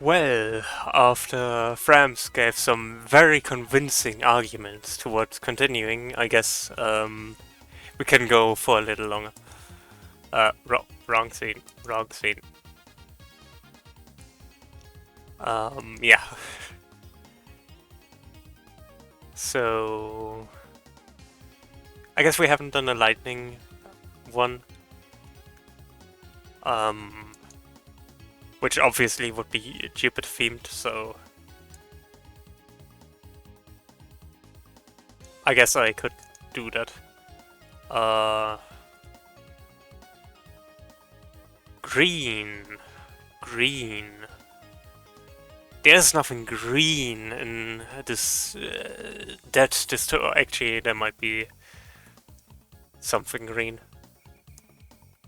Speaker 1: Well, after Frams gave some very convincing arguments towards continuing, I guess we can go for a little longer. Wrong scene. Wrong scene. Yeah. So... I guess we haven't done a lightning one. Which obviously would be Jupiter themed, so... I guess I could do that. Green. Green. There's nothing green in this actually, there might be something green.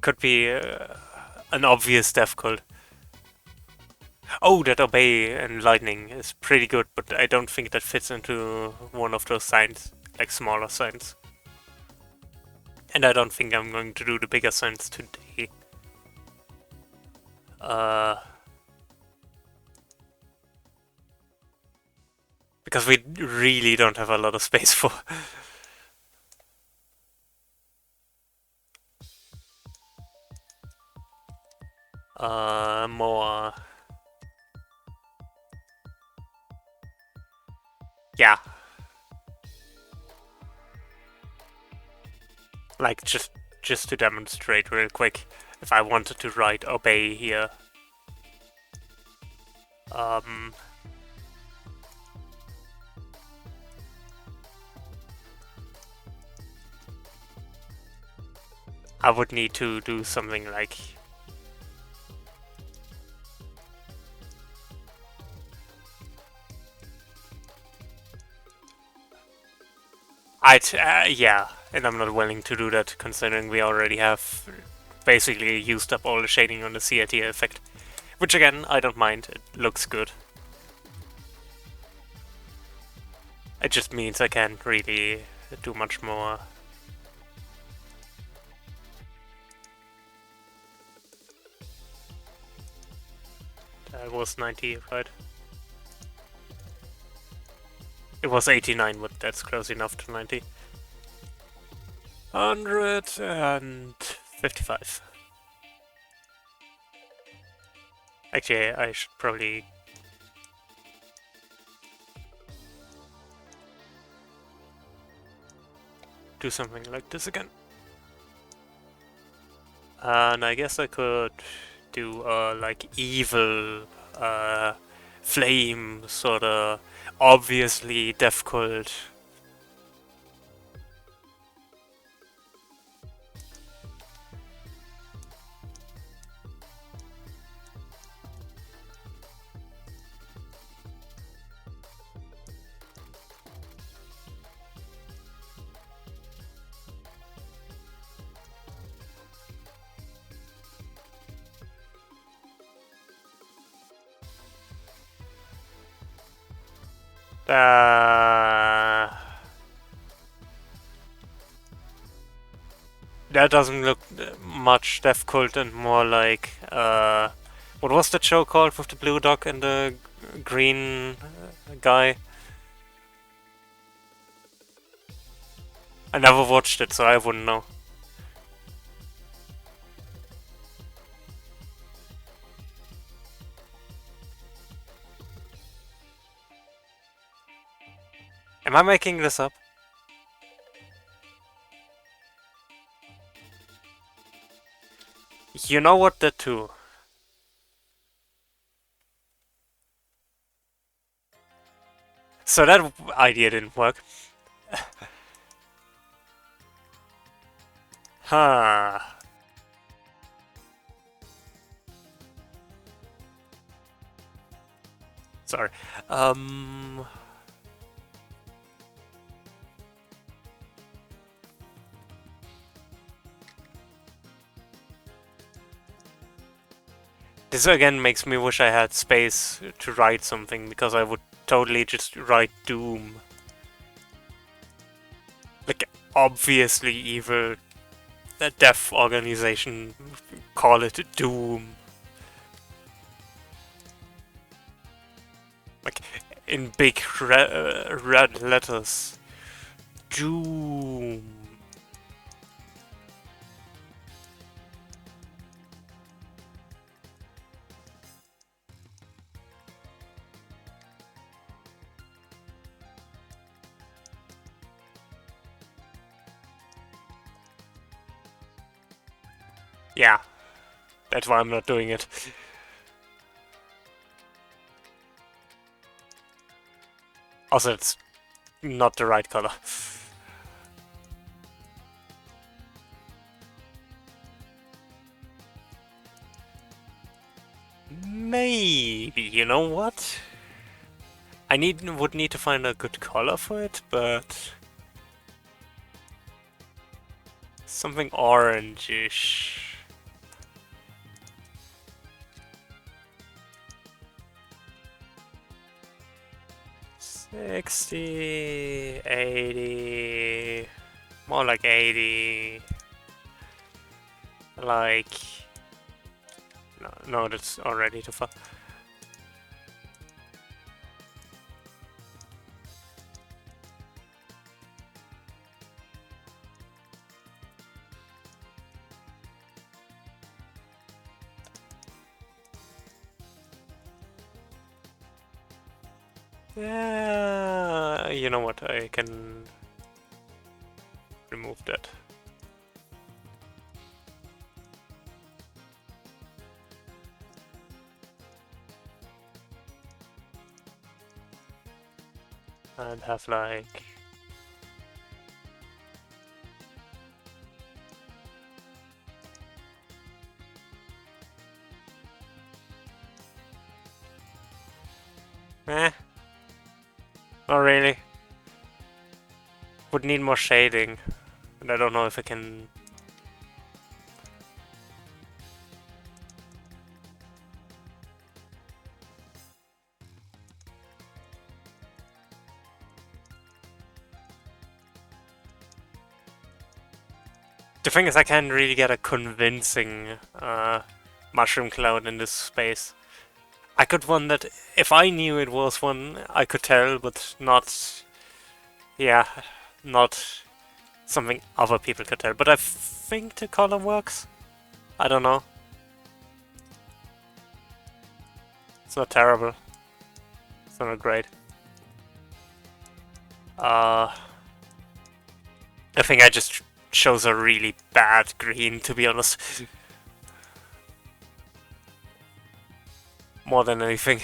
Speaker 1: Could be an obvious death cult. Oh, that obey and lightning is pretty good, but I don't think that fits into one of those signs, like smaller signs. And I don't think I'm going to do the bigger signs today. Because we really don't have a lot of space for. More. Yeah. Like, just to demonstrate real quick, if I wanted to write obey here. I would need to do something like... yeah, and I'm not willing to do that considering we already have basically used up all the shading on the CRT effect. Which again, I don't mind, it looks good. It just means I can't really do much more. That was 90, right? It was 89, but that's close enough to 90. 155. Actually, I should probably... do something like this again. And I guess I could do like evil flame sorta obviously death cult. That doesn't look much death cult and more like what was that show called with the blue dog and the green guy? I never watched it, so I wouldn't know. Am I making this up? You know what, that too. So that idea didn't work. Huh. Sorry. This again makes me wish I had space to write something, because I would totally just write Doom. Like, obviously evil death organization, call it Doom. in big red letters. Doom. Yeah, that's why I'm not doing it. Also, it's not the right color. Maybe, you know what? I would need to find a good color for it, but something orangish. $60, $80, more like $80. Like, no, that's already too far. Yeah, you know what? I can remove that. And have like eh, not really. Would need more shading, and I don't know if I can. The thing is, I can't really get a convincing mushroom cloud in this space. I could one that, if I knew it was one, I could tell, but not, yeah, not something other people could tell. But I think the color works. I don't know. It's not terrible. It's not great. I think I just chose a really bad green, to be honest. More than anything.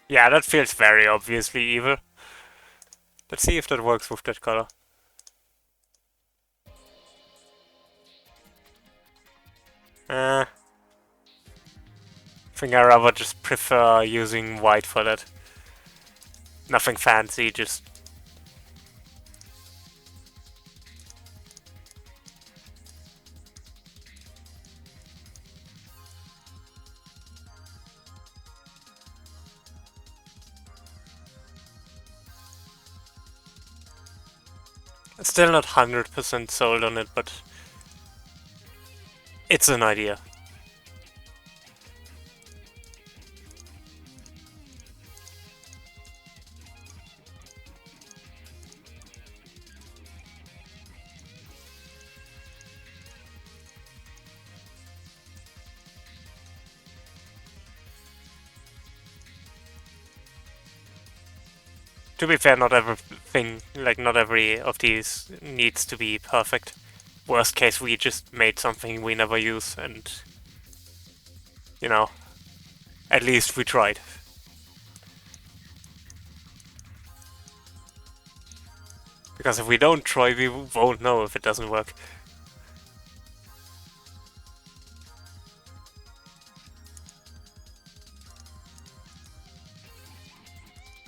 Speaker 1: Yeah, that feels very obviously evil. Let's see if that works with that color. I think I rather just prefer using white for that. Nothing fancy, just... Still not 100% sold on it, but... it's an idea. To be fair, not everything, like not every of these needs to be perfect. Worst case, we just made something we never use and, you know, at least we tried. Because if we don't try, we won't know if it doesn't work.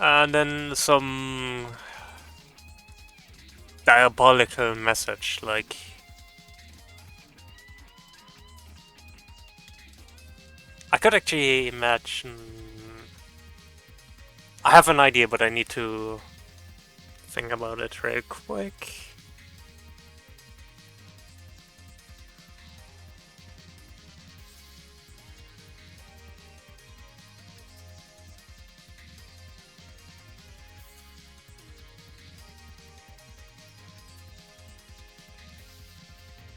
Speaker 1: And then some diabolical message, like... I could actually imagine... I have an idea, but I need to think about it real quick.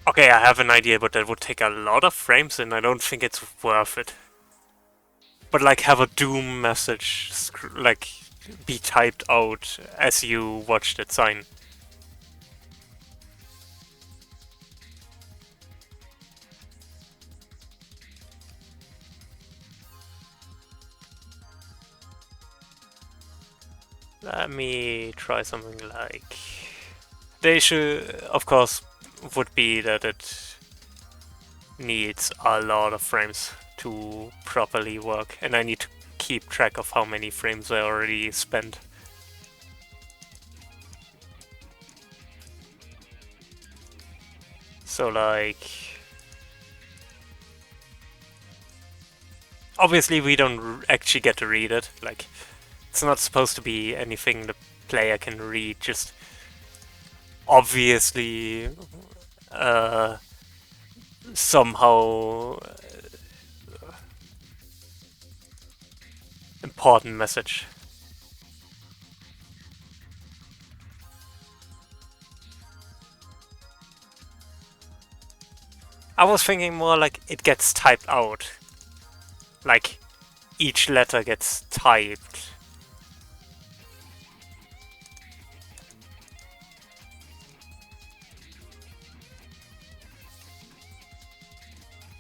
Speaker 1: Okay, I have an idea, but that would take a lot of frames and I don't think it's worth it. But like have a doom message, like be typed out as you watch that sign. Let me try something like... The issue, of course, would be that it needs a lot of frames to properly work, and I need to keep track of how many frames I already spent. So like... Obviously we don't actually get to read it, like it's not supposed to be anything the player can read, just obviously somehow important message. I was thinking more like it gets typed out. Like each letter gets typed.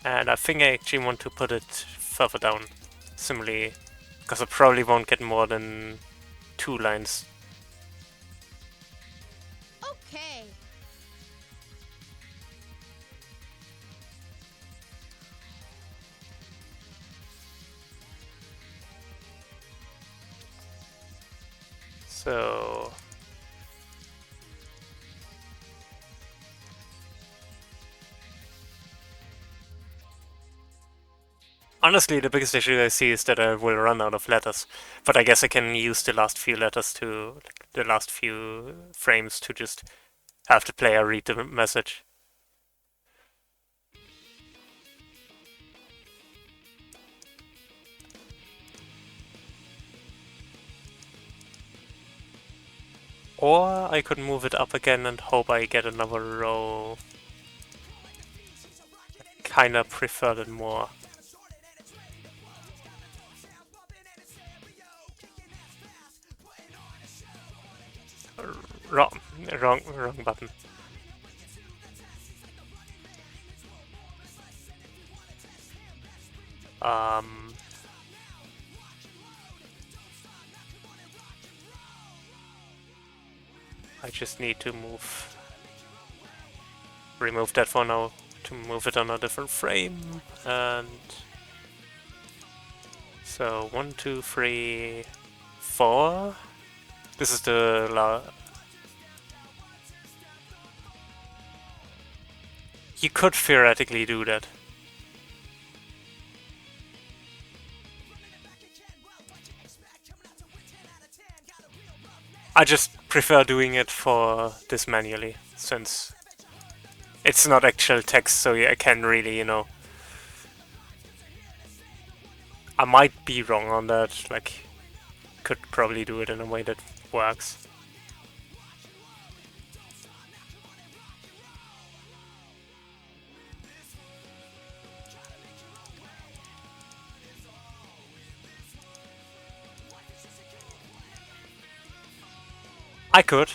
Speaker 1: And I think I actually want to put it further down, simply because I probably won't get more than 2 lines.
Speaker 2: Okay.
Speaker 1: So... Honestly, the biggest issue I see is that I will run out of letters. But I guess I can use the last few letters to... Like, the last few frames to just have the player read the message. Or I could move it up again and hope I get another row. Kinda prefer that more. Wrong, wrong button. I just need to remove that for now to move it on a different frame, and so 1, 2, 3, 4. This is the You could theoretically do that. I just prefer doing it for this manually, since it's not actual text, so I can really, I might be wrong on that, like, could probably do it in a way that works. I could.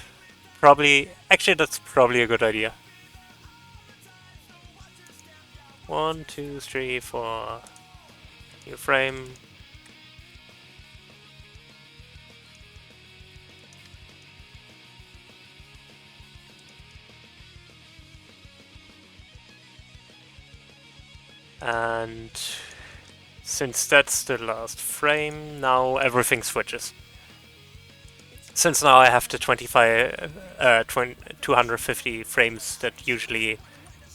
Speaker 1: Probably... Actually, that's probably a good idea. 1, 2, 3, 4... New frame. And... Since that's the last frame, now everything switches. Since now I have the 250 frames that usually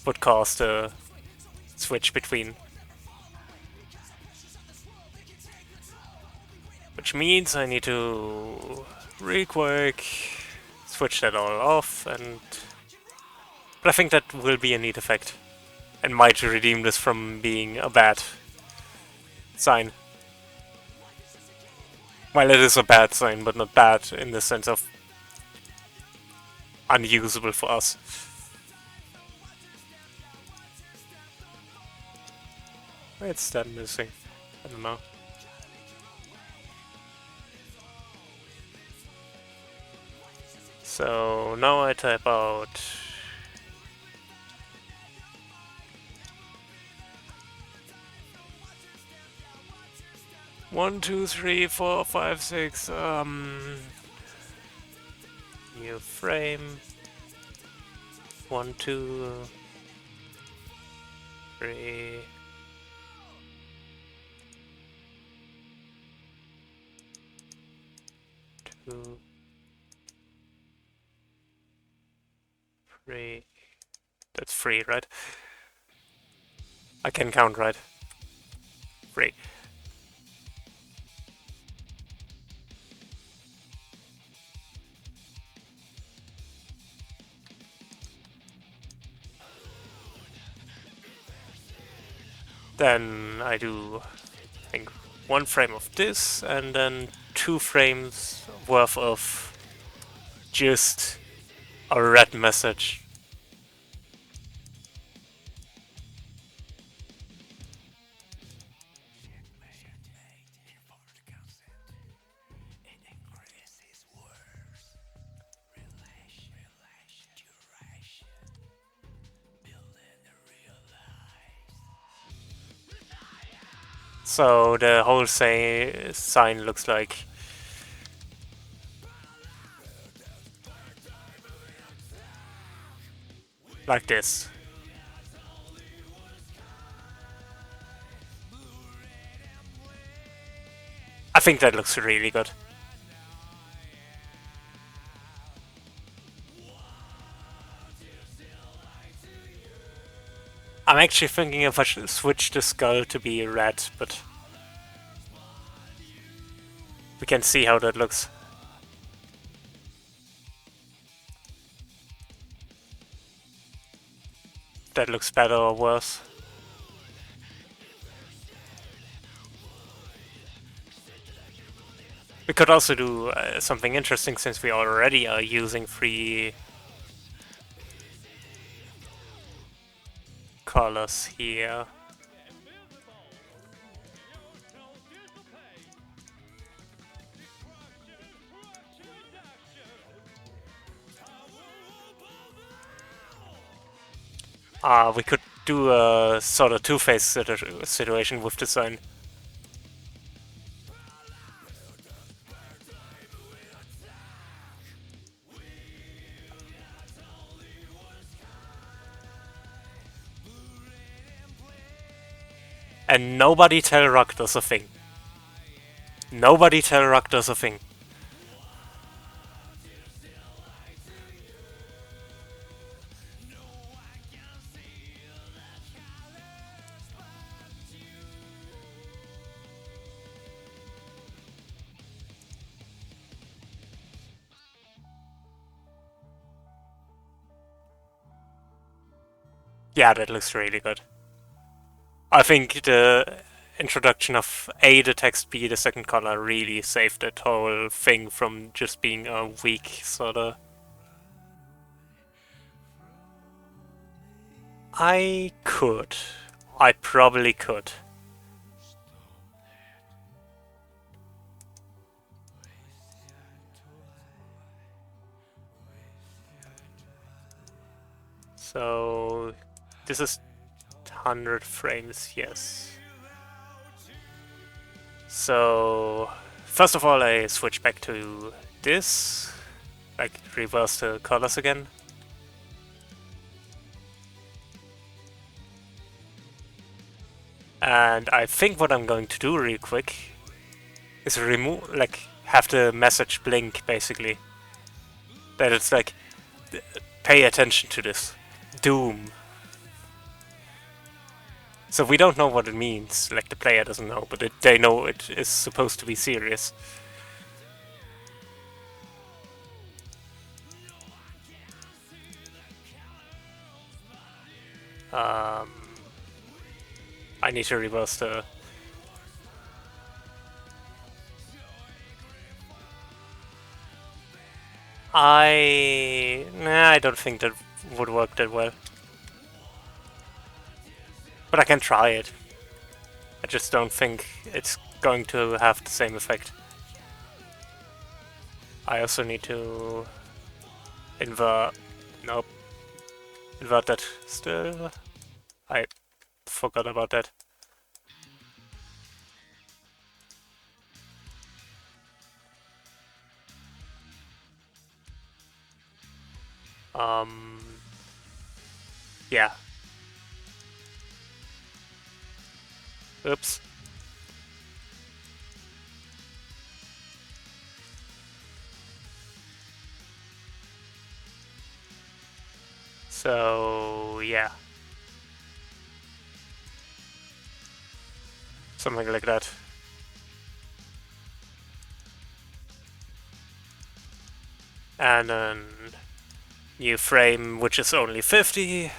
Speaker 1: would cause the switch between. Which means I need to real quick switch that all off, and but I think that will be a neat effect and might redeem this from being a bad sign. Well, it is a bad sign, but not bad in the sense of unusable for us. Where's that missing? I don't know. So now I type out 1, 2, 3, 4, 5, 6. New frame. 1, 2, 3. 2, 3. That's 3, right? I can count, right? 3. Then I do, I think, 1 frame of this, and then 2 frames worth of just a red message. So the whole sign looks like this. I think that looks really good. I'm actually thinking if I should switch the skull to be red, but we can see how that looks. That looks better or worse. We could also do something interesting since we already are using 3 colors here. We could do a sort of two-phase situation with the sign. And nobody tell Rakdos a thing. Nobody tell Rakdos a thing. Yeah, that looks really good. I think the introduction of A, the text, B, the second color really saved that whole thing from just being a weak sorta. I could. I probably could. So this is 100 frames, yes. So first of all I switch back to this, like reverse the colors again. And I think what I'm going to do real quick is remove, like, have the message blink, basically. That it's like, pay attention to this. Doom. So we don't know what it means, like the player doesn't know, but they know it is supposed to be serious. I need to reverse the... I don't think that would work that well. But I can try it. I just don't think it's going to have the same effect. I also need to invert... Nope. Invert that still. I forgot about that. Yeah. Oops. So, yeah. Something like that. And then new frame, which is only 50,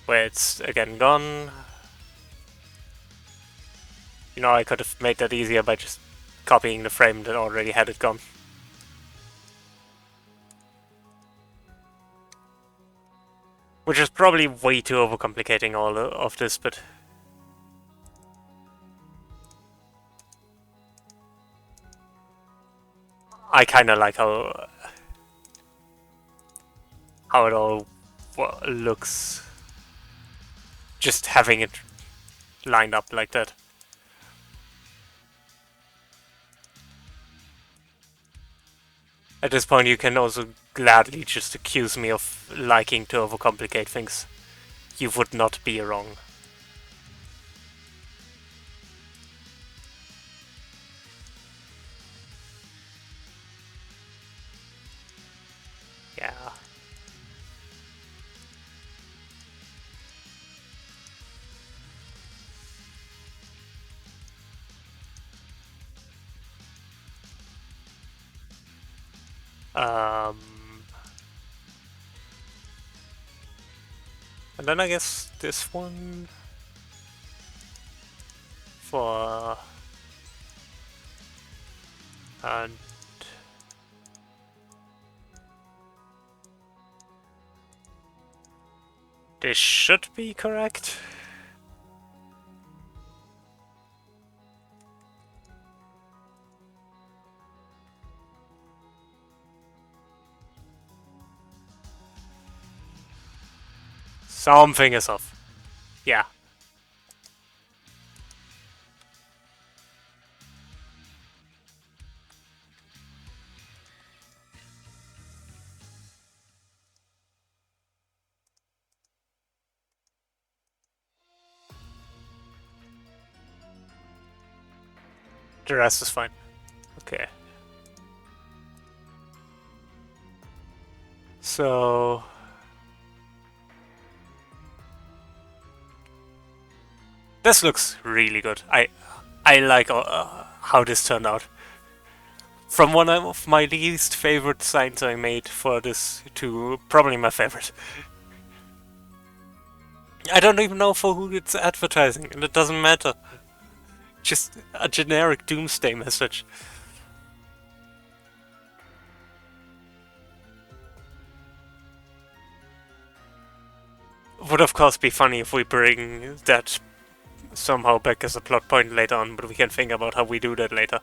Speaker 1: where it's again gone. You know, I could have made that easier by just copying the frame that already had it gone. Which is probably way too overcomplicating all of this, but... I kinda like how it all looks. Just having it lined up like that. At this point you can also gladly just accuse me of liking to overcomplicate things. You would not be wrong. Yeah. And then I guess this one for... And... This should be correct. Something is off. Yeah. The rest is fine. Okay. So... This looks really good. I like how this turned out. From one of my least favorite signs I made for this to probably my favorite. I don't even know for who it's advertising, and it doesn't matter. Just a generic doomsday message. Would of course be funny if we bring that somehow back as a plot point later on, but we can think about how we do that later.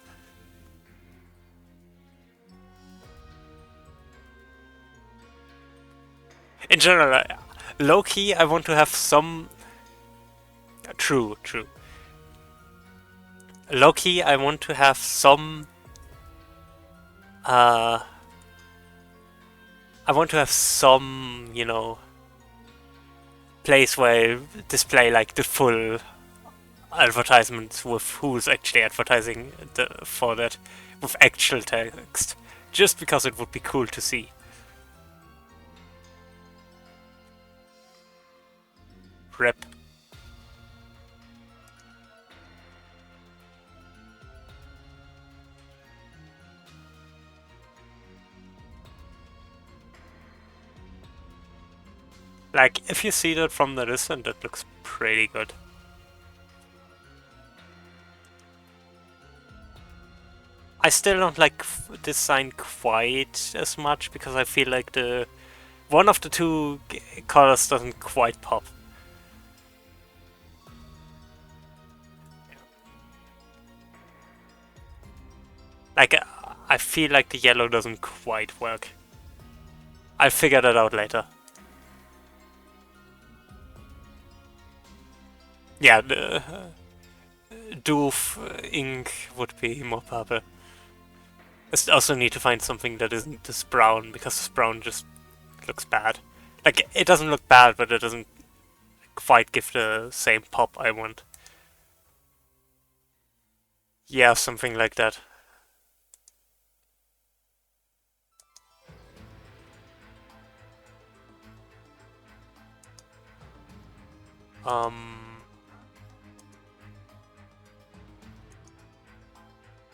Speaker 1: In general, low-key, I want to have some... True. Low-key, I want to have some... I want to have some, you know... place where I display, like, the full... advertisements with who's actually advertising for that with actual text, just because it would be cool to see. Rip. Like, if you see that from the distance, that looks pretty good. I still don't like this sign quite as much because I feel like the one of the two colors doesn't quite pop. Like, I feel like the yellow doesn't quite work. I'll figure that out later. Yeah, the doof ink would be more purple. I also need to find something that isn't this brown, because this brown just looks bad. Like, it doesn't look bad, but it doesn't quite give the same pop I want. Yeah, something like that.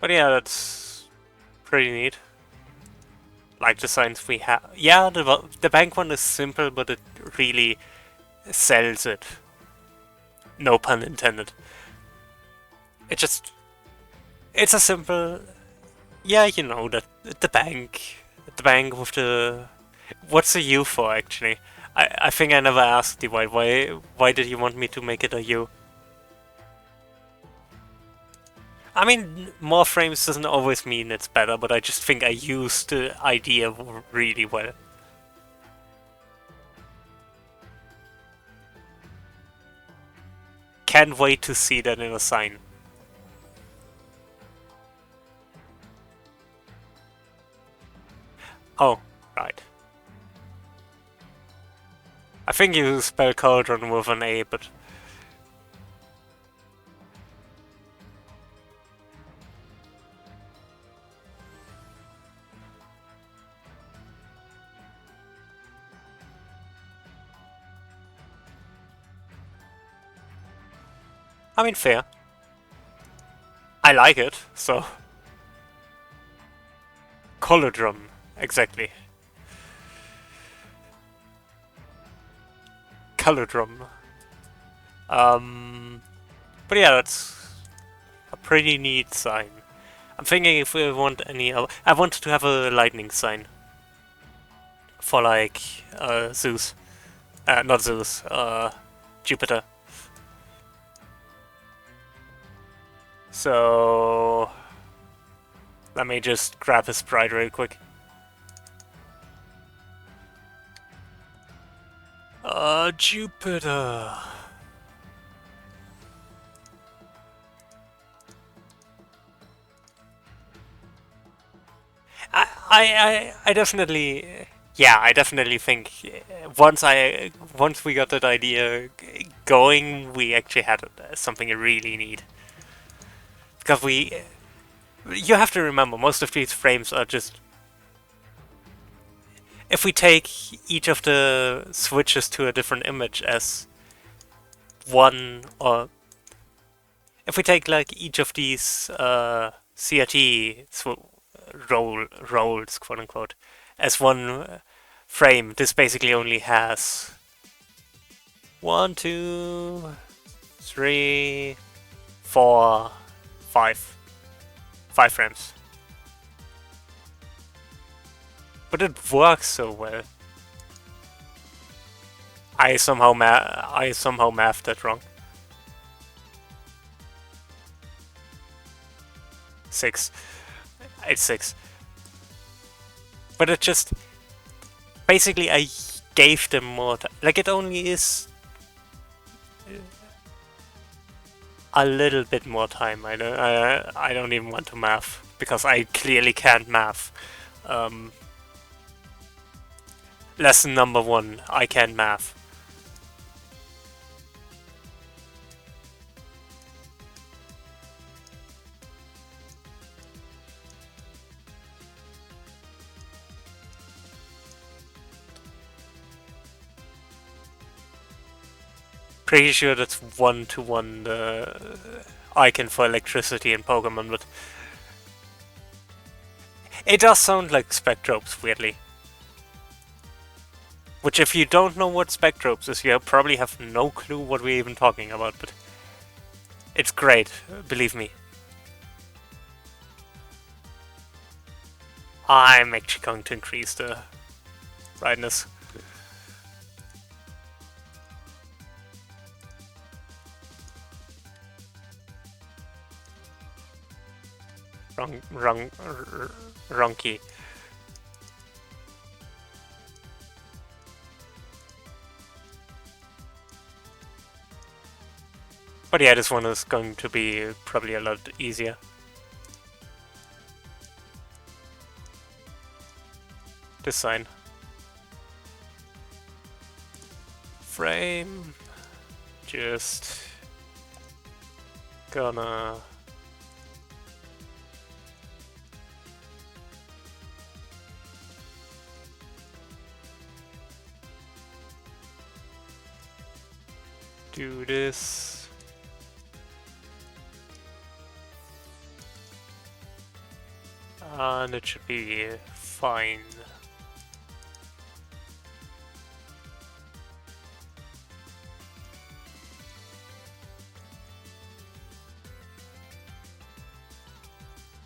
Speaker 1: But yeah, that's pretty neat. Like the signs we have. Yeah, the bank one is simple, but it really sells it. No pun intended. It just... It's a simple... Yeah, you know, that the bank. The bank with the... What's a U for, actually? I think I never asked you why did you want me to make it a U? I mean, more frames doesn't always mean it's better, but I just think I used the idea really well. Can't wait to see that in a sign. Oh, right. I think you spell cauldron with an A, but... I mean, fair. I like it, so... Cauldron, exactly. Cauldron. But yeah, that's a pretty neat sign. I'm thinking if we want any... I wanted to have a lightning sign. For like, Zeus. Not Zeus, Jupiter. So... Let me just grab his sprite real quick. Jupiter. I definitely... Yeah, I definitely think once we got that idea going, we actually had something really neat. Because you have to remember, most of these frames are just... If we take each of the switches to a different image as one, or... If we take like each of these CRT roles, quote unquote, as one frame, this basically only has 1, 2, 3, 4, 5 frames. But it works so well. I somehow mathed that wrong. 6. It's 6. But it just... Basically, I gave them more time. Like, it only is... a little bit more time. I don't even want to math, because I clearly can't math. Lesson number 1, I can't math. Pretty sure that's 1-to-1 the icon for electricity in Pokemon, but it does sound like Spectrobes, weirdly. Which, if you don't know what Spectrobes is, you probably have no clue what we're even talking about, but it's great, believe me. I'm actually going to increase the brightness. Wrong key. But yeah, this one is going to be probably a lot easier. This sign. Frame. Just gonna do this. And it should be fine.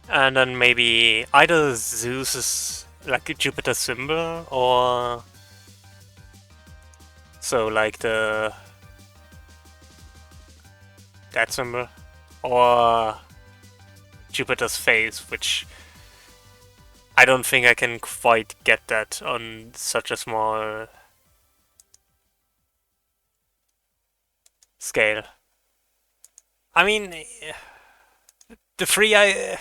Speaker 1: And then maybe either Zeus's, like a Jupiter symbol, or so like that symbol, or Jupiter's face, which I don't think I can quite get that on such a small scale. I mean, the free eye,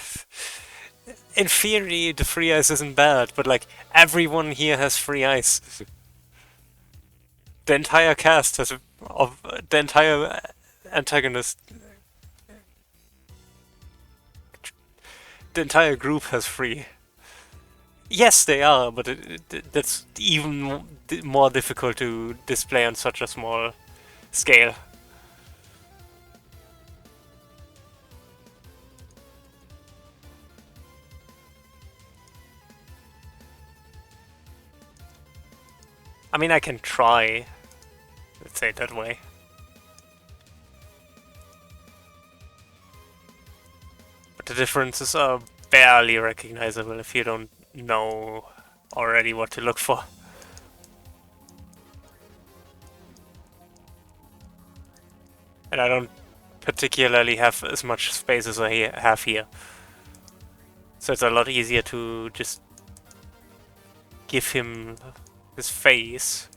Speaker 1: in theory, the free ice isn't bad, but like everyone here has free ice. The entire cast has of the entire antagonist. The entire group has free. Yes, they are, but that's even more difficult to display on such a small scale. I mean, I can try, let's say it that way. But the differences are barely recognizable if you don't know already what to look for. And I don't particularly have as much space as I have here. So it's a lot easier to just give him his face,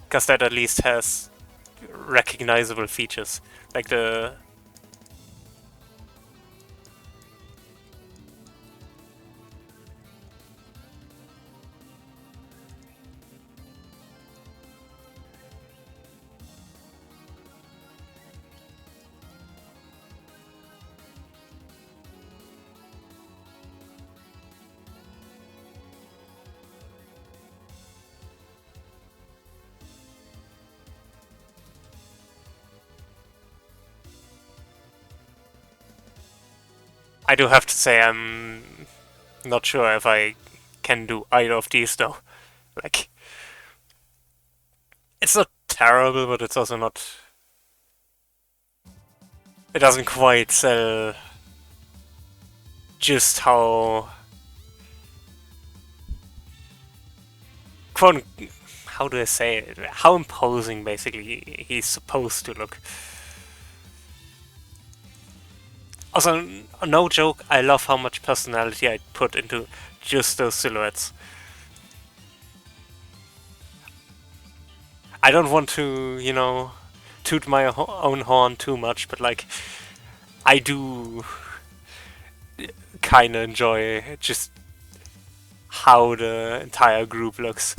Speaker 1: because that at least has recognizable features, like the I do have to say I'm not sure if I can do either of these though. Like, it's not terrible, but it's also not. It doesn't quite sell just how. How do I say it? How imposing, basically, he's supposed to look. Also, no joke, I love how much personality I put into just those silhouettes. I don't want to, toot my own horn too much, but like, I do kinda enjoy just how the entire group looks.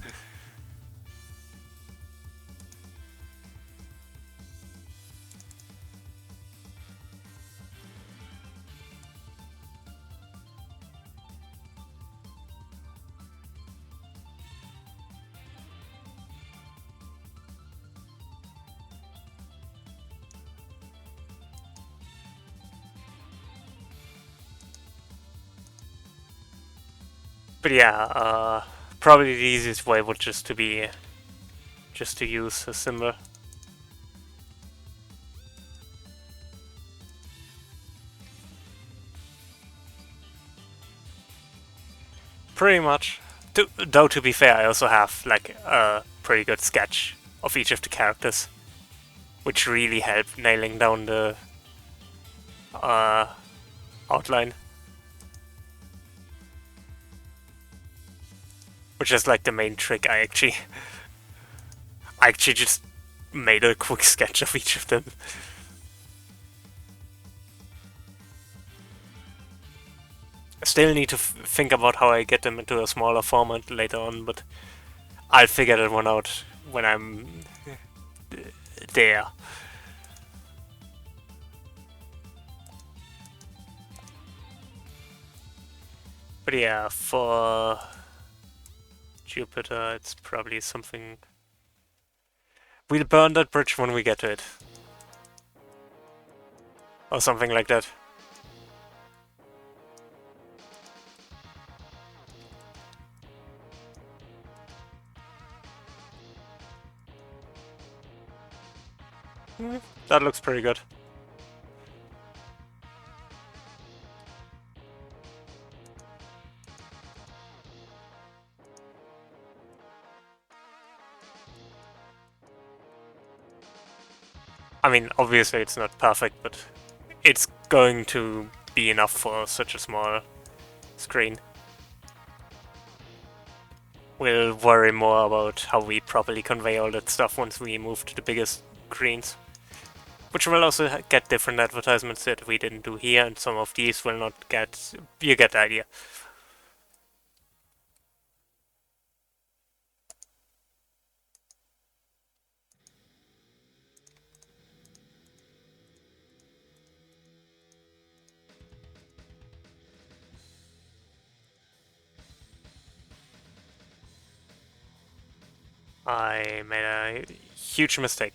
Speaker 1: But yeah, probably the easiest way would just to use a symbol. Pretty much. Though to be fair, I also have like a pretty good sketch of each of the characters, which really helped nailing down the uh, outline, which is like the main trick. I actually just made a quick sketch of each of them. I still need to think about how I get them into a smaller format later on, but I'll figure that one out when I'm there. But yeah, for Jupiter, it's probably something. We'll burn that bridge when we get to it. Or something like that. That looks pretty good. I mean, obviously it's not perfect, but it's going to be enough for such a small screen. We'll worry more about how we properly convey all that stuff once we move to the biggest screens. Which will also get different advertisements that we didn't do here, and some of these will not get. You get the idea. I made a huge mistake.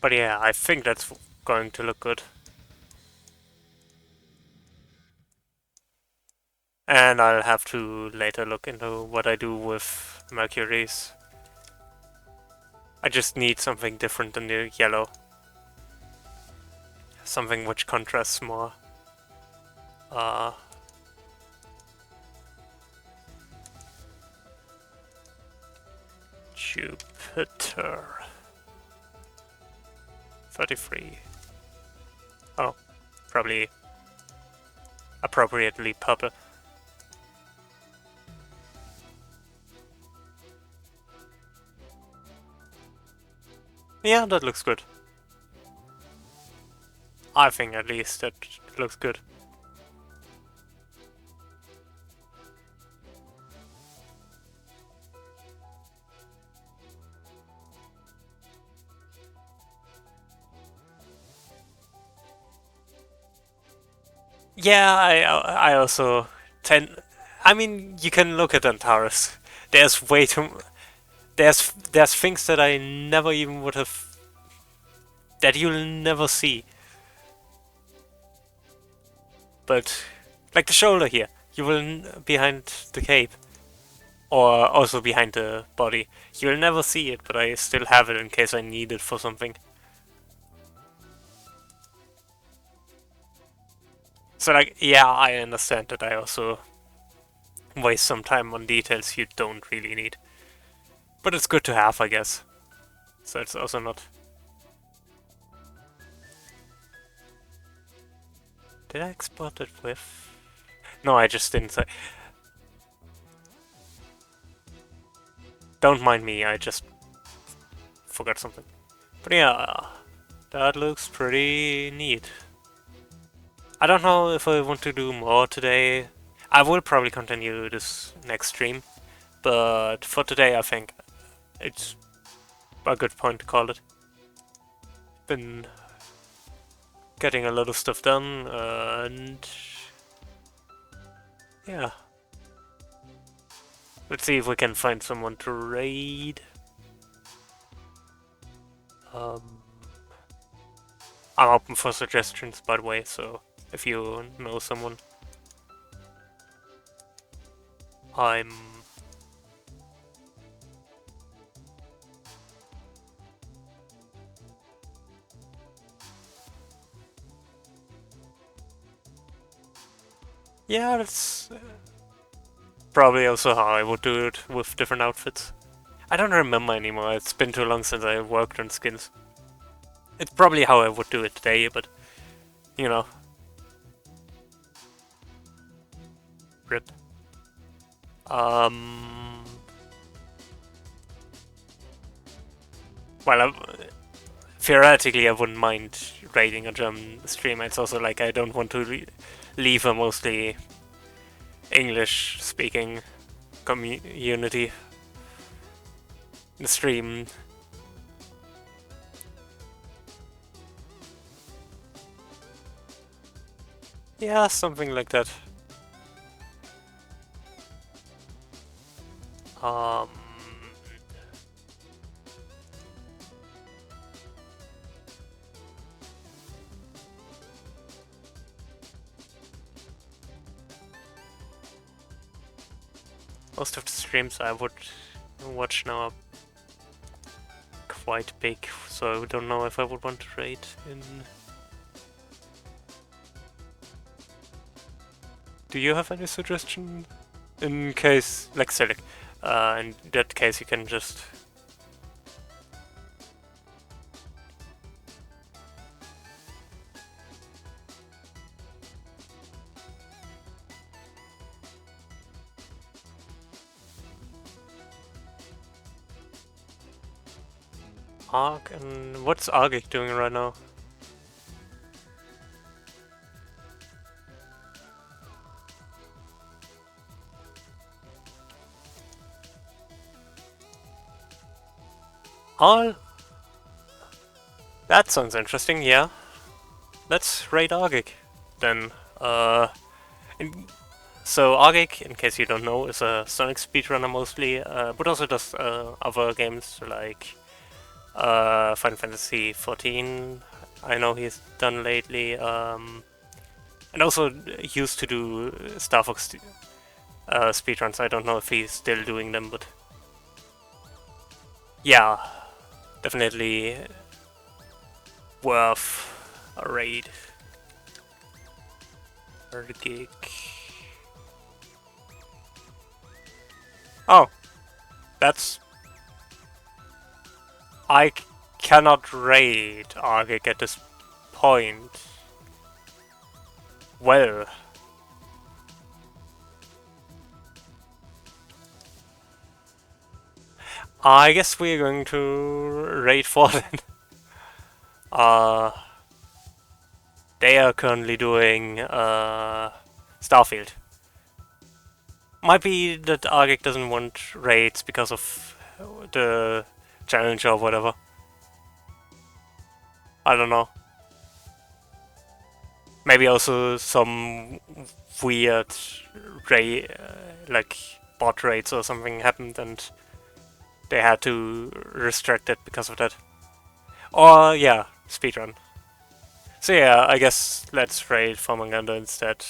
Speaker 1: But yeah, I think that's going to look good. And I'll have to later look into what I do with Mercury's. I just need something different than the yellow. Something which contrasts more. Uh, Jupiter. 33. Oh, probably appropriately purple. Yeah, that looks good. I think at least that looks good. Yeah, I also tend. I mean, you can look at Antares. There's way too. There's things that I never even would have. That you'll never see. But like the shoulder here, you will behind the cape, or also behind the body. You'll never see it, but I still have it in case I need it for something. So like, yeah, I understand that I also waste some time on details you don't really need. But it's good to have, I guess. So it's also not... Did I export it with? No, I just didn't say. Don't mind me, I just forgot something. But yeah, that looks pretty neat. I don't know if I want to do more today. I will probably continue this next stream, but for today I think it's a good point to call it. Been getting a lot of stuff done, and yeah. Let's see if we can find someone to raid. Um, I'm open for suggestions, by the way, so if you know someone, I'm... Yeah, that's probably also how I would do it with different outfits. I don't remember anymore, it's been too long since I worked on skins. It's probably how I would do it today, but, you know, rip. Um... Well, theoretically I wouldn't mind raiding a German streamer. It's also like I don't want to leave a mostly English-speaking community in the stream. Yeah, something like that. Um, most of the streams I would watch now are quite big, so I don't know if I would want to raid in... Do you have any suggestion? In case, like Selic, in that case you can just... Arc, and what's Argic doing right now? All? That sounds interesting, yeah. Let's raid Argic, then. So Argic, in case you don't know, is a Sonic speedrunner mostly, but also does other games like Final Fantasy XIV. I know he's done lately, and also used to do Star Fox speedruns. I don't know if he's still doing them, but yeah, definitely worth a raid. Argic. Oh, that's... I cannot raid Argic at this point. Well... I guess we're going to raid for then. They are currently doing Starfield. Might be that Argic doesn't want raids because of the challenge or whatever. I don't know. Maybe also some weird raid, like bot raids or something happened and they had to restrict it because of that. Or yeah, speedrun. So yeah, I guess let's raid Formaganda instead.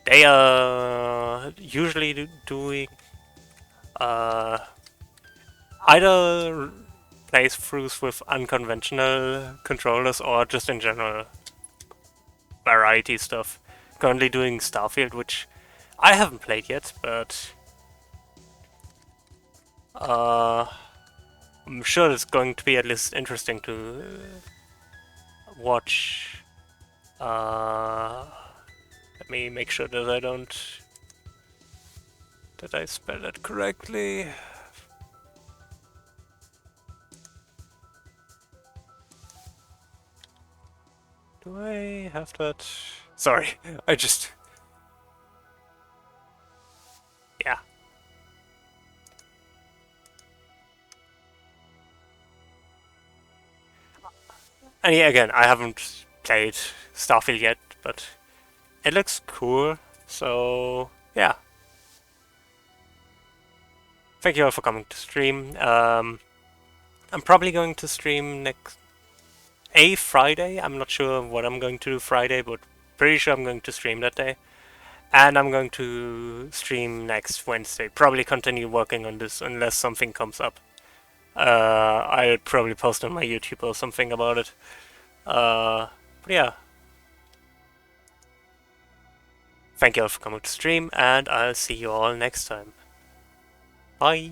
Speaker 1: They are usually doing either playthroughs with unconventional controllers or just in general variety stuff. Currently doing Starfield, which I haven't played yet, but I'm sure it's going to be at least interesting to watch. Let me make sure that I don't... that I spell it correctly. Do I have that? Sorry, I just... yeah. And yeah, again, I haven't played Starfield yet, but it looks cool, so yeah. Thank you all for coming to stream. I'm probably going to stream next a Friday. I'm not sure what I'm going to do Friday, but pretty sure I'm going to stream that day. And I'm going to stream next Wednesday. Probably continue working on this unless something comes up. I'll probably post on my YouTube or something about it. But yeah, thank you all for coming to stream, and I'll see you all next time. Bye!